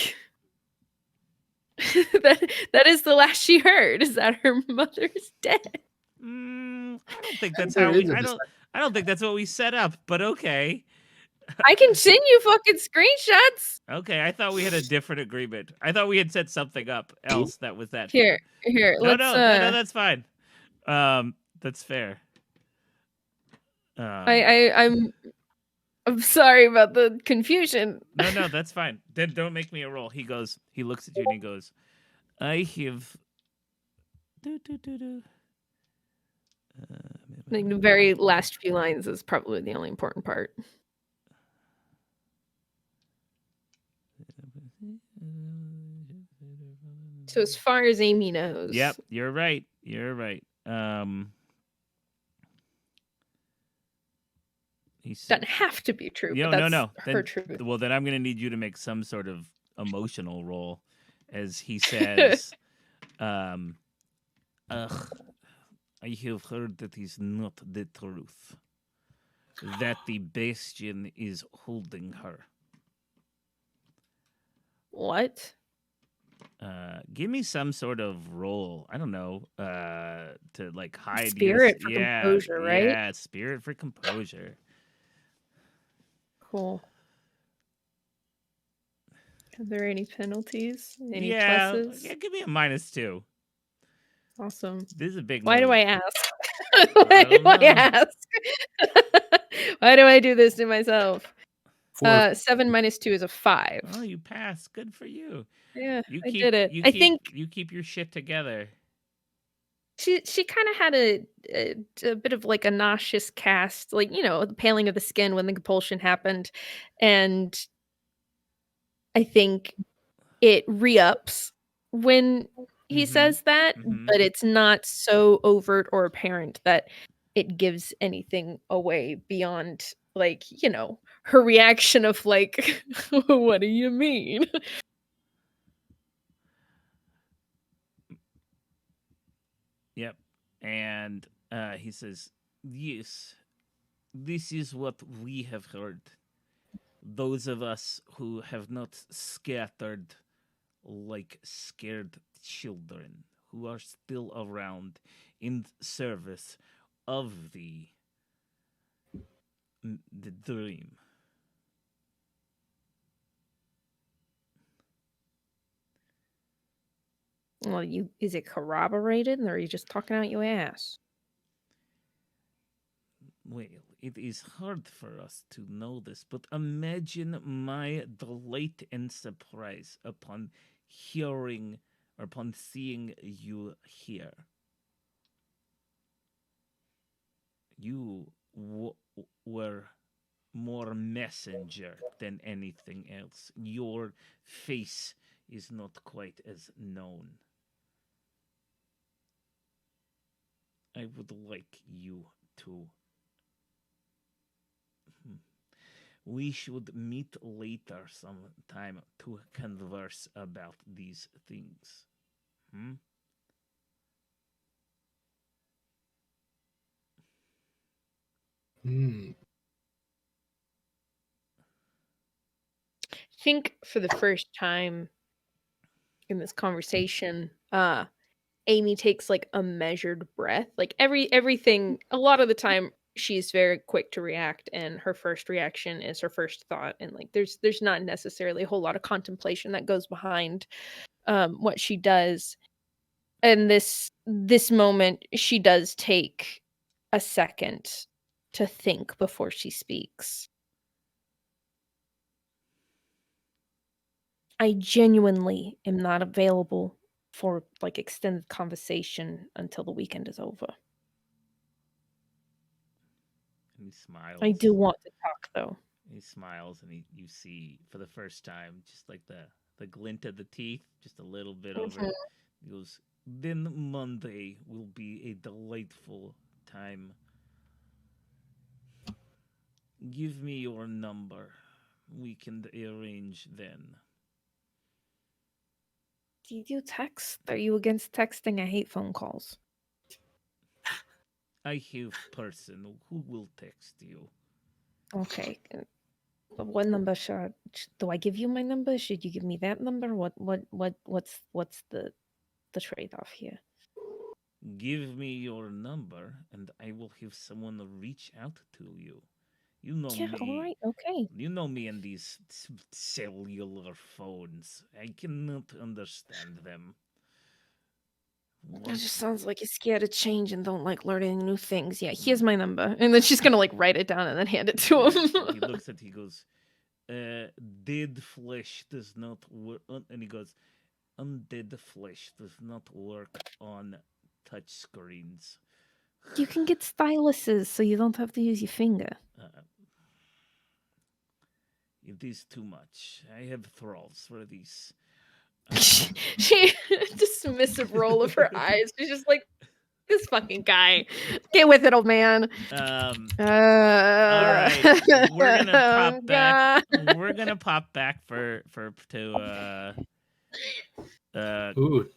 [SPEAKER 2] that is the last she heard, is that her mother's dead.
[SPEAKER 1] I don't think that's
[SPEAKER 3] There
[SPEAKER 1] how
[SPEAKER 3] is
[SPEAKER 1] we.
[SPEAKER 3] a
[SPEAKER 1] I don't think that's what we set up. But okay.
[SPEAKER 2] I can send you fucking screenshots.
[SPEAKER 1] Okay, I thought we had a different agreement. I thought we had set something up else that was that.
[SPEAKER 2] Here.
[SPEAKER 1] No,
[SPEAKER 2] Let's
[SPEAKER 1] no, that's fine. That's fair.
[SPEAKER 2] I'm sorry about the confusion.
[SPEAKER 1] No, that's fine. Then don't make me a roll. He looks at you and he goes, I have.
[SPEAKER 2] Like the very last few lines is probably the only important part. So as far as Amy knows.
[SPEAKER 1] Yep, you're right.
[SPEAKER 2] Doesn't have to be true.
[SPEAKER 1] No,
[SPEAKER 2] but that's
[SPEAKER 1] no.
[SPEAKER 2] her truth.
[SPEAKER 1] Well, then I'm going to need you to make some sort of emotional roll, as he says, "Ugh, I have heard that is not the truth. That the Bastion is holding her."
[SPEAKER 2] What?
[SPEAKER 1] Give me some sort of roll. I don't know. To like hide
[SPEAKER 2] Spirit for composure, right?
[SPEAKER 1] Yeah, spirit for composure.
[SPEAKER 2] Cool. Are there any penalties? Any pluses?
[SPEAKER 1] Yeah, give me a -2.
[SPEAKER 2] Awesome.
[SPEAKER 1] This is a big
[SPEAKER 2] Why
[SPEAKER 1] move.
[SPEAKER 2] do I ask? Why do I ask? Why do I do this to myself? 7 minus 2 is a 5.
[SPEAKER 1] Oh, you passed. Good for you.
[SPEAKER 2] Yeah, I did it. I think
[SPEAKER 1] you keep your shit together.
[SPEAKER 2] she kind of had a bit of like a nauseous cast, like, you know, the paling of the skin when the compulsion happened, and I think it re-ups when he says that, but it's not so overt or apparent that it gives anything away beyond, like, you know, her reaction of like, what do you mean?
[SPEAKER 1] Yep. And he says, yes, this is what we have heard. Those of us who have not scattered like scared children, who are still around in service of the dream.
[SPEAKER 2] Well, is it corroborated, or are you just talking out your ass?
[SPEAKER 1] Well, it is hard for us to know this, but imagine my delight and surprise upon hearing or upon seeing you here. You were more messenger than anything else. Your face is not quite as known. I would like you to. We should meet later sometime to converse about these things.
[SPEAKER 2] I think for the first time in this conversation, Amy takes like a measured breath. Like everything, a lot of the time she's very quick to react, and her first reaction is her first thought, and like there's not necessarily a whole lot of contemplation that goes behind what she does. And this moment, she does take a second to think before she speaks. I genuinely am not available for like extended conversation until the weekend is over.
[SPEAKER 1] And he smiles.
[SPEAKER 2] I do want to talk though.
[SPEAKER 1] He smiles, and you see for the first time just like the glint of the teeth, just a little bit over. He goes, then Monday will be a delightful time. Give me your number. We can arrange then.
[SPEAKER 4] Do you text? Are you against texting? I hate phone calls.
[SPEAKER 1] I have person who will text you.
[SPEAKER 4] Okay. What number do I give you my number? Should you give me that number? What's the trade-off here?
[SPEAKER 1] Give me your number, and I will have someone reach out to you. You know
[SPEAKER 4] Yeah,
[SPEAKER 1] me.
[SPEAKER 4] all right, okay.
[SPEAKER 1] You know me and these cellular phones. I cannot understand them.
[SPEAKER 4] That just sounds like you're scared of change and don't like learning new things. Yeah, here's my number. And then she's gonna like write it down and then hand it to him.
[SPEAKER 1] He looks at it, he goes, dead flesh does not work. And he goes, undead flesh does not work on touch screens.
[SPEAKER 4] You can get styluses so you don't have to use your finger.
[SPEAKER 1] It is too much. I have thralls for these.
[SPEAKER 2] She dismissive roll of her eyes. She's just like, this fucking guy. Get with it, old man.
[SPEAKER 1] All right, we're gonna pop back. We're gonna pop back
[SPEAKER 3] Ooh.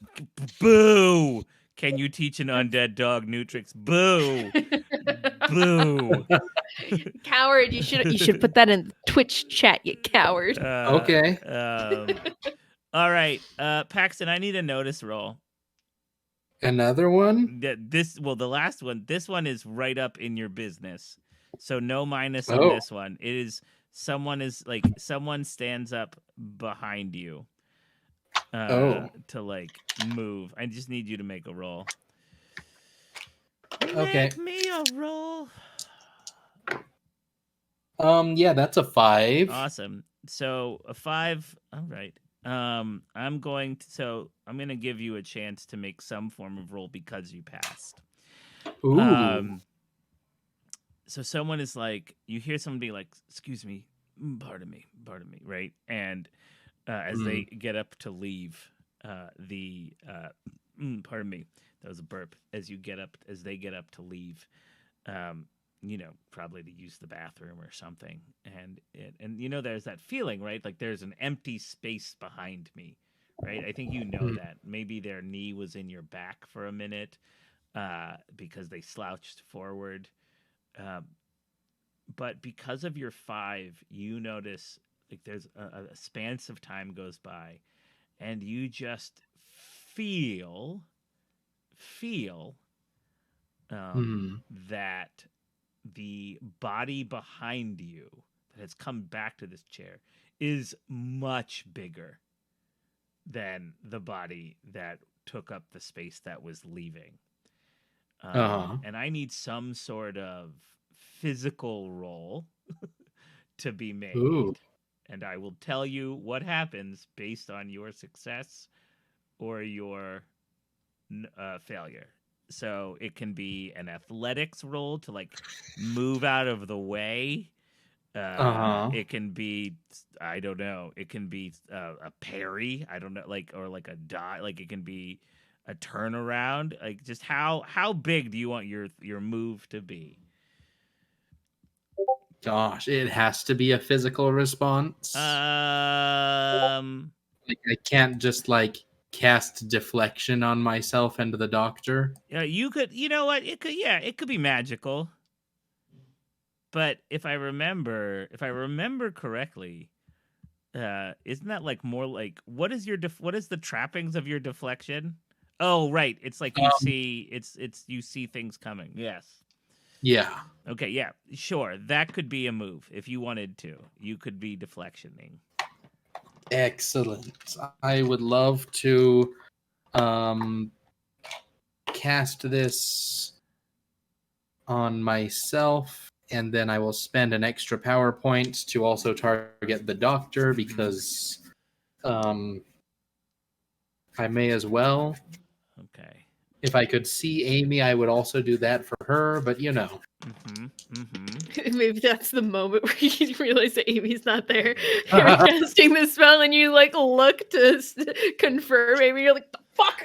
[SPEAKER 1] Boo! Can you teach an undead dog new tricks? Boo! Boo!
[SPEAKER 2] Coward, you should put that in Twitch chat, you coward.
[SPEAKER 3] Okay.
[SPEAKER 1] All right, Paxton, I need a notice roll.
[SPEAKER 3] Another one?
[SPEAKER 1] The last one. This one is right up in your business, so no minus on this one. It is someone stands up behind you. To like move. I just need you to make a roll.
[SPEAKER 3] Okay.
[SPEAKER 1] Make me a roll.
[SPEAKER 3] Yeah, that's a 5.
[SPEAKER 1] Awesome. So a 5. All right. I'm going to give you a chance to make some form of roll because you passed.
[SPEAKER 3] Ooh.
[SPEAKER 1] So someone is like, you hear somebody like, excuse me, pardon me, right? And as they get up to leave, pardon me, that was a burp. As they get up to leave, probably to use the bathroom or something, and there's that feeling, right? Like there's an empty space behind me, right? I think that maybe their knee was in your back for a minute, because they slouched forward, but because of your 5, you notice. Like there's a span of time goes by, and you just feel that the body behind you that has come back to this chair is much bigger than the body that took up the space that was leaving. And I need some sort of physical roll to be made.
[SPEAKER 3] Ooh.
[SPEAKER 1] And I will tell you what happens based on your success or your failure. So it can be an athletics roll to like move out of the way. It can be, I don't know. It can be a parry. I don't know, or a dodge. Like it can be a turnaround. Like just how big do you want your move to be?
[SPEAKER 3] Gosh, it has to be a physical response. I can't just cast deflection on myself and the doctor.
[SPEAKER 1] Yeah, you could. You know what? It could be magical. But if I remember correctly, isn't that more like what is the trappings of your deflection? Oh, right. It's like you see things coming. Yes.
[SPEAKER 3] Yeah.
[SPEAKER 1] Okay, yeah, sure. That could be a move if you wanted to. You could be deflectioning.
[SPEAKER 3] Excellent. I would love to cast this on myself, and then I will spend an extra power point to also target the doctor because I may as well.
[SPEAKER 1] Okay.
[SPEAKER 3] If I could see Amy, I would also do that for her, but
[SPEAKER 2] Maybe that's the moment where you realize that Amy's not there. You're casting the spell and you look to confirm Amy. You're like, the fuck?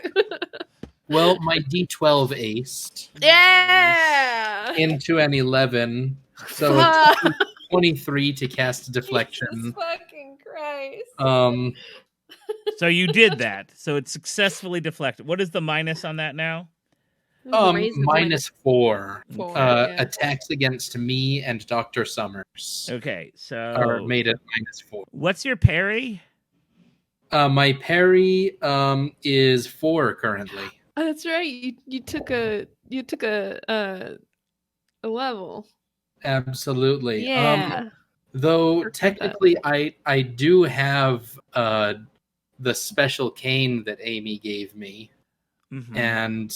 [SPEAKER 3] Well, my D12 aced.
[SPEAKER 2] Yeah!
[SPEAKER 3] Into an 11. So 23 to cast
[SPEAKER 2] Jesus
[SPEAKER 3] deflection.
[SPEAKER 2] fucking Christ.
[SPEAKER 1] So you did that. So it's successfully deflected. What is the minus on that now?
[SPEAKER 2] The raise is
[SPEAKER 3] -4.
[SPEAKER 2] -4. Yeah.
[SPEAKER 3] Attacks against me and Dr. Summers
[SPEAKER 1] Okay,
[SPEAKER 3] are
[SPEAKER 1] so
[SPEAKER 3] made at -4.
[SPEAKER 1] what's your parry?
[SPEAKER 3] My parry is 4 currently.
[SPEAKER 2] Oh, that's right. You took a level.
[SPEAKER 3] Absolutely.
[SPEAKER 2] Yeah.
[SPEAKER 3] Though
[SPEAKER 2] Forgot
[SPEAKER 3] technically I do have the special cane that Amy gave me,
[SPEAKER 1] Mhm.
[SPEAKER 3] and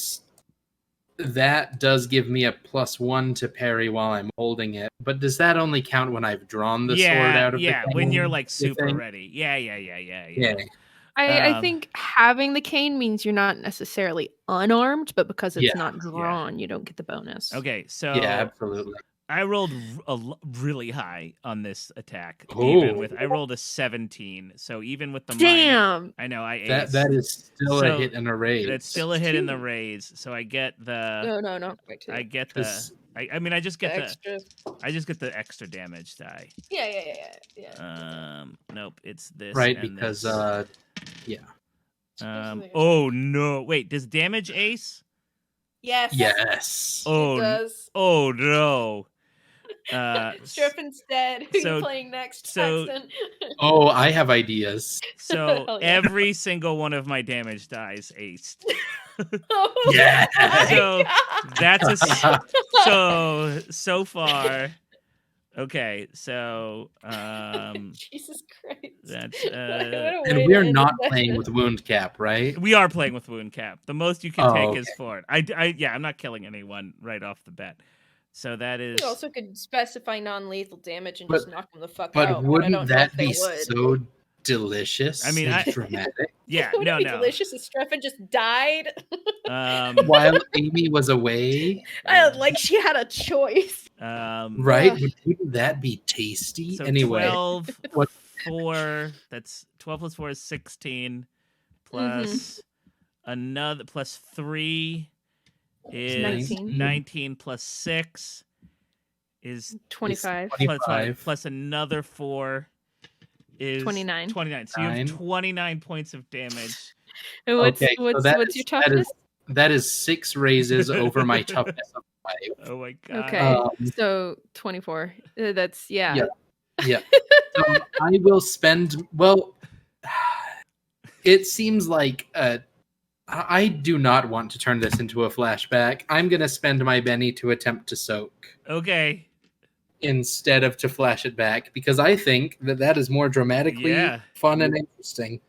[SPEAKER 3] that does give me a +1 to parry while I'm holding it. But does that only count when I've drawn the sword out of the cane?
[SPEAKER 1] when you're like
[SPEAKER 3] you
[SPEAKER 1] super
[SPEAKER 3] think?
[SPEAKER 1] ready. Yeah.
[SPEAKER 3] Yeah.
[SPEAKER 2] I think having the cane means you're not necessarily unarmed, but because it's
[SPEAKER 3] Yeah,
[SPEAKER 2] not drawn, you don't get the bonus.
[SPEAKER 1] Okay, so
[SPEAKER 3] Yeah, absolutely.
[SPEAKER 1] I rolled really high on this attack. I rolled a 17. So even with the
[SPEAKER 2] Damn.
[SPEAKER 1] I know I aced.
[SPEAKER 3] That is still
[SPEAKER 1] So
[SPEAKER 3] a hit and a raise.
[SPEAKER 1] That's still a hit in the raise. So I get the
[SPEAKER 2] No. Wait,
[SPEAKER 1] I get the I just get the
[SPEAKER 2] extra.
[SPEAKER 1] I just get the extra damage die.
[SPEAKER 2] Yeah.
[SPEAKER 1] Nope, it's this
[SPEAKER 3] right,
[SPEAKER 1] and
[SPEAKER 3] because
[SPEAKER 1] this.
[SPEAKER 3] yeah.
[SPEAKER 1] Oh no. Wait, does damage ace?
[SPEAKER 2] Yes.
[SPEAKER 1] Oh,
[SPEAKER 2] It does.
[SPEAKER 1] oh no.
[SPEAKER 2] Strippin's dead. Who
[SPEAKER 1] so-
[SPEAKER 2] you playing next,
[SPEAKER 1] so-
[SPEAKER 2] Paxton?
[SPEAKER 3] Oh, I have ideas.
[SPEAKER 1] So
[SPEAKER 2] Hell yeah.
[SPEAKER 1] every single one of my damage dies aced.
[SPEAKER 2] Oh
[SPEAKER 3] Yeah.
[SPEAKER 2] my
[SPEAKER 1] So
[SPEAKER 2] God.
[SPEAKER 1] that's so far. Okay, so
[SPEAKER 2] Jesus Christ.
[SPEAKER 1] that's
[SPEAKER 2] What a
[SPEAKER 3] And
[SPEAKER 2] way to
[SPEAKER 3] we're
[SPEAKER 2] end
[SPEAKER 3] not
[SPEAKER 2] the
[SPEAKER 3] playing
[SPEAKER 2] session.
[SPEAKER 3] with wound cap, right?
[SPEAKER 1] we are playing with wound cap. The most you can
[SPEAKER 3] Oh,
[SPEAKER 1] take
[SPEAKER 3] okay.
[SPEAKER 1] is 4. I'm not killing anyone right off the bat. So that is
[SPEAKER 2] You also could specify non-lethal damage and
[SPEAKER 3] But-
[SPEAKER 2] just knock them the fuck
[SPEAKER 3] But
[SPEAKER 2] out. I
[SPEAKER 3] wouldn't
[SPEAKER 2] don't know
[SPEAKER 3] that
[SPEAKER 2] if they
[SPEAKER 3] be
[SPEAKER 2] would.
[SPEAKER 3] so delicious
[SPEAKER 1] I mean,
[SPEAKER 3] and
[SPEAKER 1] I-
[SPEAKER 3] dramatic?
[SPEAKER 1] yeah,
[SPEAKER 2] Would it be
[SPEAKER 1] no.
[SPEAKER 2] delicious if Strippin just died?
[SPEAKER 3] While Amy was away,
[SPEAKER 2] Like she had a choice.
[SPEAKER 3] right?
[SPEAKER 2] Ugh.
[SPEAKER 3] But wouldn't that be tasty?
[SPEAKER 1] So
[SPEAKER 3] Anyway,
[SPEAKER 1] 12
[SPEAKER 3] what-
[SPEAKER 1] 4, that's 12 plus 4 is 16 plus another plus 3 is
[SPEAKER 2] 19.
[SPEAKER 1] 19 plus 6 is
[SPEAKER 2] 25.
[SPEAKER 3] 25.
[SPEAKER 1] plus another 4 is
[SPEAKER 2] 29.
[SPEAKER 1] 29. So you have 29 points of damage.
[SPEAKER 2] And what's
[SPEAKER 3] Okay, so that
[SPEAKER 2] what's
[SPEAKER 3] is-
[SPEAKER 2] your
[SPEAKER 3] that is-
[SPEAKER 2] toughness?
[SPEAKER 3] that is 6 raises over my toughness of 5.
[SPEAKER 1] Oh my god.
[SPEAKER 2] Okay, so 24. That's yeah.
[SPEAKER 3] Yeah. So I will spend. Well, it seems like I do not want to turn this into a flashback. I'm going to spend my Benny to attempt to soak
[SPEAKER 1] Okay.
[SPEAKER 3] instead of to flash it back because I think that is more dramatically
[SPEAKER 1] Yeah.
[SPEAKER 3] fun and interesting.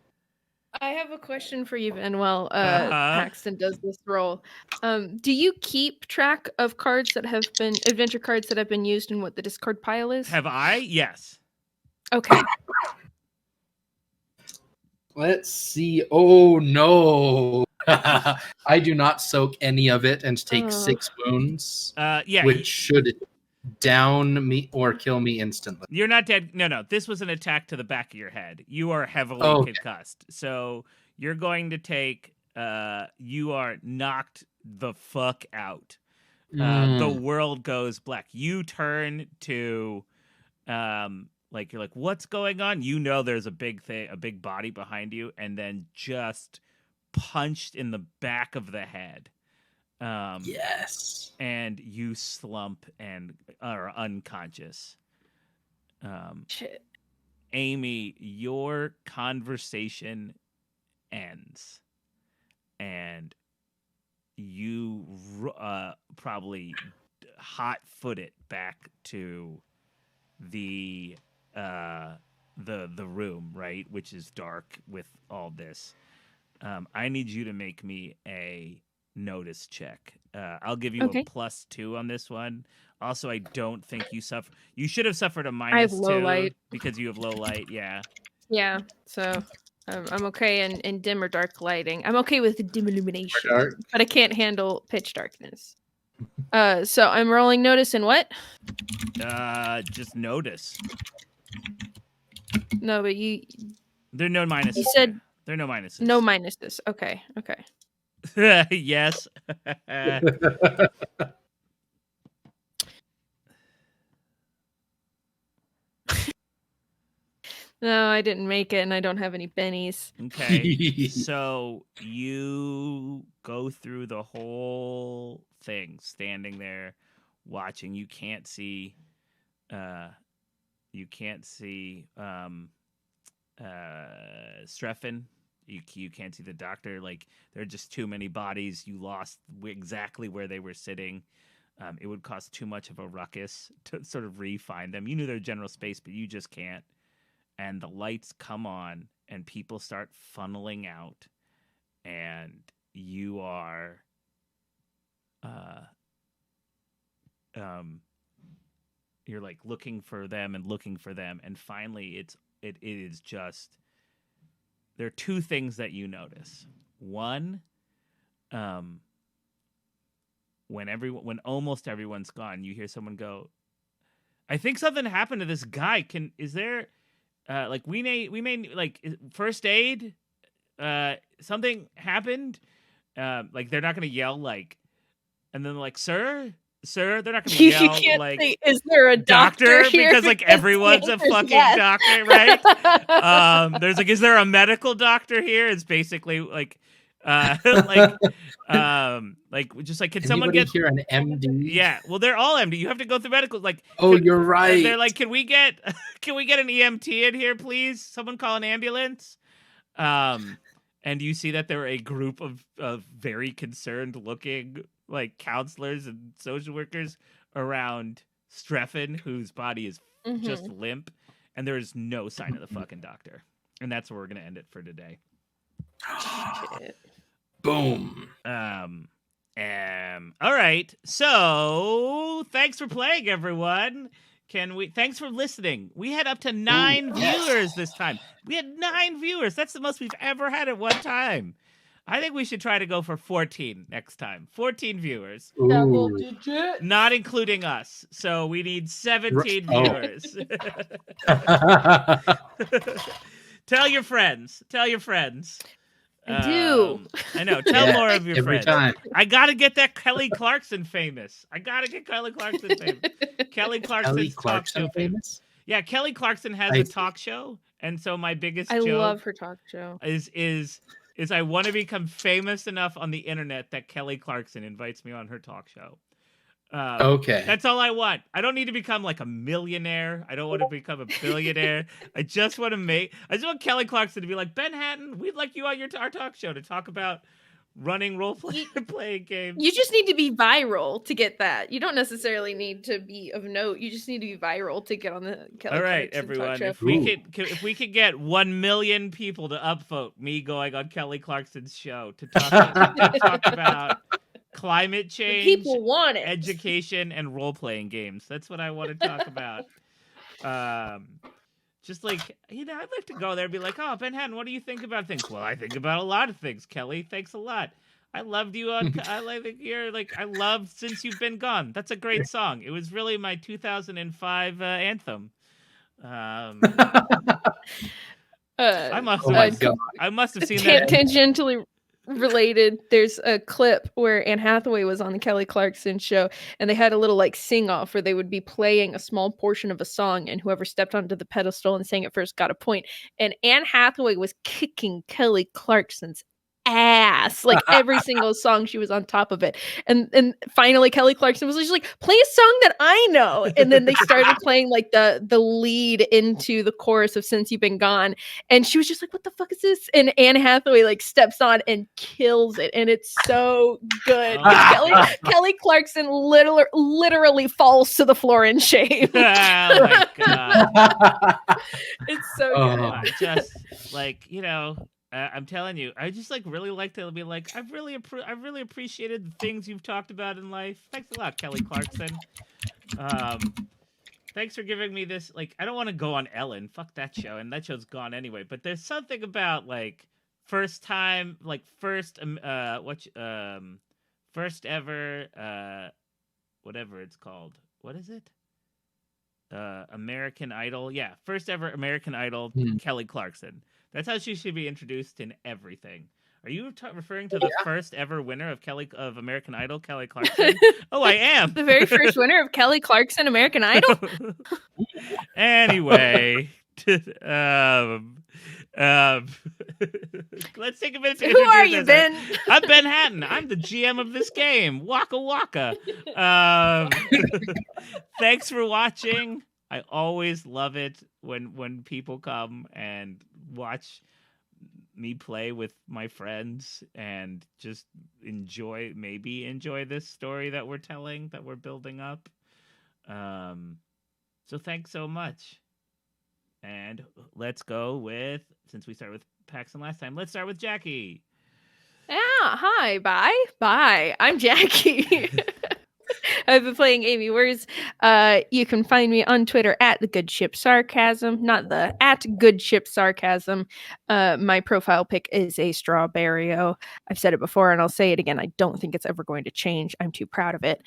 [SPEAKER 2] I have a question for you, Ben. While
[SPEAKER 1] Uh-huh.
[SPEAKER 2] Paxton does this roll, do you keep track of cards that have been adventure cards that have been used and what the discard pile is?
[SPEAKER 1] Have I? Yes.
[SPEAKER 2] Okay.
[SPEAKER 3] Let's see. Oh no. I do not soak any of it and take
[SPEAKER 2] Oh.
[SPEAKER 3] 6 wounds,
[SPEAKER 1] Yeah.
[SPEAKER 3] which should down me or kill me instantly.
[SPEAKER 1] You're not dead. No. This was an attack to the back of your head. You are heavily
[SPEAKER 3] Okay.
[SPEAKER 1] concussed. So you're going to take. You are knocked the fuck out. The world goes black. You turn to, like you're like, what's going on? You know, there's a big thing, a big body behind you, and then just punched in the back of the head.
[SPEAKER 3] Yes.
[SPEAKER 1] And you slump and are unconscious.
[SPEAKER 2] Shit.
[SPEAKER 1] Amy, your conversation ends, and you probably hot-foot it back to the room, right, which is dark with all this. I need you to make me a notice check. I'll give you
[SPEAKER 2] Okay.
[SPEAKER 1] a +2 on this one. Also, I don't think you suffer. You should have suffered a
[SPEAKER 2] I have
[SPEAKER 1] -2
[SPEAKER 2] low light.
[SPEAKER 1] because you have low light. Yeah.
[SPEAKER 2] Yeah. So I'm okay in dim or dark lighting. I'm okay with dim illumination,
[SPEAKER 3] Dark.
[SPEAKER 2] but I can't handle pitch darkness. So I'm rolling notice in what?
[SPEAKER 1] Just notice.
[SPEAKER 2] No, but you
[SPEAKER 1] There are no minuses.
[SPEAKER 2] You said
[SPEAKER 1] there are no minuses.
[SPEAKER 2] no minuses. Okay.
[SPEAKER 1] Yes.
[SPEAKER 2] No, I didn't make it, and I don't have any bennies.
[SPEAKER 1] Okay. So you go through the whole thing, standing there, watching. You can't see. You can't see. Streffen. You can't see the doctor. Like, there are just too many bodies. You lost exactly where they were sitting. It would cause too much of a ruckus to sort of re-find them. You knew their general space, but you just can't. And the lights come on, and people start funneling out, and you are, you're like looking for them, and finally it is just. There are two things that you notice. One, when almost everyone's gone, you hear someone go, "I think something happened to this guy. Is there, like we may like first aid? Something happened. Like they're not gonna yell like, and then like sir." They're not gonna
[SPEAKER 2] You
[SPEAKER 1] yell
[SPEAKER 2] can't
[SPEAKER 1] like
[SPEAKER 2] say, "Is there a doctor here?"
[SPEAKER 1] because like everyone's a
[SPEAKER 2] the answer's
[SPEAKER 1] fucking
[SPEAKER 2] yes.
[SPEAKER 1] doctor, right? There's like, is there a medical doctor here? It's basically like, just like, can someone
[SPEAKER 3] Anybody
[SPEAKER 1] get
[SPEAKER 3] here an MD?
[SPEAKER 1] Yeah, well, they're all MD. You have to go through medical. Like,
[SPEAKER 3] Oh, you're right.
[SPEAKER 1] They're like, can we get an EMT in here, please? Someone call an ambulance. And you see that there are a group of very concerned looking like counselors and social workers around Streffen, whose body is just limp, and there is no sign of the fucking doctor. And that's where we're gonna end it for today.
[SPEAKER 3] Boom.
[SPEAKER 1] All right. So thanks for playing, everyone. Thanks for listening. We had up to 9 viewers this time. We had 9 viewers. That's the most we've ever had at one time. I think we should try to go for 14 next time. 14 viewers.
[SPEAKER 3] Double
[SPEAKER 2] digit.
[SPEAKER 1] Not including us. So we need 17 viewers. Tell your friends.
[SPEAKER 2] I do.
[SPEAKER 1] I know. Tell more of your
[SPEAKER 3] every
[SPEAKER 1] friends.
[SPEAKER 3] Time.
[SPEAKER 1] I gotta get that Kelly Clarkson famous. Kelly Clarkson's talk show famous. Yeah, Kelly Clarkson has a talk show, and so my biggest joke
[SPEAKER 2] love her talk show.
[SPEAKER 1] Is I want to become famous enough on the internet that Kelly Clarkson invites me on her talk show.
[SPEAKER 3] Okay.
[SPEAKER 1] That's all I want. I don't need to become like a millionaire. I don't want to become a billionaire. I just want Kelly Clarkson to be like, Ben Hatton, we'd like you on our talk show to talk about running role-playing games.
[SPEAKER 2] You just need to be viral to get that. You don't necessarily need to be of note. You just need to be viral to get on the Kelly
[SPEAKER 1] All right,
[SPEAKER 2] Clarkson
[SPEAKER 1] everyone.
[SPEAKER 2] talk show.
[SPEAKER 1] If we could get 1 million people to upvote me going on Kelly Clarkson's show to talk about climate change,
[SPEAKER 2] People want it.
[SPEAKER 1] education, and role-playing games. That's what I want to talk about. Just like, I'd like to go there and be like, oh, Ben Hatton, what do you think about things? Well, I think about a lot of things, Kelly. Thanks a lot. I loved you on. I think you're like, I loved Since You've Been Gone. That's a great song. It was really my 2005 anthem. I must have seen that.
[SPEAKER 2] Tangentially related, there's a clip where Anne Hathaway was on the Kelly Clarkson show, and they had a little like sing off where they would be playing a small portion of a song, and whoever stepped onto the pedestal and sang it first got a point. And Anne Hathaway was kicking Kelly Clarkson's ass, like every single song she was on top of it, and finally Kelly Clarkson was just like, play a song that I know, and then they started playing like the lead into the chorus of Since You've Been Gone, and she was just like, what the fuck is this? And Anne Hathaway like steps on and kills it, and it's so good. Kelly Clarkson literally falls to the floor in shame.
[SPEAKER 1] Oh my God.
[SPEAKER 2] It's so good.
[SPEAKER 1] Just like, I'm telling you, I just like really like to be like, I've really appreciated the things you've talked about in life. Thanks a lot, Kelly Clarkson. Thanks for giving me this. Like, I don't want to go on Ellen. Fuck that show, and that show's gone anyway. But there's something about like first ever, whatever it's called. What is it? American Idol. Yeah, first ever American Idol. Kelly Clarkson. That's how she should be introduced in everything. Are you referring to the first ever winner of American Idol, Kelly Clarkson? Oh, I am.
[SPEAKER 2] The very first winner of Kelly Clarkson American Idol?
[SPEAKER 1] Anyway, Let's take a minute to
[SPEAKER 2] Who are
[SPEAKER 1] introduce
[SPEAKER 2] you,
[SPEAKER 1] ourselves.
[SPEAKER 2] Ben?
[SPEAKER 1] I'm Ben Hatton. I'm the GM of this game. Waka waka. Thanks for watching. I always love it when people come and watch me play with my friends and just enjoy this story that we're telling, that we're building up. So thanks so much. And let's go with, since we started with Paxton last time, let's start with Jackie.
[SPEAKER 2] Yeah, hi, bye. I'm Jackie. I've been playing Amy Words. You can find me on Twitter at the Good Ship Sarcasm, not the at Good Ship Sarcasm. My profile pic is a Strawberry-O. I've said it before and I'll say it again. I don't think it's ever going to change. I'm too proud of it.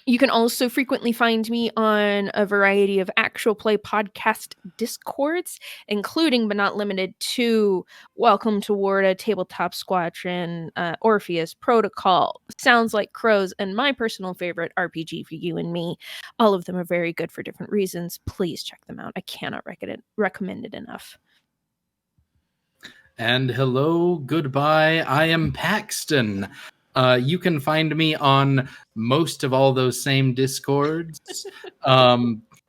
[SPEAKER 2] You can also frequently find me on a variety of actual play podcast discords, including but not limited to Welcome to Warda, Tabletop Squadron, Orpheus, Protocol, Sounds Like Crows, and my personal favorite, RPG for You and Me. All of them are very good for different reasons. Please check them out. I cannot recommend it enough.
[SPEAKER 3] And hello, goodbye. I am Paxton. You can find me on most of all those same discords.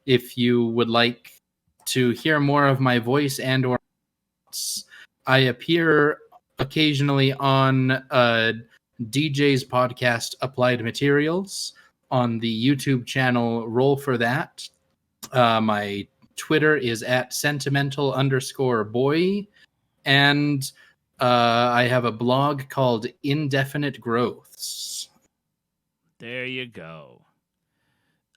[SPEAKER 3] If you would like to hear more of my voice and or I appear occasionally on DJ's podcast Applied Materials on the YouTube channel Roll for That. My Twitter is at sentimental_boy. And I have a blog called Indefinite Growths.
[SPEAKER 1] There you go.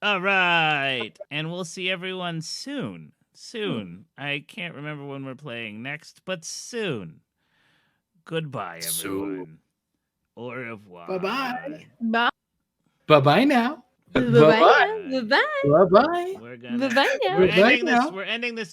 [SPEAKER 1] All right. And we'll see everyone soon. I can't remember when we're playing next, but soon. Goodbye, everyone. Au revoir.
[SPEAKER 3] Bye-bye.
[SPEAKER 2] Bye.
[SPEAKER 3] Bye-bye now.
[SPEAKER 2] Bye-bye. Bye-bye.
[SPEAKER 3] Bye-bye.
[SPEAKER 1] We're gonna
[SPEAKER 2] Bye-bye now.
[SPEAKER 1] we're ending this